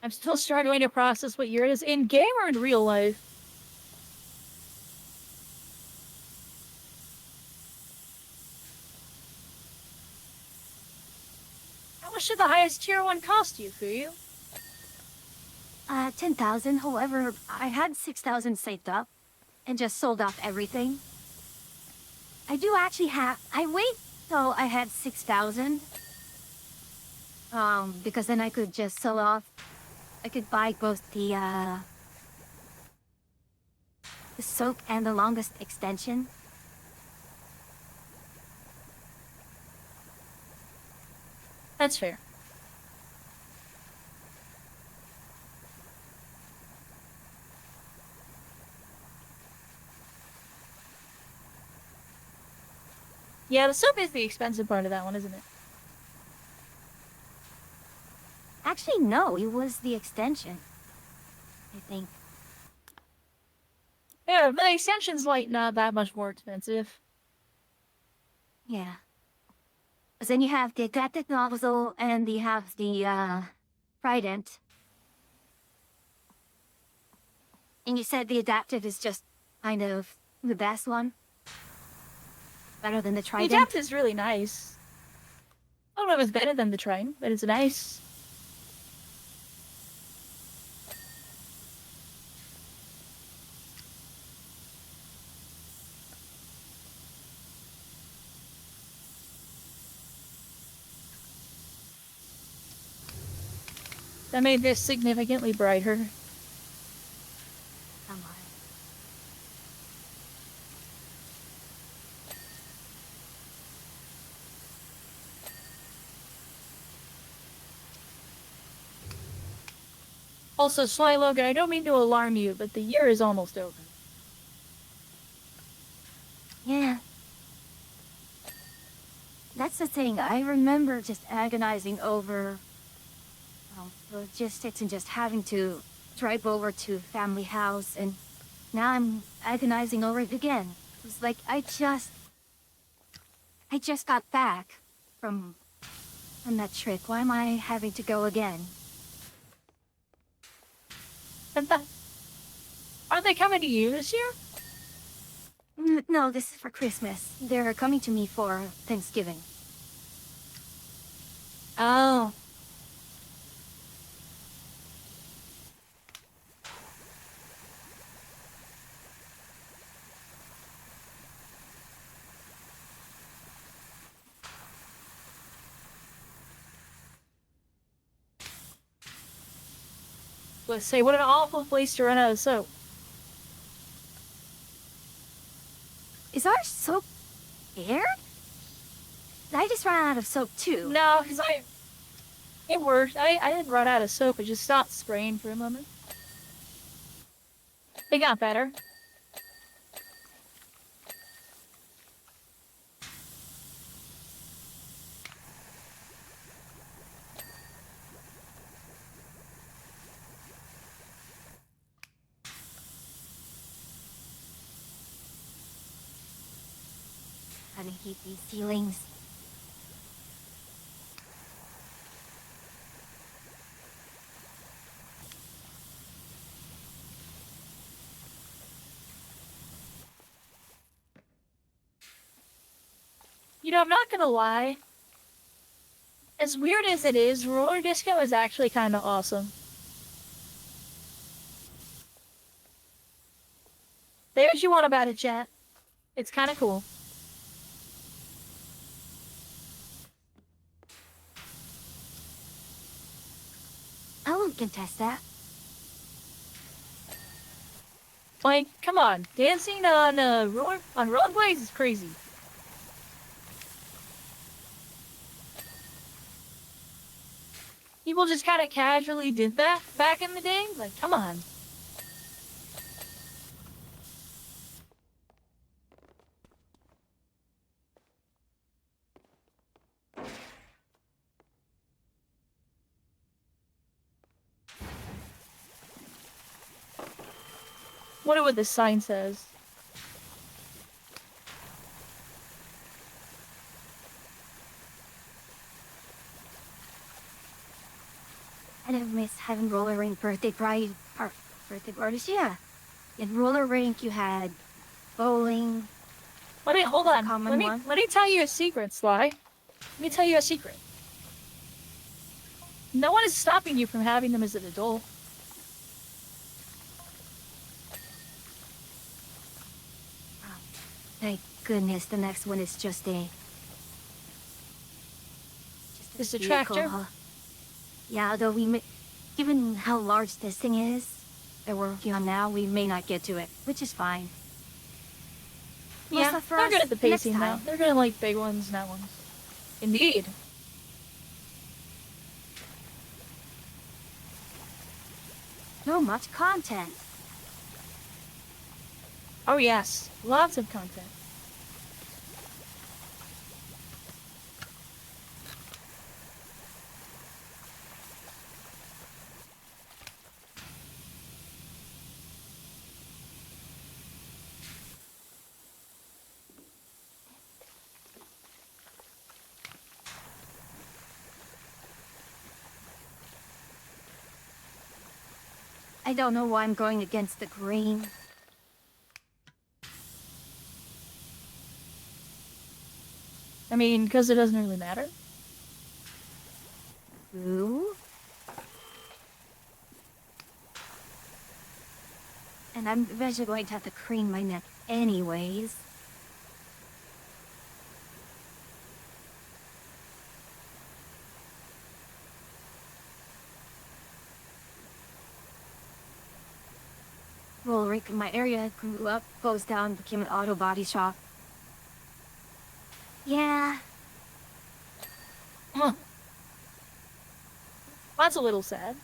I'm still struggling to process what year it is in game or in real life. How much did the highest tier one cost you, Fuyu?
10,000. However, I had 6,000 saved up and just sold off everything. I do actually have... I wait till I had 6,000. Because then I could just sell off... I could buy both the soak and the longest extension.
That's fair. Yeah, the soap is the expensive part of that one, isn't it?
Actually, no, it was the extension. I think.
Yeah, the extension's like not that much more expensive.
Yeah. But then you have the adapted nozzle and you have the trident. And you said the adaptive is just kind of the best one? Better than the
The
trident?
depth is really nice. I don't know if it's better than the train, but it's nice. That made this significantly brighter.
Come on.
Also, Sly Logan, I don't mean to alarm you, but the year is almost over.
Yeah. That's the thing. I remember just agonizing over logistics and just having to drive over to family house, and now I'm agonizing over it again. It's like I just got back from that trip. Why am I having to go again?
And that, aren't they coming to you this year?
No, this is for Christmas. They're coming to me for Thanksgiving.
Oh. Let's say, what an awful place to run out of soap.
Is our soap aired? I just ran out of soap too.
No, because it worked. I didn't run out of soap. I just stopped spraying for a moment. They got better.
How to heat these ceilings.
You know, I'm not gonna lie. As weird as it is, roller disco is actually kind of awesome. Say what you want about it, chat. It's kind of cool.
I won't contest that.
Like, come on, dancing on rollerblades is crazy. People just kind of casually did that back in the day. Like, come on. Wonder what this sign says.
I don't miss having roller rink birthday parties, yeah. In roller rink you had bowling.
Hold on.
Common one.
Let me tell you a secret, Sly. Let me tell you a secret. No one is stopping you from having them as an adult.
Thank goodness the next one is just a
Just a
vehicle,
tractor?
huh? Yeah, although given how large this thing is that we're working on now, we may not get to it, which is fine.
Yeah,
Plus, for
they're
us,
good at the
next
pacing now.
time.
They're gonna like big ones, not ones. Indeed.
So much content.
Oh yes, lots of content.
I don't know why I'm going against the grain.
I mean, because it doesn't really matter.
Ooh. And I'm eventually going to have to crane my neck anyways. Well, Rick, my area grew up, closed down, became an auto body shop. Yeah.
Huh. That's a little sad.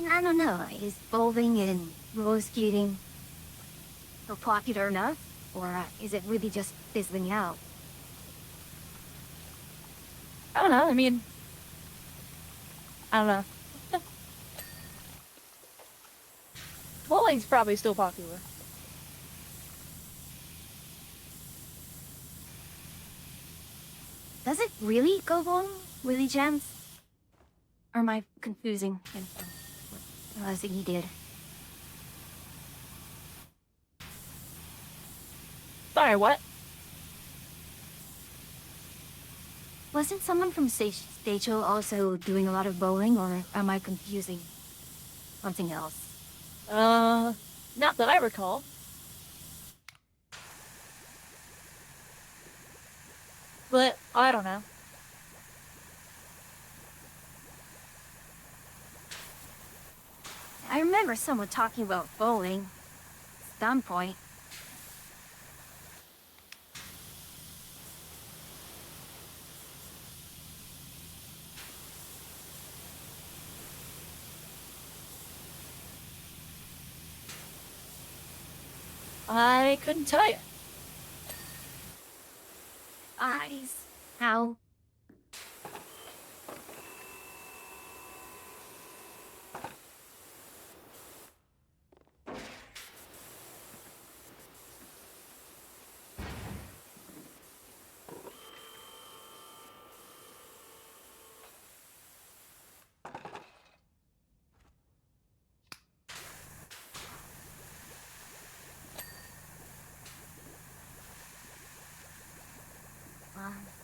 I don't know, is bowling and roller skating so popular enough? Or is it really just fizzling out?
I don't know. I mean, I don't know. Bowling's probably still popular.
Does it really go bowling, Willie Gems? Or am I confusing him from what I was thinking he did?
Sorry, what?
Wasn't someone from Stage Show also doing a lot of bowling, or am I confusing something else?
Not that I recall. But I don't know.
I remember someone talking about bowling. At some point.
I couldn't tell you.
Eyes. How?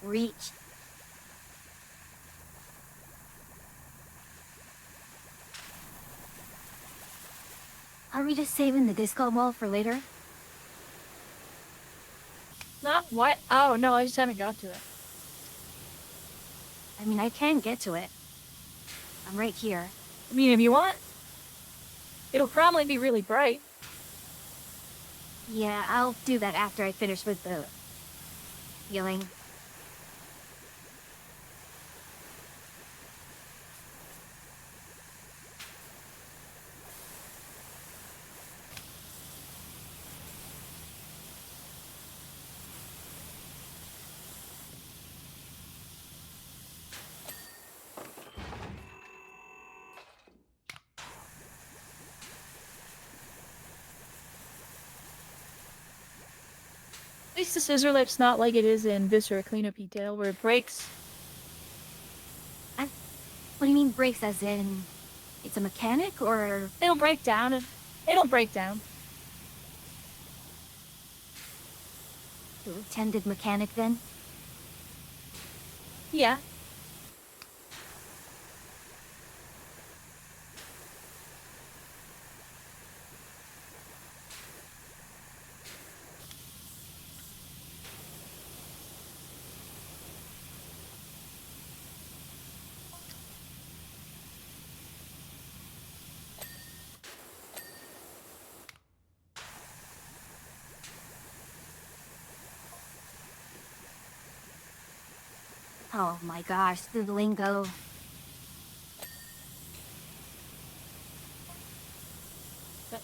Reach. Are we just saving the disco ball for later?
Not what? Oh, no, I just haven't got to it.
I mean, I can get to it. I'm right here.
I mean, if you want, it'll probably be really bright.
Yeah, I'll do that after I finish with the healing.
At least the scissor lip's not like it is in Viscera Cleanup Detail, where it breaks.
What do you mean breaks as in... It's a mechanic, or...
It'll break down, and it'll break down.
The intended mechanic, then?
Yeah.
Oh my gosh, the lingo.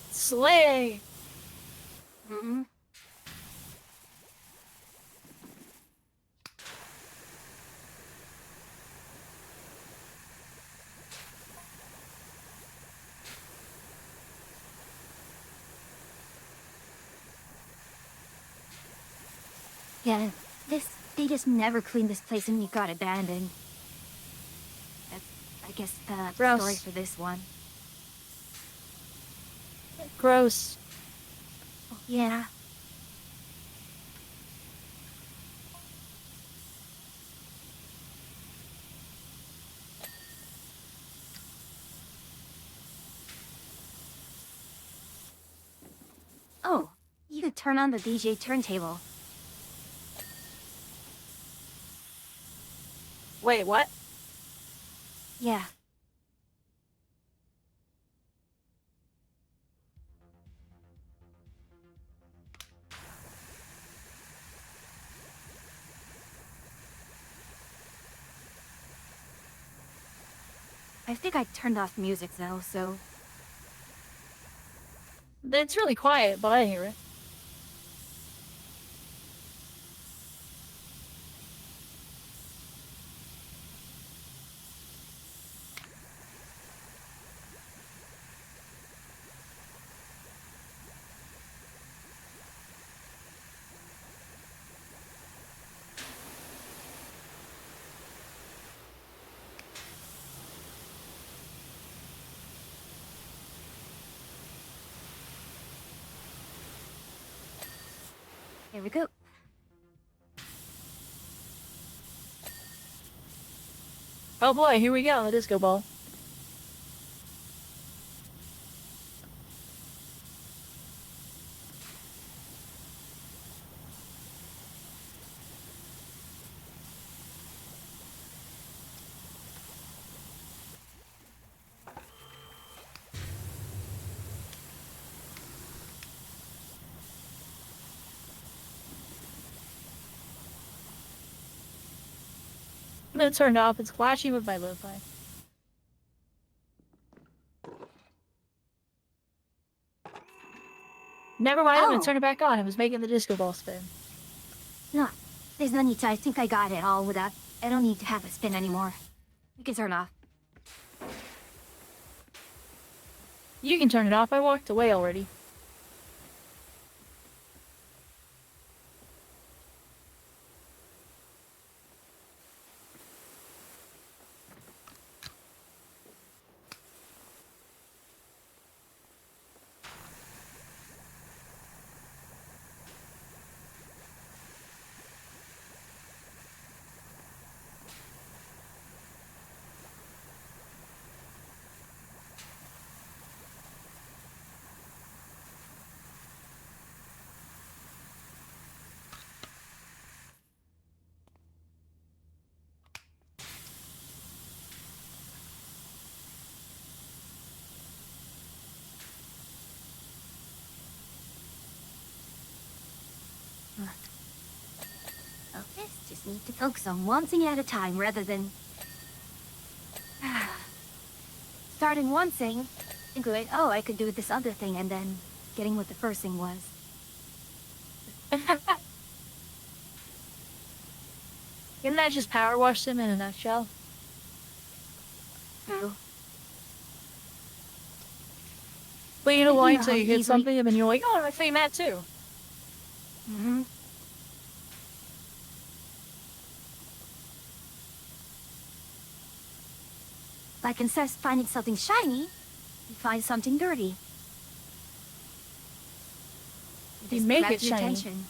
Slay!
Mm-hmm. Yeah, they just never cleaned this place and it got abandoned. That's, I guess, the story
Gross.
for this one.
Gross.
Yeah. Oh, you could turn on the DJ turntable.
Wait, what?
Yeah. I think I turned off music though, so...
It's really quiet, but I hear it.
Here we go.
Oh boy, here we go, the disco ball. It turned off. It's flashing with my lo-fi. Never mind, I'm gonna
Oh.
turn it back on. It was making the disco ball spin.
No, there's no need to. I think I got it all without... I don't need to have it spin anymore. We can turn off.
You can turn it off. I walked away already.
Okay, just need to focus on one thing at a time rather than... starting one thing, thinking like, oh, I could do this other thing, and then getting what the first thing was.
Isn't that just power wash them in a nutshell?
True.
But you know
You
why
know
until
how
you hit
easily-
something and then you're like, oh, I think that too.
Mm-hmm. Like instead of finding something shiny, you find something dirty.
You
Just
make
grabs
it
your
shiny.
attention.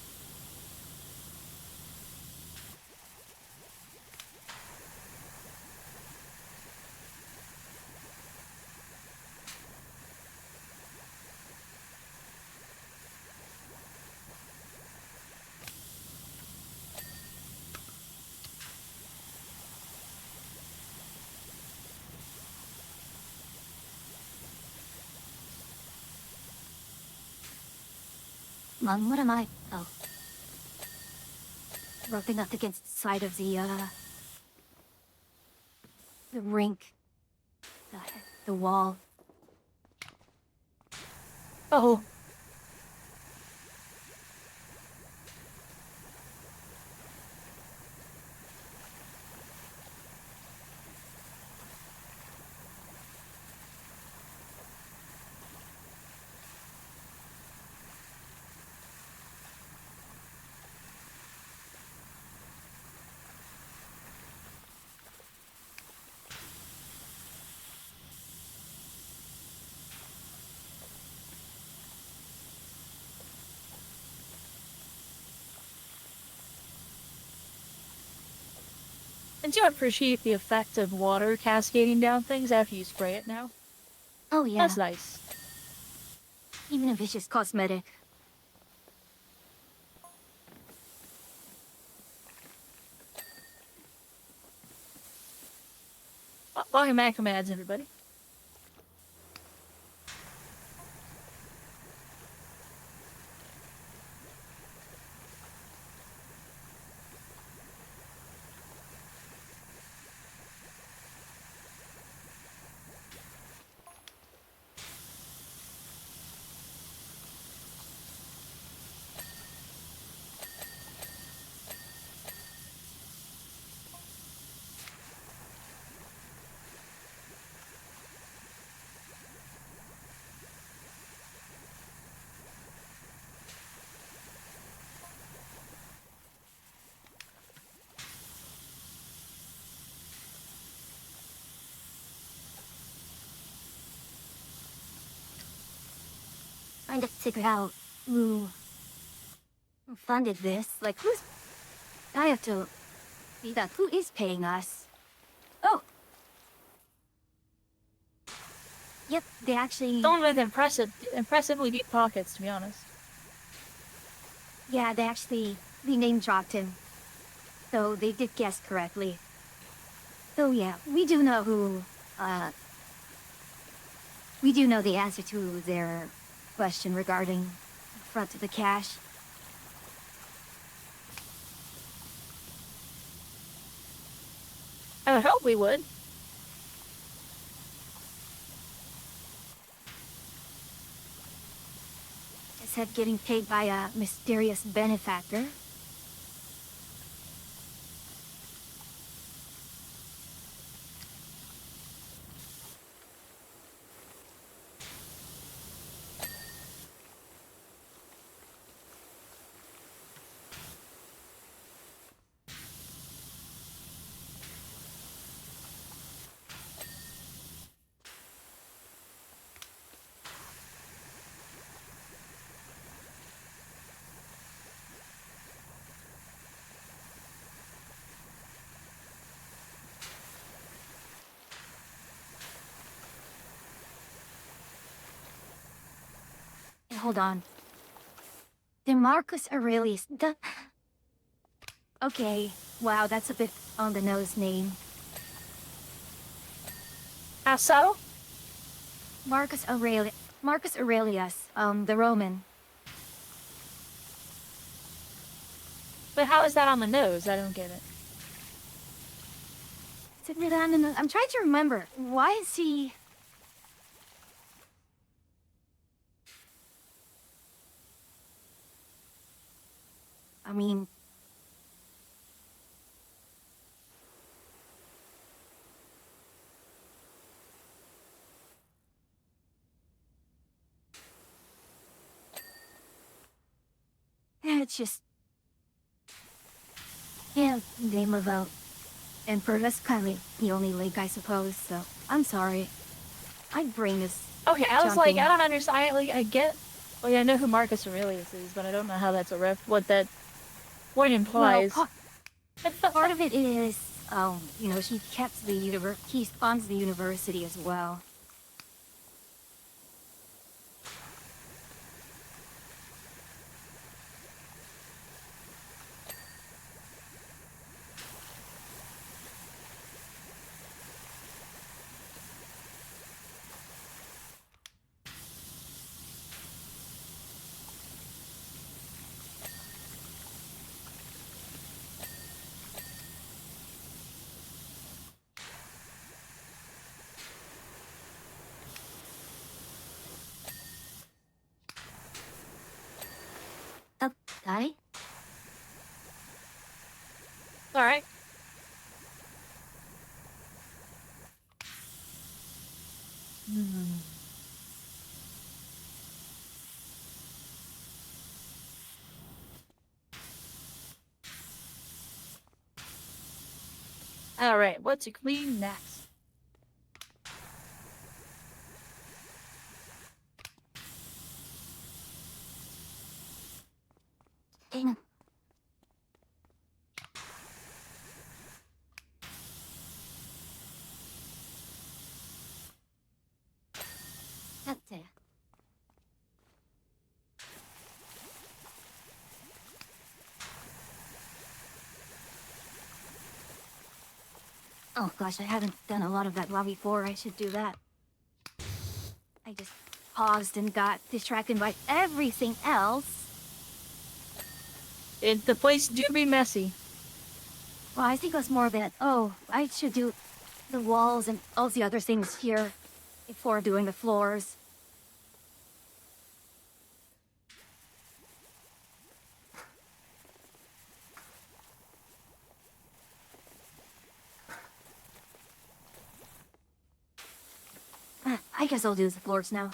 Mom, what am I? Oh. Rubbing up against the side of the rink. The wall.
Oh. And do you appreciate the effect of water cascading down things after you spray it now?
Oh yeah,
That's nice.
even if it's just cosmetic.
Welcome back, commands, everybody.
Trying to figure out who funded this. Like, who's... I have to... see that. Who is paying us? Oh! Yep, they actually...
Don't with impressively deep pockets, to be honest.
Yeah, they name dropped him. So they did guess correctly. So yeah, we do know who, we do know the answer to their question regarding the front of the cash.
I would hope we would.
It said getting paid by a mysterious benefactor. Hey, hold on. DeMarcus Aurelius. Okay, wow, that's a bit on the nose name.
How so?
Marcus Aurelius, the Roman.
But how is that on the nose? I don't get it.
Is it really on the nose? I'm trying to remember. Why is he... I mean... yeah, it's just... yeah, name of a... Emperor Vescali, the only link, I suppose, so... I'm sorry. My brain is...
Okay, I was like,
jumping.
I don't understand. I get... Well, yeah, I know who Marcus Aurelius is, but I don't know how that's what that word implies.
Well, part of it is, you know, he kept the he funds the university as well. Guy?
Alright. Alright, what to clean next?
Dang. Oh gosh, I haven't done a lot of that lobby before. I should do that. I just paused and got distracted by everything else.
The place do be messy.
Well, I think it was more that, oh, I should do the walls and all the other things here before doing the floors. I guess I'll do the floors now.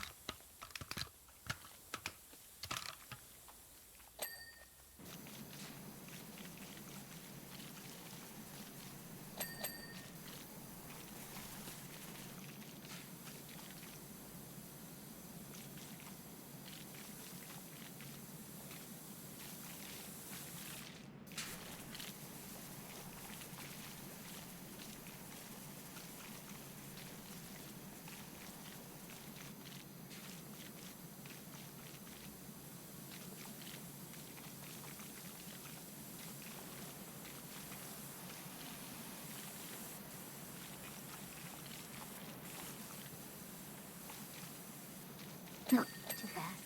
Not too fast.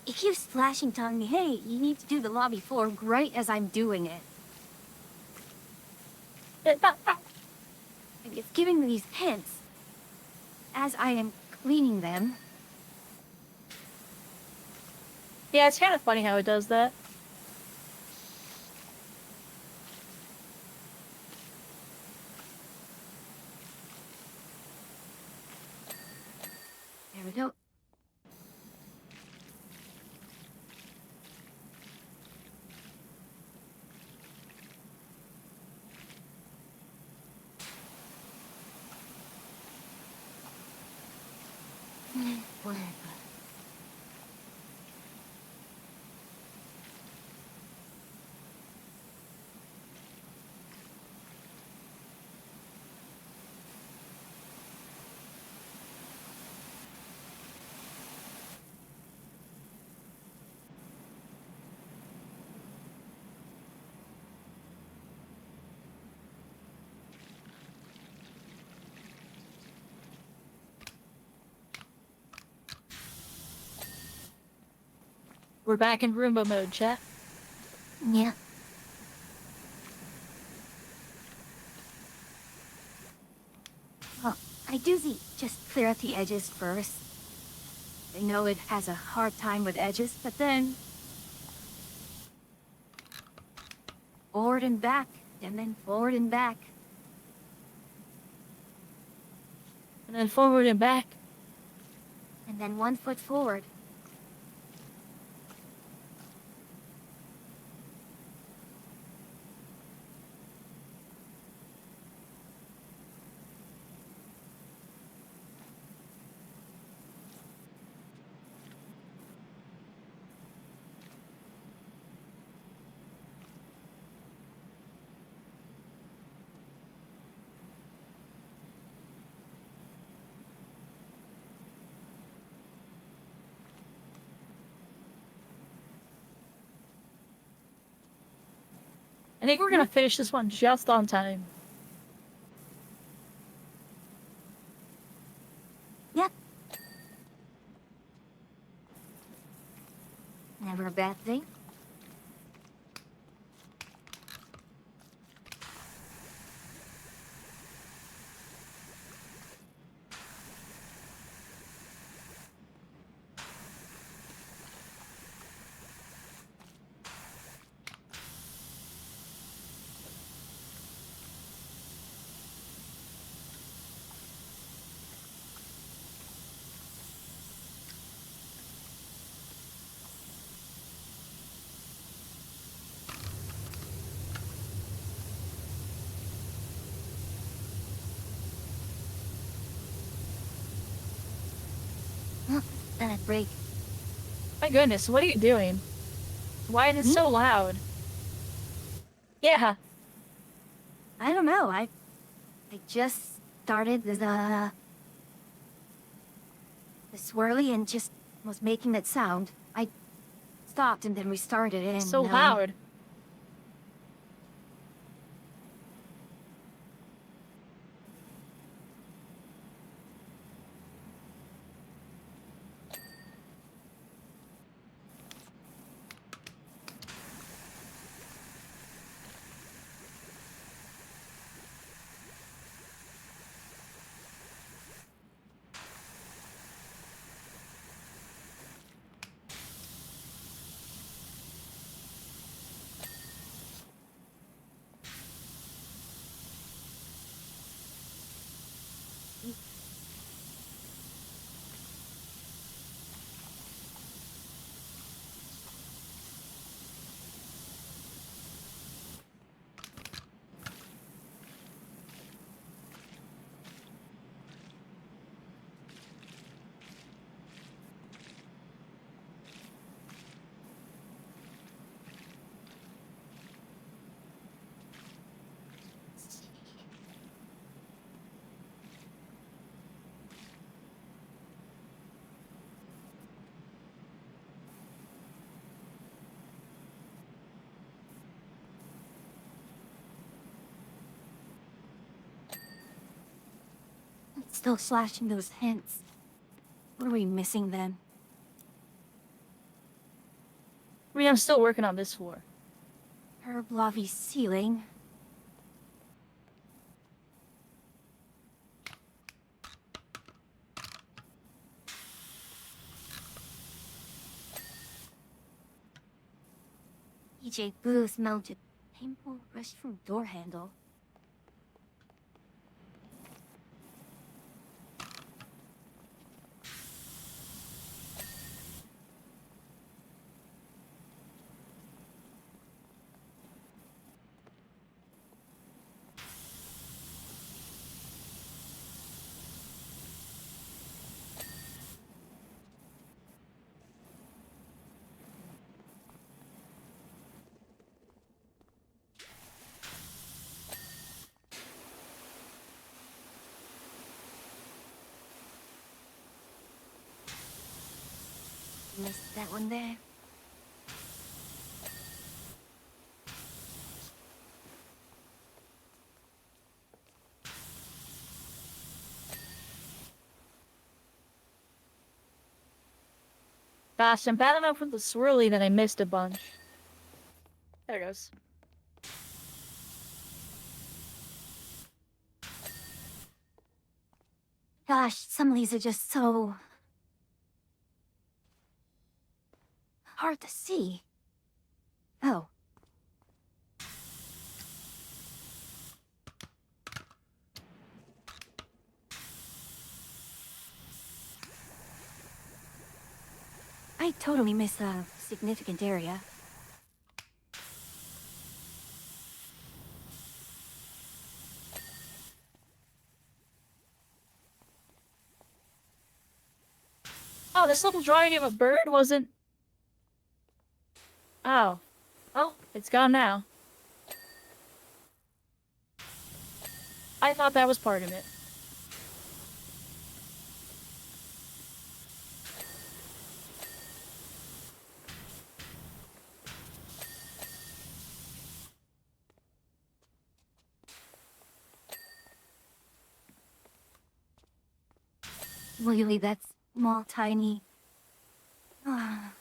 It keeps flashing telling me, hey, you need to do the lobby floor right as I'm doing it. And it's giving me these hints as I am cleaning them.
Yeah, it's kind of funny how it does that.
There we go. Whatever.
We're back in Roomba mode, chat.
Yeah. Well, I do just clear out the edges first. I know it has a hard time with edges, but then forward and back, and then forward and back.
And then forward and back.
And then 1 foot forward.
I think we're gonna finish this one just on time.
Yep. Never a bad thing. internet break.
My goodness, what are you doing? Why is it
Me?
so loud? Yeah.
I don't know. I just started the swirly and just was making that sound. I stopped and then restarted it and
So loud.
Still slashing those hints. What are we missing then?
I mean, I'm still working on this floor.
Herb lobby ceiling. EJ booth mounted painful restroom door handle. Missed that one there.
Gosh, I'm bad enough with the swirly that I missed a bunch. There it goes.
Gosh, some of these are just so hard to see. Oh. I totally missed a significant area.
Oh, this little drawing of a bird wasn't... Oh. Oh, it's gone now. I thought that was part of it.
Really, that's small, tiny. Ah.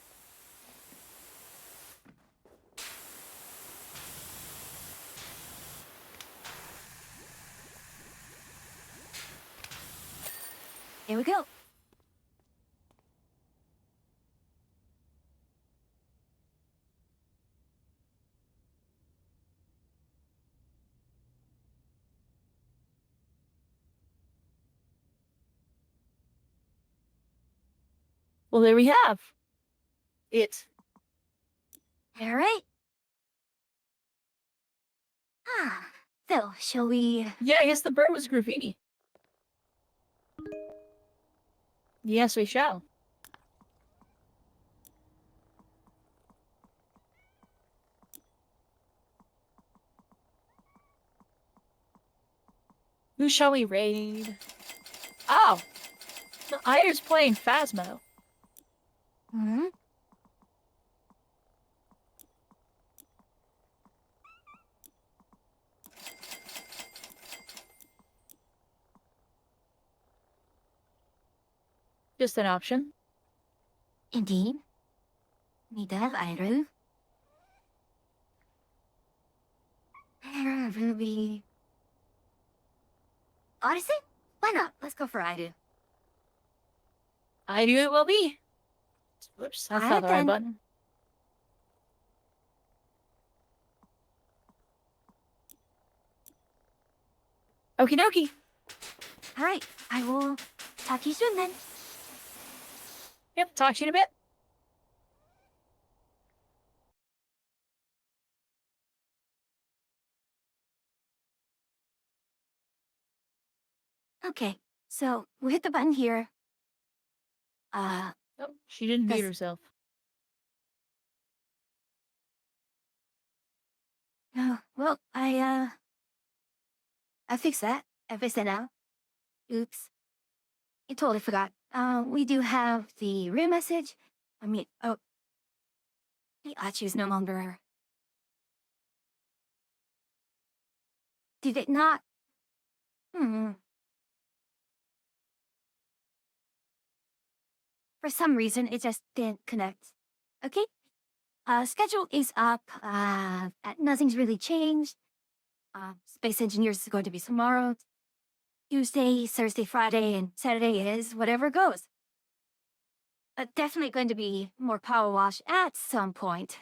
Here we go.
Well, there we have it.
All right. Ah. So, shall we?
Yeah, I guess the bird was graffiti. Yes, we shall. Who shall we raid? Oh! The Ire's playing Phasmo.
Hmm?
Just an option.
Indeed. Need to have Iru. Ruby. Odyssey? Why not? Let's go for Iru.
I do it will be. Whoops, that's not
Alright
the right
then.
button. Okie dokie.
Alright, I will talk to you soon then.
Yep, talk to you in a bit.
Okay, so we hit the button here.
Oh, she didn't mute
Yes.
herself.
Oh, well, I fixed that. I fixed it now. Oops. I totally forgot. We do have the room message. I mean, oh. The Achu is no longer. Did it not? For some reason, it just didn't connect. Okay? Schedule is up. Nothing's really changed. Space Engineers is going to be tomorrow. Tuesday, Thursday, Friday, and Saturday is whatever goes. Definitely going to be more power wash at some point.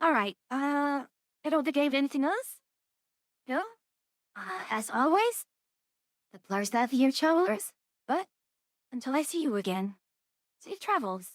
Alright, I don't think I have anything else? No? As always, the blurs that the year travelers. But until I see you again, safe travels.